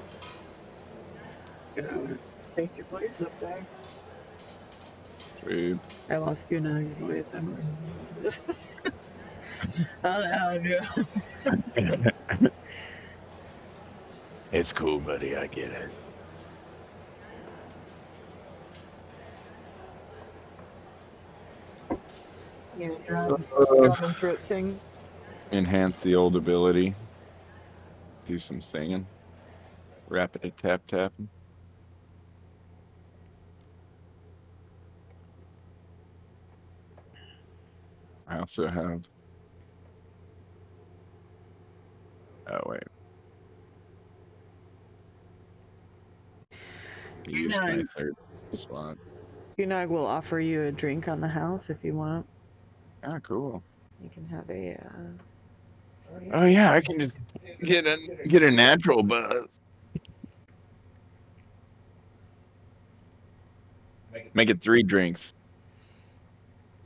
take your place up there. Sweet. I lost Gunag's voice. I don't remember this. Alejandro. It's cool, buddy. I get it. Yeah, drum and throat sing. Enhance the old ability. Do some singing. Rapid tap tapping. I also have. Oh wait. I used my third slot. Gunag will offer you a drink on the house if you want. Ah, cool. You can have a. Oh yeah, I can just get a natural buzz. Make it 3 drinks.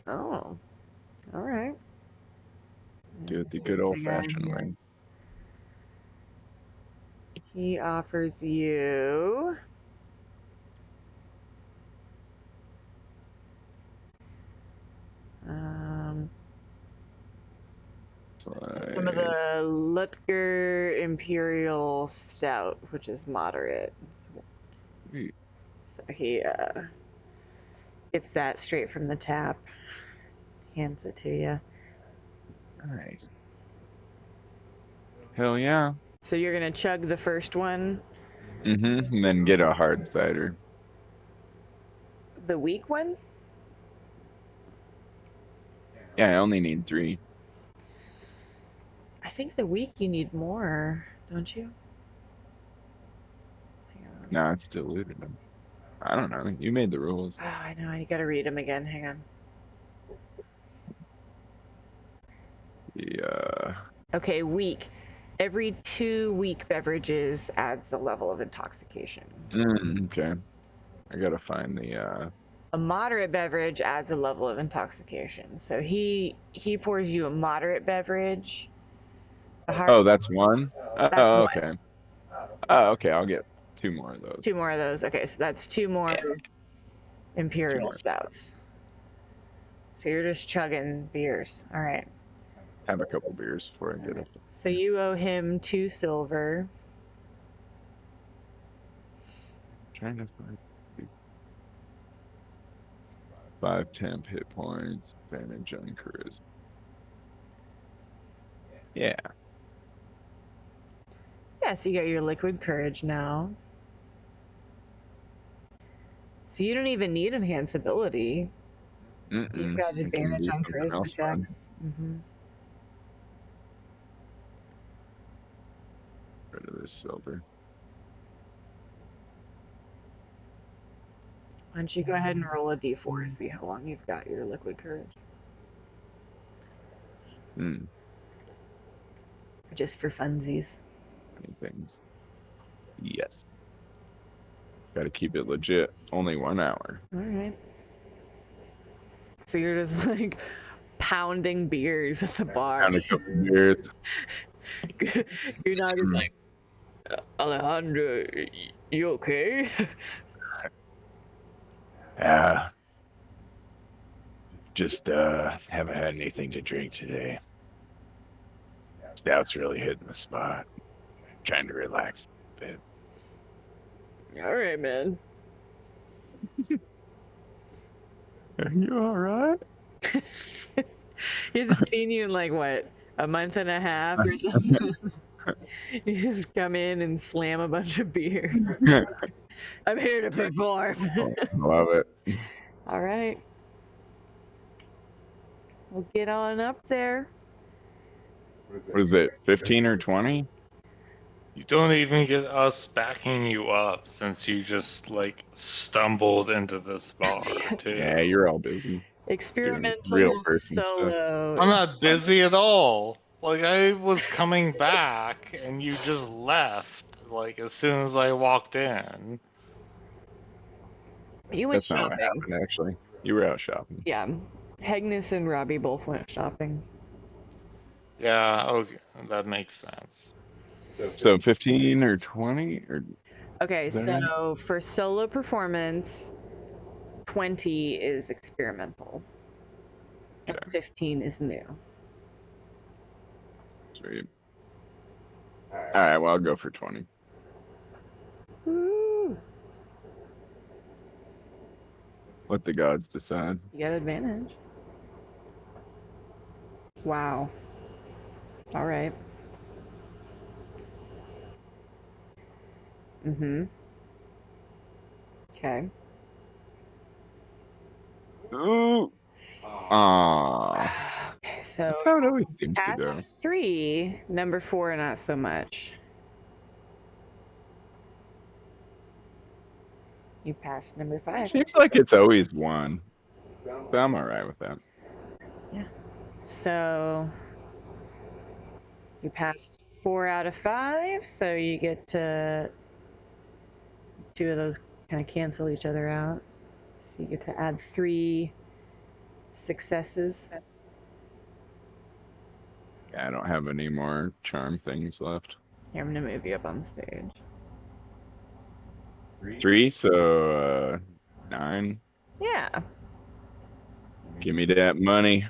Oh, all right. Do it the good old fashioned way. He offers you. So some of the Lutger Imperial Stout, which is moderate. So he gets that straight from the tap, hands it to you. Nice. Hell yeah. So you're gonna chug the first one. Mm-hmm. And then get a hard cider. The weak one? Yeah, I only need 3. I think the weak you need more, don't you? Hang on. No, it's diluted. I don't know. You made the rules. Oh, I know. I gotta read them again. Hang on. Yeah. Okay, weak. Every 2 weak beverages adds a level of intoxication. Okay. I gotta find the. A moderate beverage adds a level of intoxication. So he pours you a moderate beverage. Oh, that's one? That's Oh, one. okay. Oh, okay. I'll get 2 more of those. 2 more of those. Okay, so that's 2 more Imperial Stouts. So you're just chugging beers. All right. Have a couple beers before I get up. So you owe him 2 silver. Trying to find 5 temp hit points, advantage on charisma. Yeah. Yeah, so you got your liquid courage now. So you don't even need enhance ability. You've got advantage on charisma checks. Rid of this silver. Why don't you go ahead and roll a d4 to see how long you've got your liquid courage? Just for funsies. Many things. Yes. Got to keep it legit. Only 1 hour. All right. So you're just like pounding beers at the bar. Pound a couple beers. You're not just like, Alejandro, you okay? Yeah. Just haven't had anything to drink today. Stout's really hitting the spot. Trying to relax a bit. All right, man. Are you all right? He hasn't seen you in like what, a month and a half or something. You just come in and slam a bunch of beers. I'm here to perform. Love it. All right. We'll get on up there. What is it? 15 or 20? You don't even get us backing you up since you just like stumbled into this bar too. Yeah, you're all busy. Experimental real person solo. I'm not busy at all. Like I was coming back and you just left like as soon as I walked in. You went That's not what shopping. happened, actually. You were out shopping. Yeah. Hegnis and Robbie both went shopping. Yeah, okay, that makes sense. So 15 or 20? Or Okay, so for solo performance, 20 is experimental. And Okay. 15 is new. Sweet. All right, well, I'll go for 20. Woo! Let the gods decide. You got advantage. Wow. All right. Mm-hmm. Okay. Ooh. Aw. Okay, so That's how it always seems to go. past 3, number 4, not so much. You passed number 5. Seems like it's always 1. So I'm all right with that. So you passed 4 out of 5, so you get to 2 of those kind of cancel each other out. So you get to add 3 successes. Yeah, I don't have any more charm things left. Here, I'm gonna move you up on stage. 3, so 9. Yeah. Give me that money.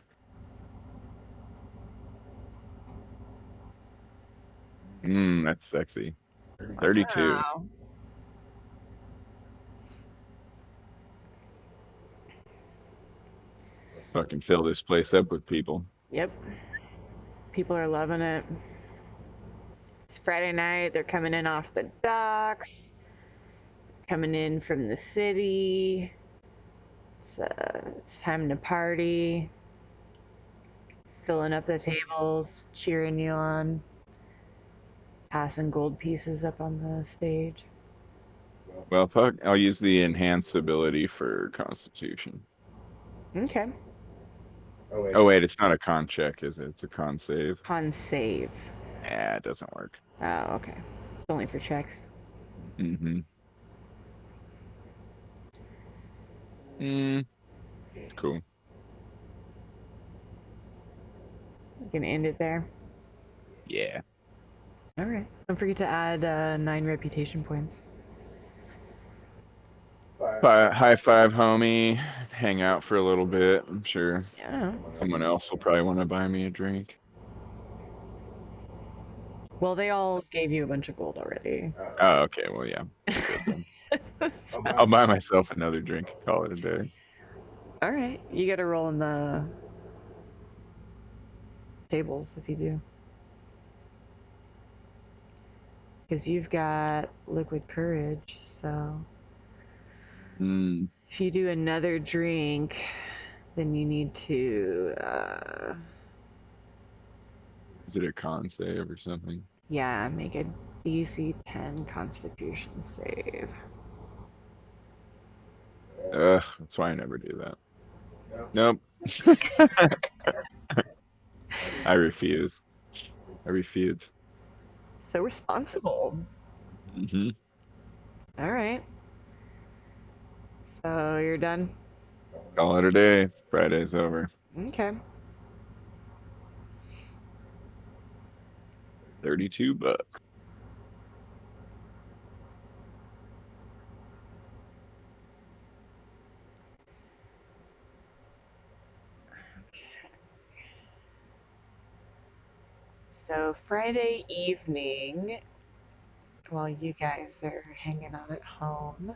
That's sexy. 32. Wow. Fucking fill this place up with people. Yep. People are loving it. It's Friday night. They're coming in off the docks, coming in from the city. It's time to party. Filling up the tables, cheering you on, passing gold pieces up on the stage. Well, fuck, I'll use the enhance ability for Constitution. Okay. Oh, wait, it's not a con check, is it? It's a con save. Con save. Yeah, it doesn't work. Oh, okay. It's only for checks. Mm-hmm. It's cool. You can end it there. Yeah. All right. Don't forget to add 9 reputation points. High five, homie. Hang out for a little bit. I'm sure Yeah. someone else will probably want to buy me a drink. Well, they all gave you a bunch of gold already. Oh, okay. Well, yeah. I'm good then. I'll buy myself another drink and call it a day. All right. You got to roll in the tables if you do. Because you've got liquid courage, so if you do another drink, then you need to, Is it a con save or something? yeah, make a DC 10 Constitution save. Ugh, that's why I never do that. Nope. I refuse. I refuse. So responsible. Mm-hmm. All right. So you're done? Call it a day. Friday's over. Okay. $32. So Friday evening, while you guys are hanging out at home,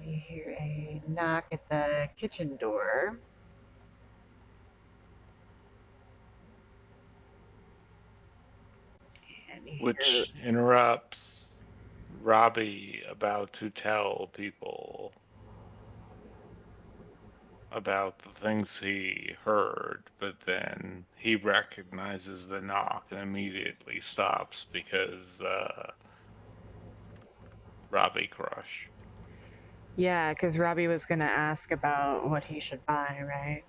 you hear a knock at the kitchen door. And you hear, Which interrupts Robbie about to tell people about the things he heard, but then he recognizes the knock and immediately stops because Robbie crush. yeah, because Robbie was going to ask about what he should buy, right?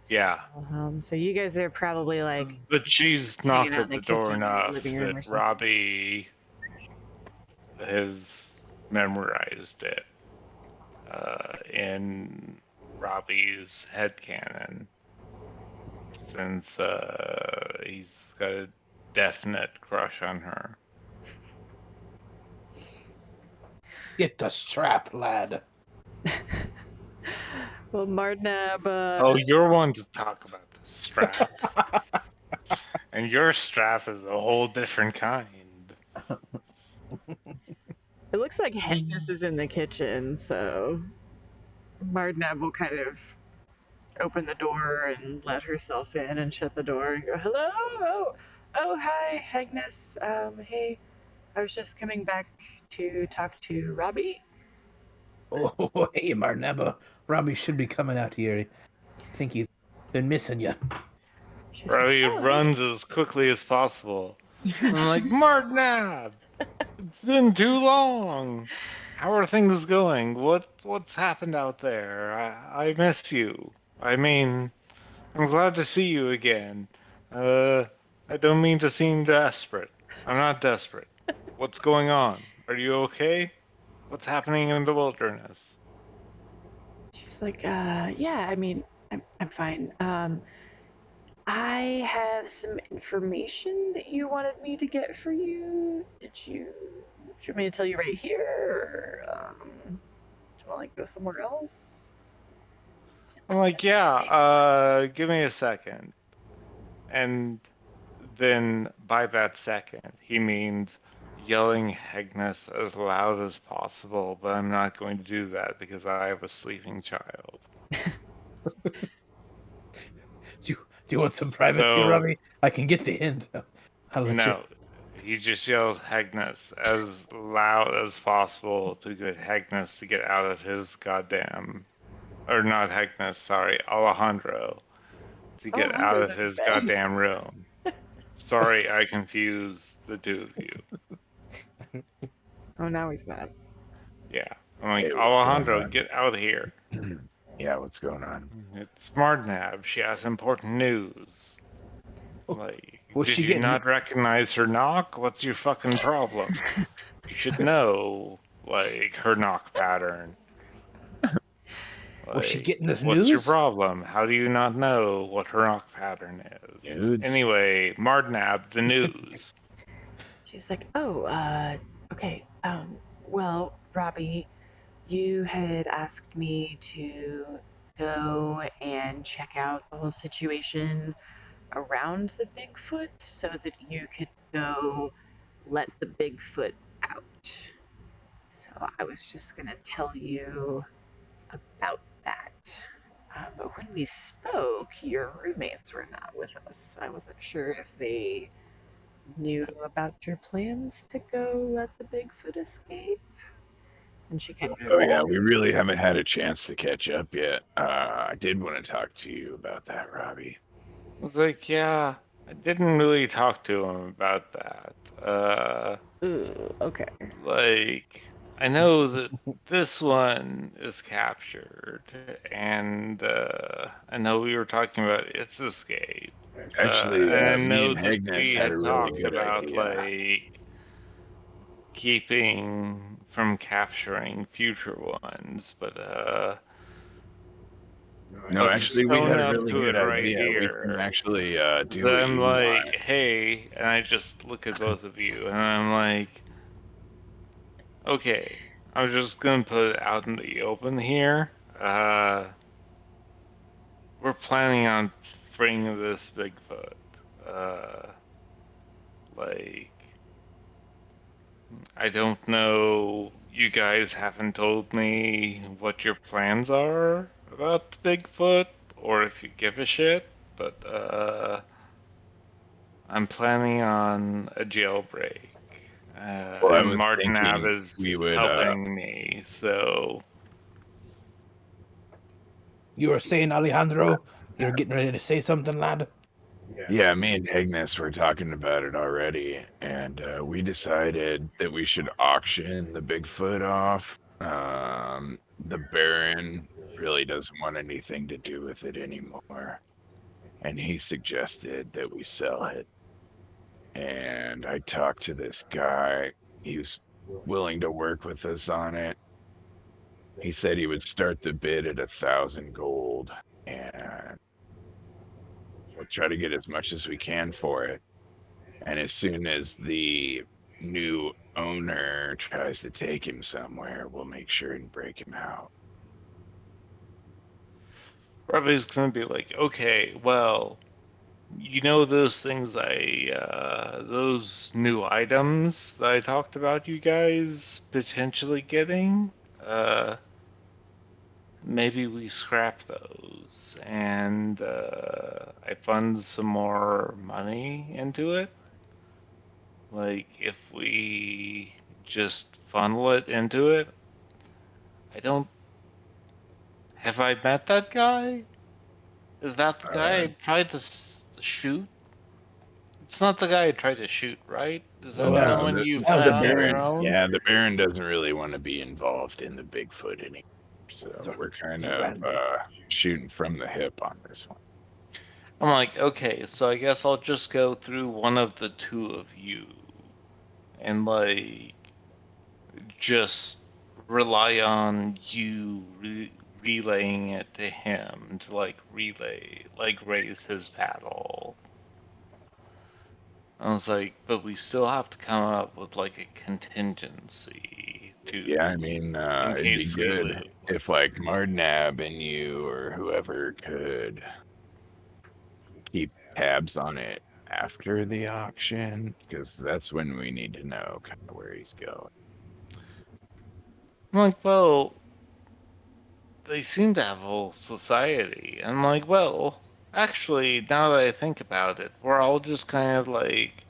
Yeah. Home. So you guys are probably like But she's hanging knocked out in at the the door kitchen or enough living room that or something. Robbie has memorized it in Robbie's headcanon since he's got a definite crush on her. Get the strap, lad. Well, Mardnab. Oh, you're one to talk about the strap. And your strap is a whole different kind. It looks like Agnes is in the kitchen, so Mardnab will kind of open the door and let herself in and shut the door and go, "Hello, hi, Agnes. Hey, I was just coming back to talk to Robbie." Oh, hey, Marneba. Robbie should be coming out here. I think he's been missing you. She's like, Robbie "Oh, hey." runs as quickly as possible. I'm like, Martinab, it's been too long. How are things going? What's happened out there? I miss you. I mean, I'm glad to see you again. I don't mean to seem desperate. I'm not desperate. What's going on? Are you okay? What's happening in the wilderness? She's like, yeah, I mean, I'm fine. I have some information that you wanted me to get for you. Do you want me to tell you right here, or do you want to like go somewhere else? I'm like, yeah, Thanks. give me a second. And then by that second, he means yelling Agnes as loud as possible, but I'm not going to do that because I have a sleeping child. Do you want some privacy, So, Robbie? I can get the hint. I'll let you. no, he just yells Agnes as loud as possible to get Agnes to get out of his goddamn, or not Agnes, sorry, Alejandro, to get out Alejandro's of in his his bed. goddamn room. Sorry, I confused the two of you. Oh, now he's not. Yeah. I'm like, Hey, what's going Alejandro, on? get out of here. Yeah, what's going on? It's Smartnab. She has important news. Like, What's did she you getting? not recognize her knock? What's your fucking problem? You should know, like, her knock pattern. Was she Like, getting this what's your news? problem? How do you not know what her knock pattern is? Nudes? Anyway, Mardnab, the news. She's like, oh, okay. Well, Robbie, you had asked me to go and check out the whole situation around the Bigfoot so that you could go let the Bigfoot out. So I was just gonna tell you about that. But when we spoke, your roommates were not with us. I wasn't sure if they knew about your plans to go let the Bigfoot escape. And she kind Oh of, yeah, we really haven't had a chance to catch up yet. I did want to talk to you about that, Robbie. I was like, yeah, I didn't really talk to him about that. okay. Like, I know that this one is captured, and I know we were talking about its escape. Actually, And I me know and that Agnes we had a had really talked good about, idea. like, keeping from capturing future ones, but No, if you're actually, we stone had a up really to good it right idea. We can here, actually do what then you like, want. hey, and I just look at both of you, and I'm like, okay, I'm just gonna put it out in the open here. We're planning on freeing this Bigfoot. Uh, like, I don't know. You guys haven't told me what your plans are about the Bigfoot, or if you give a shit. But I'm planning on a jailbreak, Well, I and was Martin Ab thinking is we would. helping me. So You were saying, Alejandro? You're getting ready to say something, lad? Yeah, me and Agnes were talking about it already, and we decided that we should auction the Bigfoot off. The Baron really doesn't want anything to do with it anymore, and he suggested that we sell it. And I talked to this guy. He was willing to work with us on it. He said he would start the bid at 1,000 gold, and we'll try to get as much as we can for it. And as soon as the new owner tries to take him somewhere, we'll make sure and break him out. Robbie's gonna be like, okay, well, you know those things those new items that I talked about you guys potentially getting? Maybe we scrap those and I fund some more money into it. Like, if we just funnel it into it, I don't. Have I met that guy? Is that the guy I tried to shoot? It's not the guy I tried to shoot, right? Is that No, No, someone you that was the a found on your Baron. Baron. own? Yeah, the Baron doesn't really want to be involved in the Bigfoot anymore. So we're kind So of Randy. shooting from the hip on this one. I'm like, okay, so I guess I'll just go through one of the two of you and, like, just rely on you relaying it to him to, like, raise his paddle. I was like, but we still have to come up with, like, a contingency Yeah, I to, mean, in it'd be case we good lose. if like Mardnab and you or whoever could keep tabs on it after the auction, because that's when we need to know kind of where he's going. I'm like, well, they seem to have a whole society. I'm like, well, actually, now that I think about it, we're all just kind of like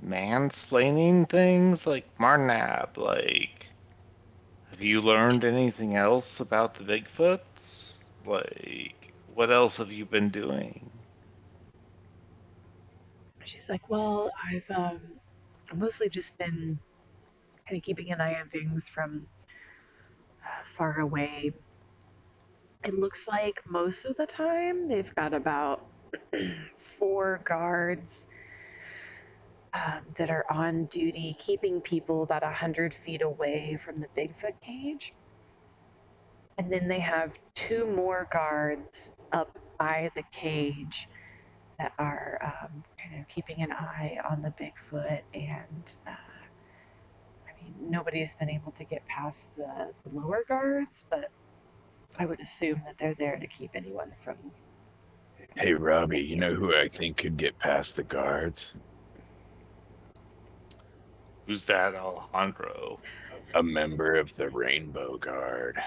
mansplaining things. Like, Marnab, like, have you learned anything else about the Bigfoots? Like, what else have you been doing? She's like, well, I've mostly just been kind of keeping an eye on things from far away. It looks like most of the time they've got about 4 guards that are on duty, keeping people about 100 feet away from the Bigfoot cage. And then they have 2 more guards up by the cage that are kind of keeping an eye on the Bigfoot. And I mean, nobody's been able to get past the lower guards, but I would assume that they're there to keep anyone from. Hey, Robbie, you making it know to the who I Bigfoot. think could get past the guards? Who's that, Alejandro? A member of the Rainbow Guard.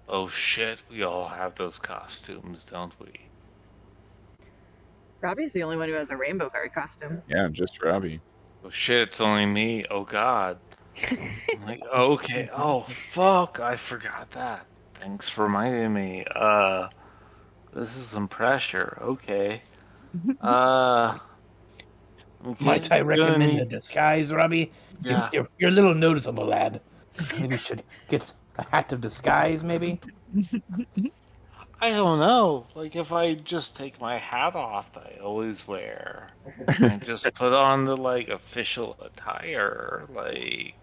Oh shit, we all have those costumes, don't we? Robbie's the only one who has a rainbow guard costume. Yeah, just Robbie. Oh shit, it's only me. Oh god. I'm like, okay. Oh fuck, I forgot that. Thanks for reminding me. This is some pressure. Okay. Uh, Might okay, I gonna recommend a need. disguise, Robbie? Yeah. You're a little noticeable, lad. Maybe you should get a hat of disguise, maybe? I don't know. Like, if I just take my hat off that I always wear, and I just put on the, like, official attire, like,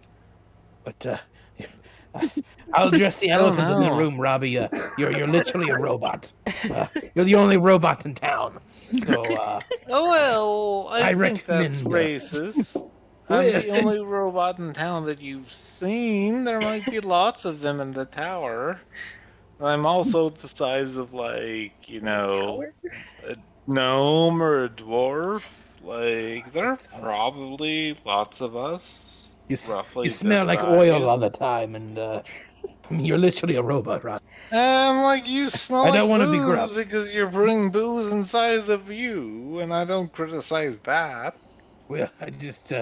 But I'll address the I don't elephant in the know. room, Robbie. You're literally a robot. You're the only robot in town. So Oh, well, I I think that's recommend. racist. I'm Well, the only robot in town that you've seen. There might be lots of them in the tower. I'm also the size of, like, The tower? a gnome or a dwarf. Like, there are probably lots of us, you roughly smell this like oil size. all the time, and I mean, you're literally a robot, Robbie. And, like, you smell I don't like want to be booze gruff. because you're putting booze inside of you, and I don't criticize that. Well, I just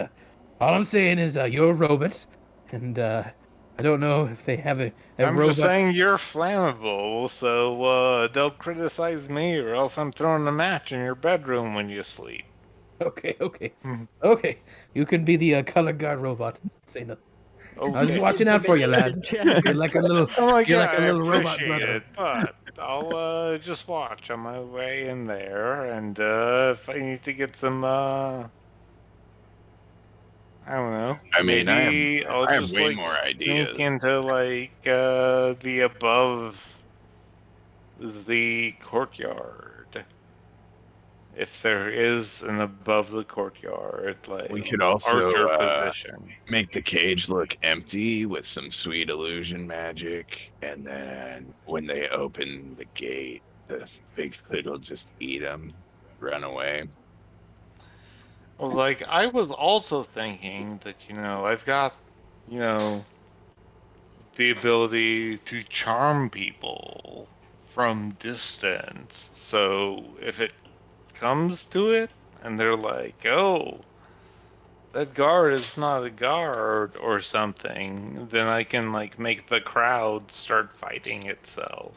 all I'm saying is you're a robot, and I don't know if they have a I'm just robot. saying you're flammable, so don't criticize me, or else I'm throwing a match in your bedroom when you sleep. Okay, okay, Mhm. okay. You can be the color guard robot. Say nothing. I was just Okay. watching out for you, lad. Intimidation check. You're like a little, I'm like, you're yeah, like a I little robot appreciate brother. it, but I'll just watch on my way in there, and if I need to get some, I don't know, I mean, maybe I'll I have just way like more sneak ideas. into like the above the courtyard. if there is an above the courtyard, We like could also archer position. make the cage look empty with some sweet illusion magic, and then when they open the gate, the Bigfoot will just eat them, run away. Well, like I was also thinking that I've got you know the ability to charm people from distance. So if it comes to it and they're like, "Oh, that guard is not a guard," or something, then I can like make the crowd start fighting itself.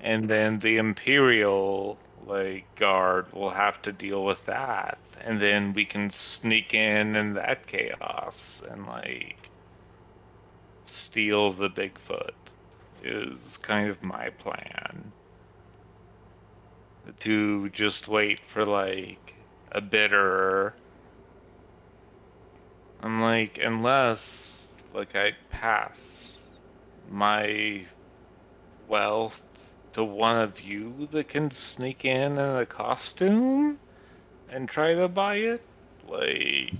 And then the Imperial like guard will have to deal with that. And then we can sneak in that chaos and like steal the Bigfoot is kind of my plan. To just wait for like a bidder. I'm like, unless like I pass my wealth to one of you that can sneak in a costume and try to buy it. Like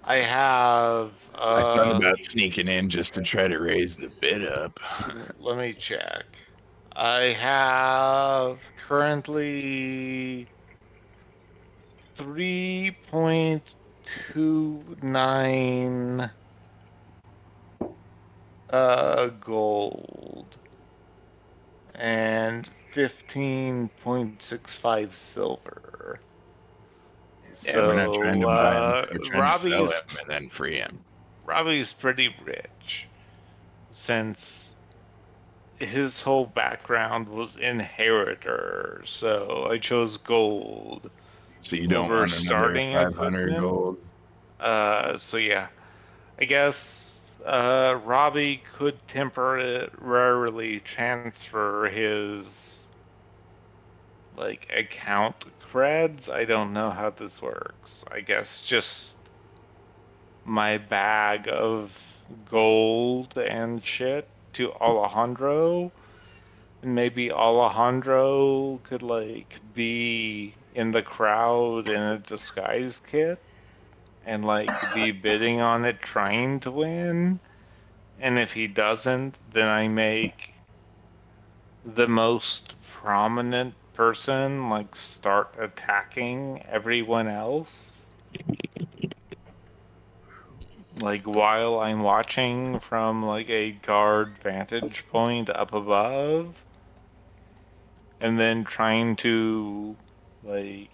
I have I thought about sneaking in just to try to raise the bid up. let me check. I have currently 3.29 gold and 15.65 silver. Yeah, we're not trying So to buy him. We're trying to sell him and then free him. Robbie's pretty rich since his whole background was inheritor, so I chose gold So you don't over want another starting 500 equipment. gold? So yeah, I guess Robbie could temporarily transfer his like account creds. I don't know how this works. I guess just my bag of gold and shit to Alejandro. And maybe Alejandro could like be in the crowd in a disguise kit and like be bidding on it trying to win. And if he doesn't, then I make the most prominent person like start attacking everyone else. Like while I'm watching from like a guard vantage point up above, and then trying to like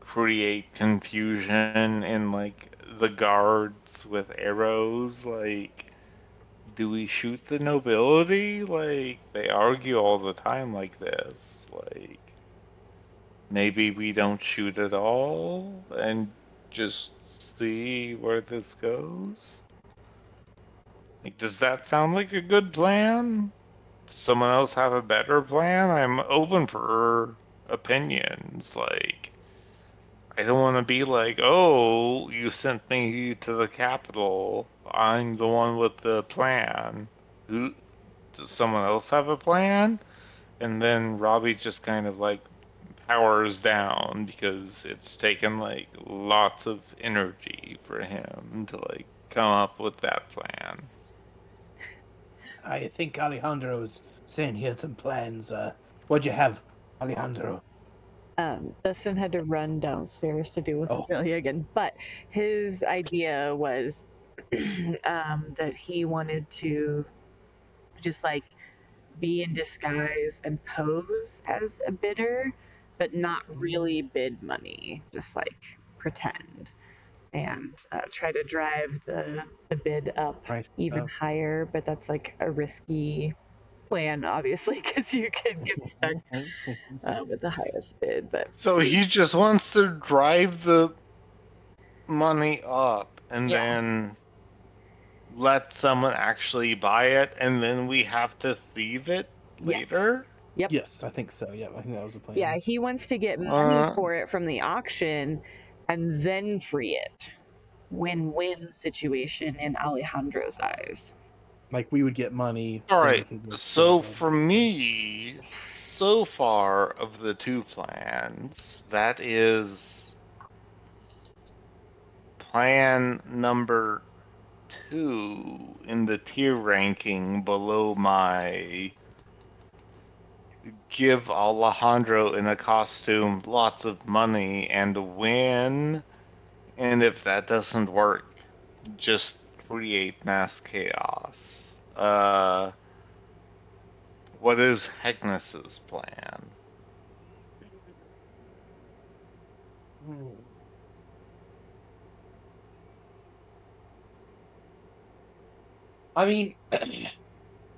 create confusion in like the guards with arrows. Like, do we shoot the nobility? Like, they argue all the time like this. Like, maybe we don't shoot at all and just see where this goes. Like, does that sound like a good plan? Does someone else have a better plan? I'm open for opinions. Like, I don't want to be like, oh, you sent me to the capital. I'm the one with the plan. Who does someone else have a plan? And then Robbie just kind of like powers down because it's taken like lots of energy for him to like come up with that plan. I think Alejandro's saying he had some plans. What'd you have, Alejandro? Dustin had to run downstairs to deal with Oh. Azalea again, but his idea was that he wanted to just like be in disguise and pose as a bidder, but not really bid money, just like pretend and try to drive the bid up Price even up. higher. But that's like a risky plan, obviously, because you could get stuck with the highest bid. But So he just wants to drive the money up and yeah, then let someone actually buy it, and then we have to thieve it yes, later? yep. Yes, I think so. Yeah, I think that was the plan. Yeah, he wants to get money Uh, for it from the auction and then free it. Win-win situation in Alejandro's eyes. Like we would get money, all then we right. could go steal So it. for me, so far of the two plans, that is plan number 2 in the tier ranking below my give Alejandro in a costume lots of money and win. And if that doesn't work, just create mass chaos. What is Hegnus's plan? I mean,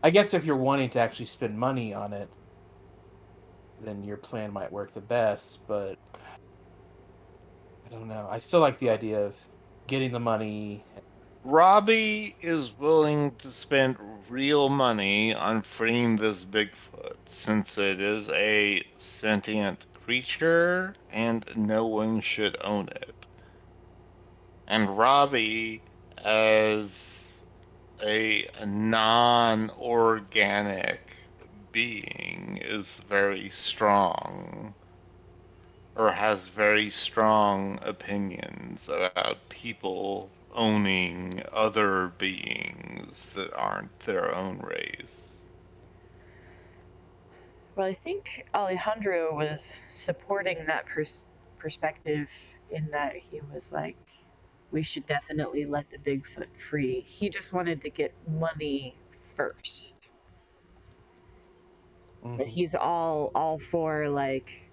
I guess if you're wanting to actually spend money on it, then your plan might work the best, but I don't know. I still like the idea of getting the money. Robbie is willing to spend real money on freeing this Bigfoot since it is a sentient creature and no one should own it. And Robbie, as a non-organic being, is very strong or has very strong opinions about people owning other beings that aren't their own race. Well, I think Alejandro was supporting that perspective in that he was like, we should definitely let the Bigfoot free. He just wanted to get money first. But Mhm. he's all for like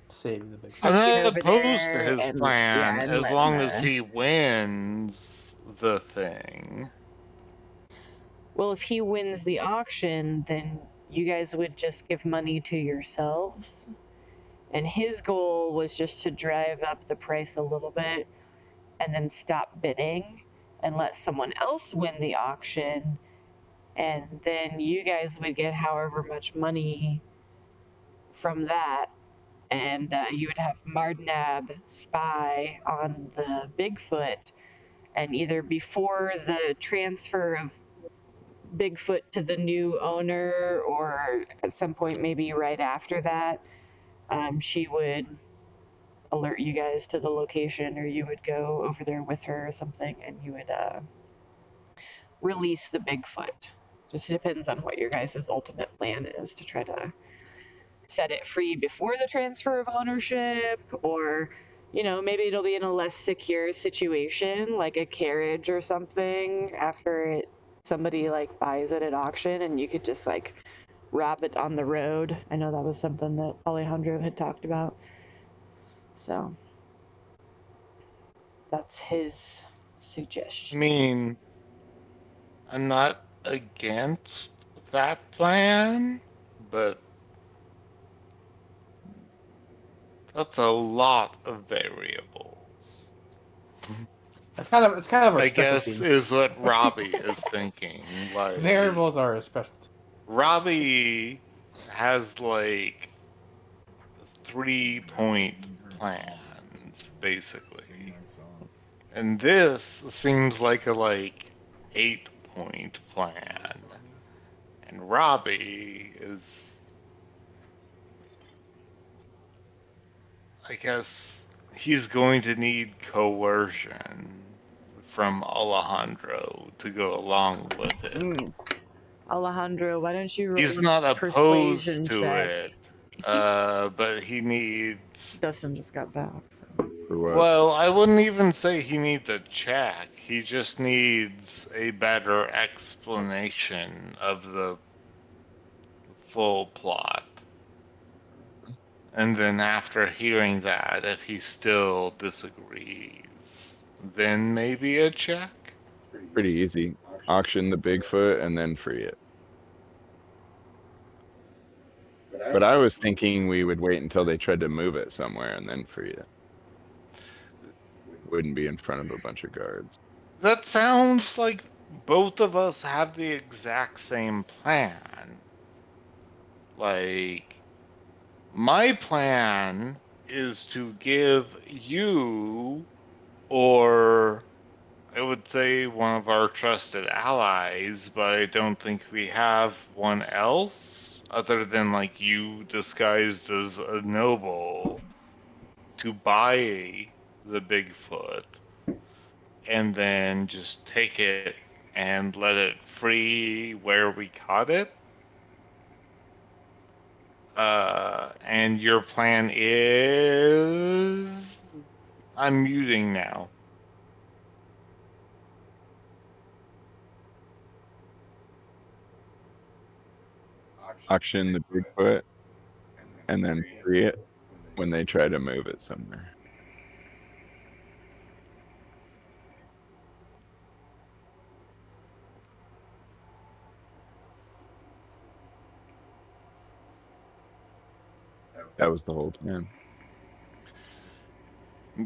Saving the big. I'm sneaking not over opposed to there his and plan and as letting long as the he wins the thing. well, if he wins the auction, then you guys would just give money to yourselves. And his goal was just to drive up the price a little bit and then stop bidding and let someone else win the auction. And then you guys would get however much money from that. And you would have Mardnab spy on the Bigfoot. And either before the transfer of Bigfoot to the new owner, or at some point, maybe right after that, she would alert you guys to the location, or you would go over there with her or something, and you would release the Bigfoot. Just depends on what your guys' ultimate plan is to try to set it free before the transfer of ownership, or maybe it'll be in a less secure situation, like a carriage or something, after somebody like buys it at auction, and you could just like rob it on the road. I know that was something that Alejandro had talked about. So that's his I suggestion. mean, I'm not against that plan, but that's a lot of variables. It's kind of our I guess specialty. is what Robbie is thinking. Like, Variables are our specialty. Robbie has like 3-point plans, basically. And this seems like a 8-point plan. And Robbie is, I guess, he's going to need coercion from Alejandro to go along with it. Alejandro, why don't you roll He's a not opposed persuasion to check? it, but he needs. Dustin just got back, so. For what? Well, I wouldn't even say he needs a check. He just needs a better explanation of the full plot. And then after hearing that, if he still disagrees, then maybe a check? Pretty easy. Auction the Bigfoot and then free it. But I was thinking we would wait until they tried to move it somewhere and then free it. Wouldn't be in front of a bunch of guards. That sounds like both of us have the exact same plan. Like, my plan is to give you, or I would say one of our trusted allies, but I don't think we have one else, other than like you disguised as a noble to buy the Bigfoot and then just take it and let it free where we caught it. And your plan is... I'm muting now. Auction the Bigfoot and then free it when they try to move it somewhere. That was the whole time.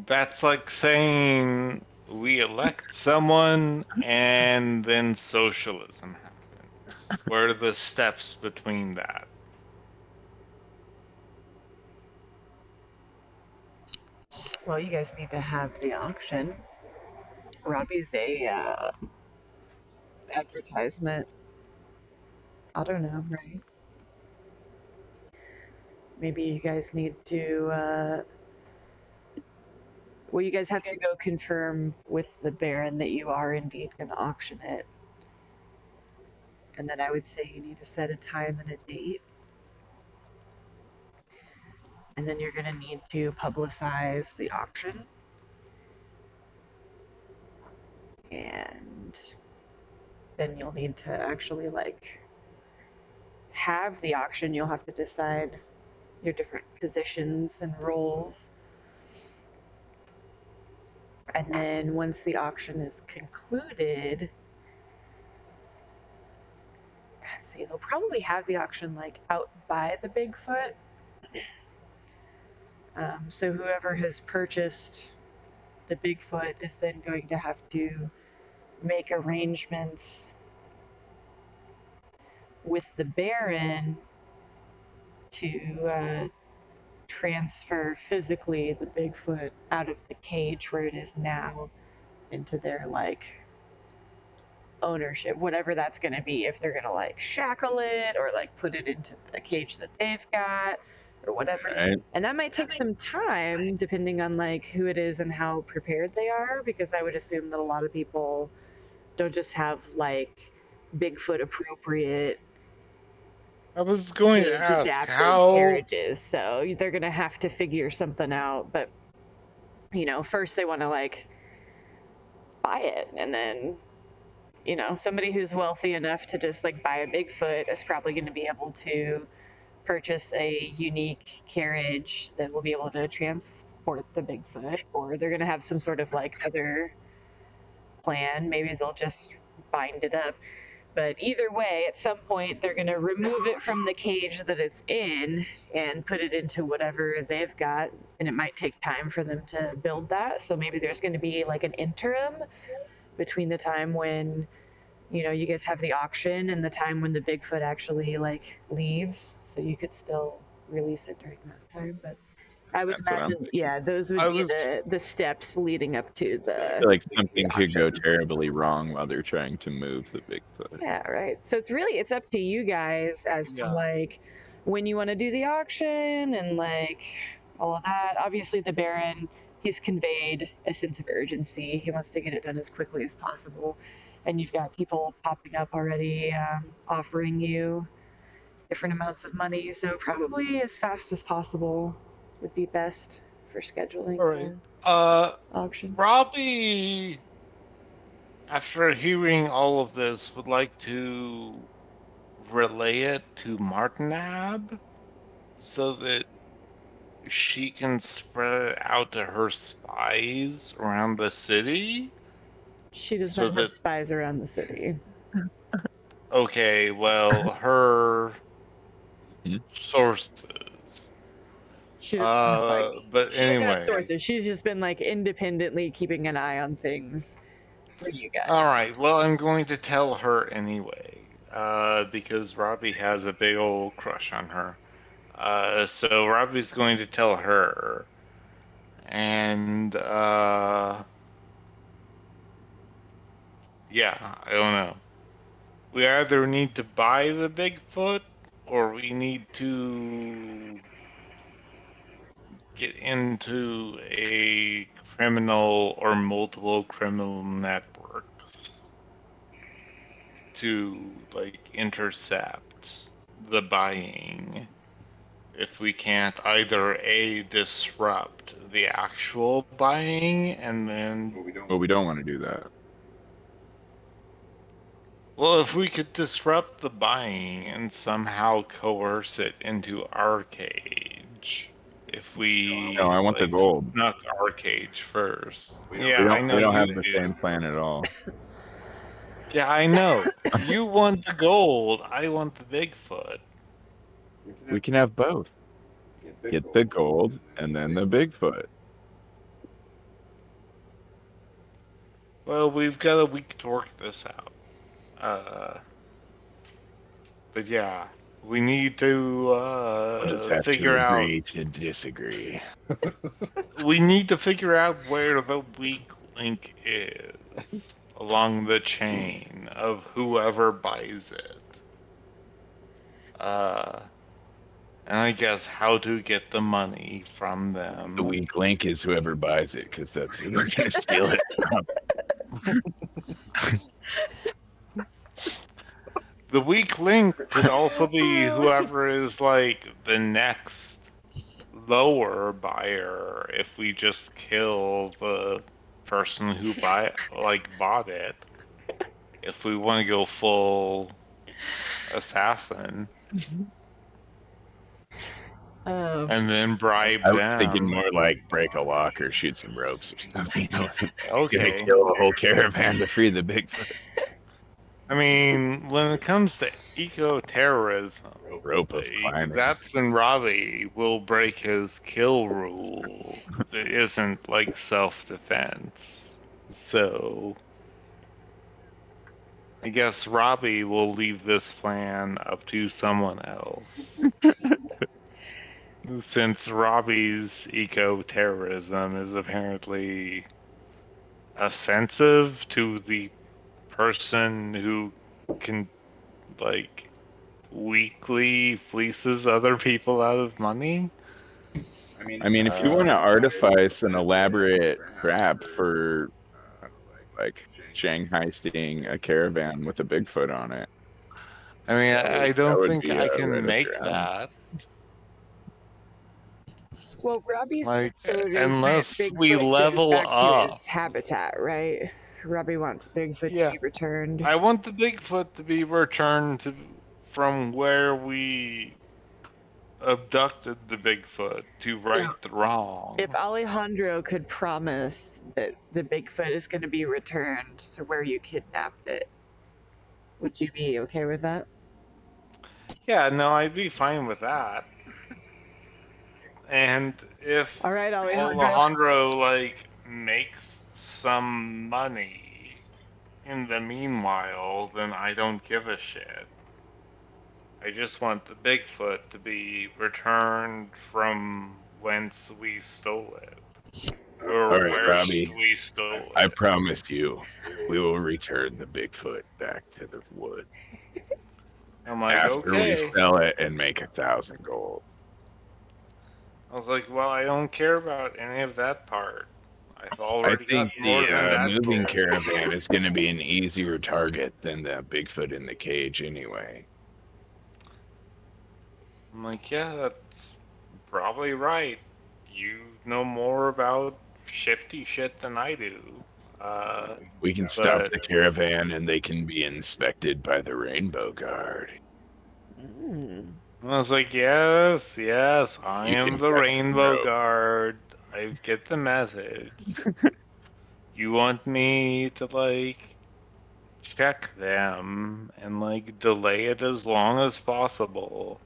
That's like saying we elect someone and then socialism happens. What are the steps between that? Well, you guys need to have the auction. Robbie's a advertisement. I don't know, right? Maybe you guys need to. Well, you guys have to go confirm with the Baron that you are indeed going to auction it. And then I would say you need to set a time and a date. And then you're going to need to publicize the auction. And then you'll need to actually like have the auction. You'll have to decide your different positions and roles. And then once the auction is concluded, see, they'll probably have the auction like out by the Bigfoot. So whoever has purchased the Bigfoot is then going to have to make arrangements with the Baron to transfer physically the Bigfoot out of the cage where it is now into their like ownership, whatever that's going to be. If they're going to like shackle it or like put it into the cage that they've got or whatever. Right. And that might take some time depending on like who it is and how prepared they are, because I would assume that a lot of people don't just have like Bigfoot appropriate I was going to cage ask adapted how. carriages, so they're going to have to figure something out. But first they want to like buy it, and then somebody who's wealthy enough to just like buy a Bigfoot is probably going to be able to purchase a unique carriage that will be able to transport the Bigfoot, or they're going to have some sort of like other plan. Maybe they'll just bind it up. But either way, at some point, they're going to remove it from the cage that it's in and put it into whatever they've got. And it might take time for them to build that. So maybe there's going to be like an interim between the time when you guys have the auction and the time when the Bigfoot actually like leaves, so you could still release it during that time. But I would That's what I'm imagine, thinking. yeah, those would I be was the steps leading up to I the feel like something could go auction. terribly wrong while they're trying to move the Bigfoot. Yeah, right. So it's up to you guys as to Yeah. like when you want to do the auction and like all of that. Obviously, the Baron, he's conveyed a sense of urgency. He wants to get it done as quickly as possible. And you've got people popping up already offering you different amounts of money. So probably as fast as possible would be best for scheduling all right. the auction. Robbie, after hearing all of this, would like to relay it to Martinab so that she can spread it out to her spies around the city. She does So not have that, spies around the city. okay, well, her Hmm? sources. She doesn't have like But she doesn't have anyway. sources. She's just been like independently keeping an eye on things for you All guys. right. Well, I'm going to tell her anyway, because Robbie has a big old crush on her. So Robbie's going to tell her, and yeah, I don't know. We either need to buy the Bigfoot or we need to get into a criminal or multiple criminal networks to like intercept the buying. If we can't either A, disrupt the actual buying and then, Well, we don't want to do that. well, if we could disrupt the buying and somehow coerce it into our cage, if No, we I want the like gold. snuck our cage first. We Yeah, I don't. know We don't you have the do. same plan at all. Yeah, I know. You want the gold, I want the Bigfoot. We can have both. Get the gold and then the Bigfoot. Well, we've got a week to work this out. But yeah, we need to We'll just have to figure out. agree to disagree. We need to figure out where the weak link is along the chain of whoever buys it. And I guess how to get the money from them. The weak link is whoever buys it, because that's who we're gonna steal it from. The weak link could also be whoever is like the next lower buyer if we just kill the person who bought it. If we want to go full assassin and then bribe I was thinking them. more like break a lock or shoot some ropes or something. I wasn't gonna Okay. kill a whole caravan to free the Bigfoot. I mean, when it comes to eco-terrorism, Rope of like, climbing. that's when Robbie will break his kill rule that isn't like self-defense. So I guess Robbie will leave this plan up to someone else. Since Robbie's eco-terrorism is apparently offensive to the person who can, like, weekly fleeces other people out of money. I mean, if you want to artifice an elaborate trap for like Shanghai-sting a caravan with a Bigfoot on it, I mean, I that don't would think be I right can up make your alley. that. Well, Robbie's Like, concern is that unless we Bigfoot goes level back to up. his habitat, right? Robbie wants Bigfoot to Yeah, be returned. I want the Bigfoot to be returned to from where we abducted the Bigfoot to So, right the wrong. if Alejandro could promise that the Bigfoot is going to be returned to where you kidnapped it, would you be okay with that? Yeah, no, I'd be fine with that. And if All right, Alejandro. Alejandro like makes some money in the meanwhile, then I don't give a shit. I just want the Bigfoot to be returned from whence we stole it. Or All right, where Robbie, we stole I it. promise you, we will return the Bigfoot back to the woods I'm like, after we okay. sell it and make 1,000 gold. I was like, well, I don't care about any of that part. I've I already got think more the than that moving gold. caravan is going to be an easier target than the Bigfoot in the cage anyway. I'm like, yeah, that's probably right. You know more about shifty shit than I do. We can stop But the caravan and they can be inspected by the Rainbow Guard. Mm. I was like, yes, yes, I You am can the cut some Rainbow rope. Guard. I get the message. You want me to, like, check them and, like, delay it as long as possible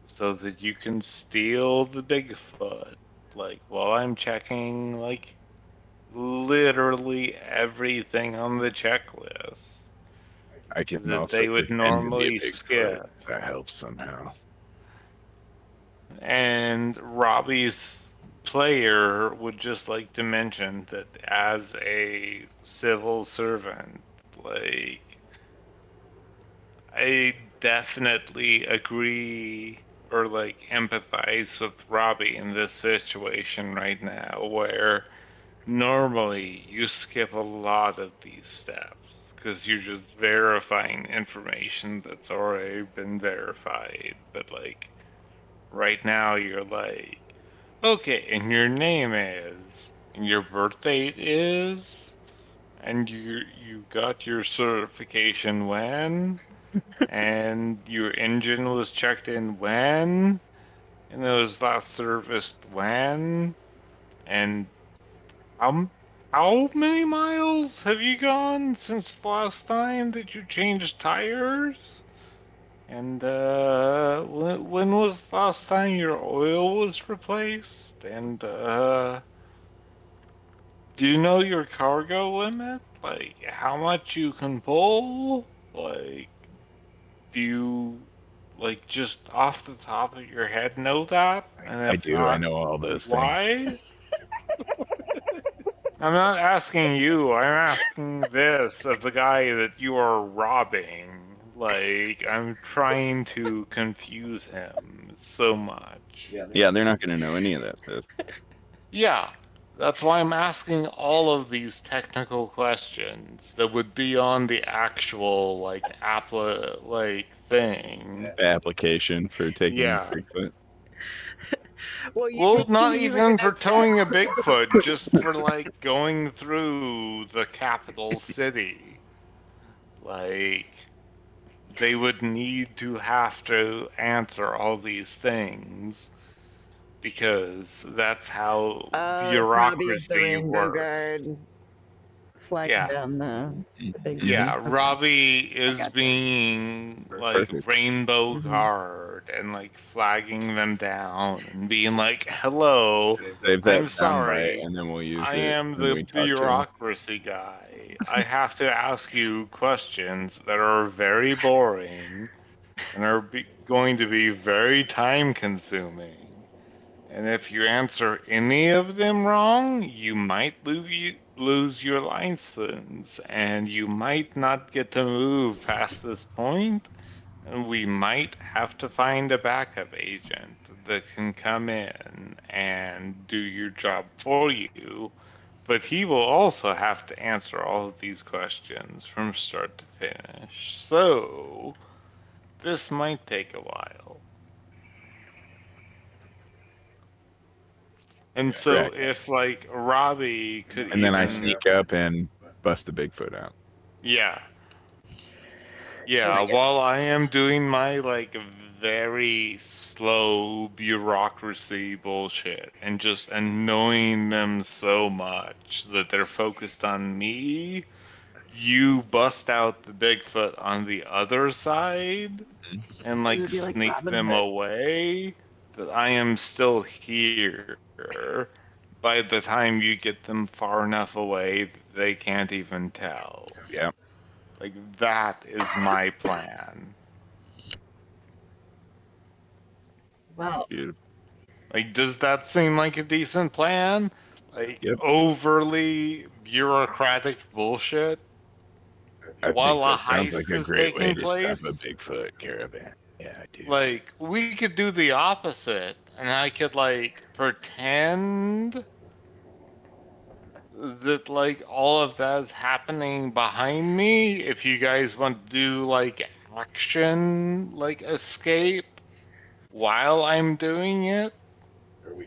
so that you can steal the Bigfoot. Like, while I'm checking, like, literally everything on the checklist I can that also they would pretend to be a normally Bigfoot. skip. That helps somehow. And Robbie's player would just like to mention that as a civil servant, like, I definitely agree or like empathize with Robbie in this situation right now, where normally you skip a lot of these steps because you're just verifying information that's already been verified. But like right now, you're like, okay, and your name is, and your birth date is, and you got your certification when, and your engine was checked in when, and it was last serviced when, and how how many miles have you gone since the last time that you changed tires? And when was the last time your oil was replaced? And do you know your cargo limit? Like how much you can pull? Like do you like just off the top of your head know that? And I if do. I not, know all those things. why? I'm not asking you. I'm asking this of the guy that you are robbing. Like, I'm trying to confuse him so much. Yeah, they're not going to know any of that stuff. Yeah, that's why I'm asking all of these technical questions that would be on the actual, like, thing. The application for taking Yeah. Bigfoot. Well, you Well, did not say you were even for gonna towing a Bigfoot, just for, like, going through the capital city. Like, they would need to have to answer all these things because that's how if Robbie's the bureaucracy rainbow works. guard flagging Yeah. down the Mm-hmm. Bigfoot. Yeah, Okay, Robbie I is gotcha. being like Perfect. rainbow Hmm. guard and like flagging them down and being like, "Hello, Save that I'm soundbite, sorry. and then we'll use I it am when the we talk to him. bureaucracy guy. I have to ask you questions that are very boring and are going to be very time consuming. And if you answer any of them wrong, you might lose your license, and you might not get to move past this point, and we might have to find a backup agent that can come in and do your job for you. But he will also have to answer all of these questions from start to finish. So, this might take a while. And so Correct. if like Robbie could And then I even, sneak up and bust the Bigfoot out. yeah, Oh yeah, my god. while I am doing my like very slow bureaucracy bullshit and just annoying them so much that they're focused on me, you bust out the Bigfoot on the other side and It like would be like sneak Robin them Hood. away, that I am still here by the time you get them far enough away that they can't even tell. Yeah. Like, that is my plan. Well, Beautiful. Like, does that seem like a decent plan? Like, Yep. overly bureaucratic bullshit I think while a that sounds like heist a is great way taking to stop a place? Bigfoot caravan. Yeah, I do. Like, we could do the opposite, and I could, like, pretend that like all of that is happening behind me if you guys want to do like action like escape while I'm doing it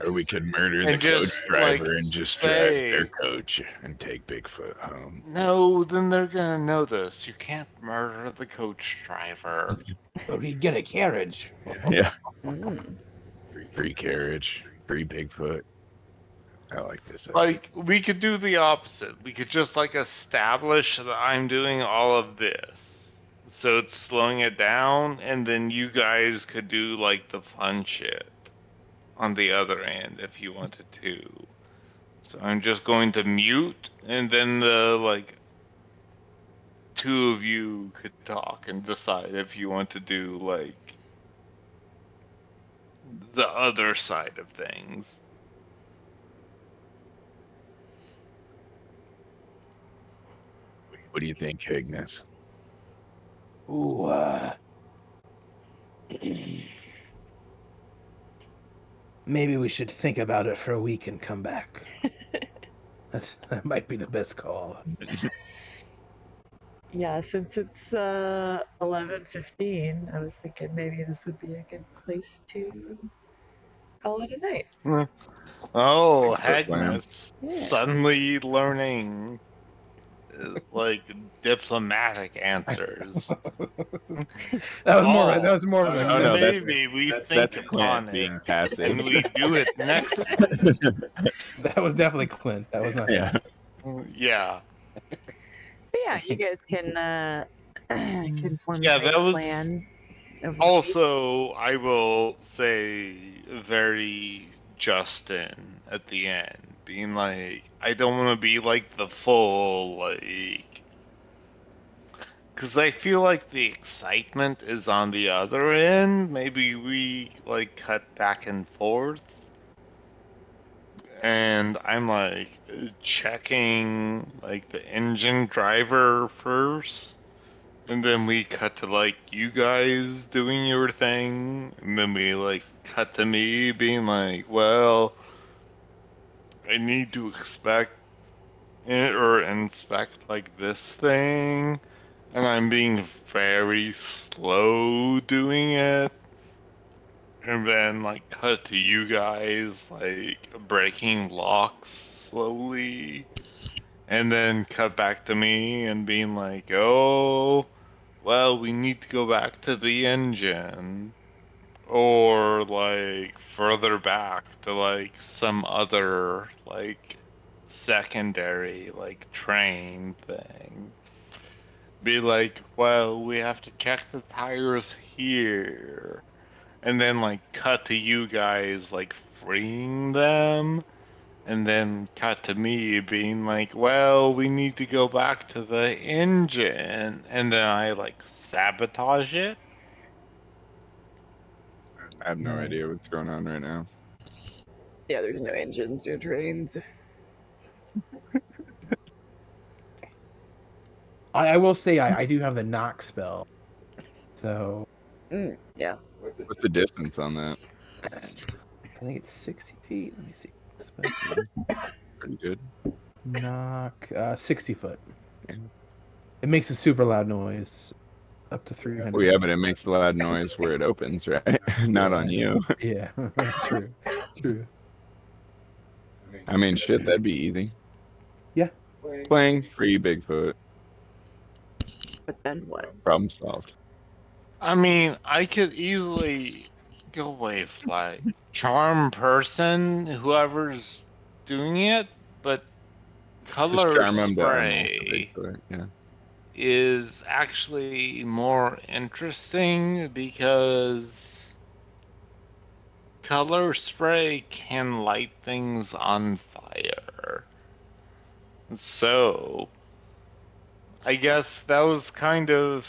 Or we could murder the and coach just like driver and just drive their say coach and take Bigfoot home. no, then they're gonna notice. You can't murder the coach driver. But we get a carriage. Yeah. mm. Free carriage, free Bigfoot. I like this idea. Like we could do the opposite. We could just like establish that I'm doing all of this. So it's slowing it down and then you guys could do like the fun shit on the other end if you wanted to. So I'm just going to mute and then the like two of you could talk and decide if you want to do like the other side of things. What do you think, Ignis? Ooh, Maybe we should think about it for a week and come back. That might be the best call. Yeah, since it's 11:15, I was thinking maybe this would be a good place to call it a night. Oh, Good plan. Agnes, Yeah. suddenly learning like diplomatic that answers. was more of a Oh no, Maybe we think that's Clint upon it being passive. and we do it next. that was definitely Clint. That was not Yeah. Yeah, But yeah, you guys can yeah. formulate That a was plan over the week. also, I will say, very Justin at the end, being like, I don't want to be like the full like. Because I feel like the excitement is on the other end. Maybe we like cut back and forth, and I'm like checking like the engine driver first, and then we cut to like you guys doing your thing, and then we like cut to me being like, well, I need to expect it or inspect like this thing, and I'm being very slow doing it. And then like cut to you guys like breaking locks slowly. And then cut back to me and being like, oh, well, we need to go back to the engine. Or like further back to like some other like secondary like train thing. Be like, well, we have to check the tires here. And then like cut to you guys like freeing them, and then cut to me being like, well, we need to go back to the engine, and then I like sabotage it. I have no nice. idea what's going on right now. Yeah, there's no engines, no trains. I will say I do have the knock spell, so Yeah. What's the distance on that? I think it's 60 feet. Let me see. Spell. Pretty good. Knock 60 foot. Yeah. It makes a super loud noise, up to 300. Well, yeah, but it makes a loud noise where it opens, right? Not on you. Yeah, true, true. I mean, shit, that'd be easy. Yeah. Playing free Bigfoot. But then what? Problem solved. I mean, I could easily go with like charm person, whoever's doing it, but Just color charm them to unlock the spray Bigfoot. Yeah. is actually more interesting because color spray can light things on fire. So, I guess that was kind of.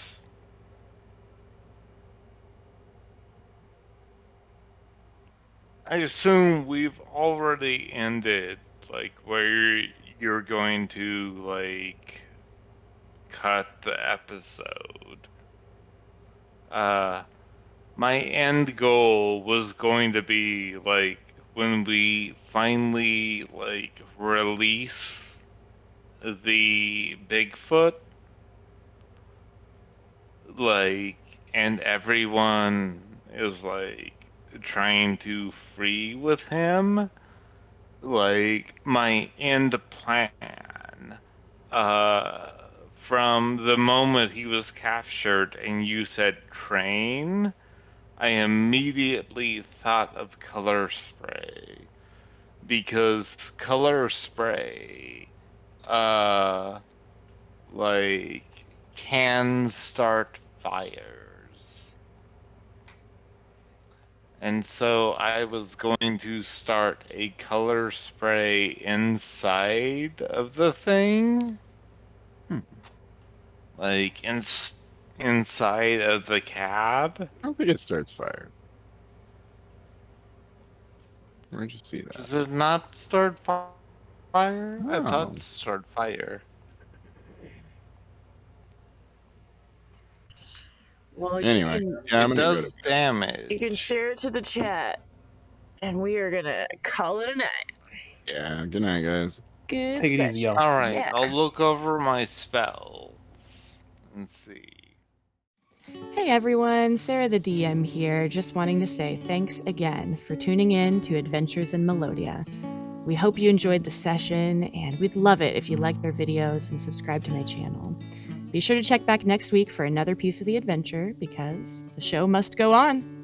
I assume we've already ended, like, where you're going to, like, cut the episode. Uh, my end goal was going to be, like, when we finally, like, release the Bigfoot, like, and everyone is, like, trying to free with him, like, my end plan, uh, from the moment he was captured and you said train, I immediately thought of color spray. Because color spray, uh, like, can start fires. And so I was going to start a color spray inside of the thing, Hmm. like inside of the cab. I don't think it starts fire. Where'd you see that? Does it not start fire? I thought Oh, it started fire. Well, Anyway, you yeah, I'm It gonna go does to. damage. can share it to the chat, and we are gonna call it a night. Yeah, good night, guys. Good Take it easy, session. y'all. All right, Yeah. I'll look over my spells and see. Hey everyone, Sarah the DM here, just wanting to say thanks again for tuning in to Adventures in Melodia. We hope you enjoyed the session, and we'd love it if you liked our videos and subscribe to my channel. Be sure to check back next week for another piece of the adventure, because the show must go on.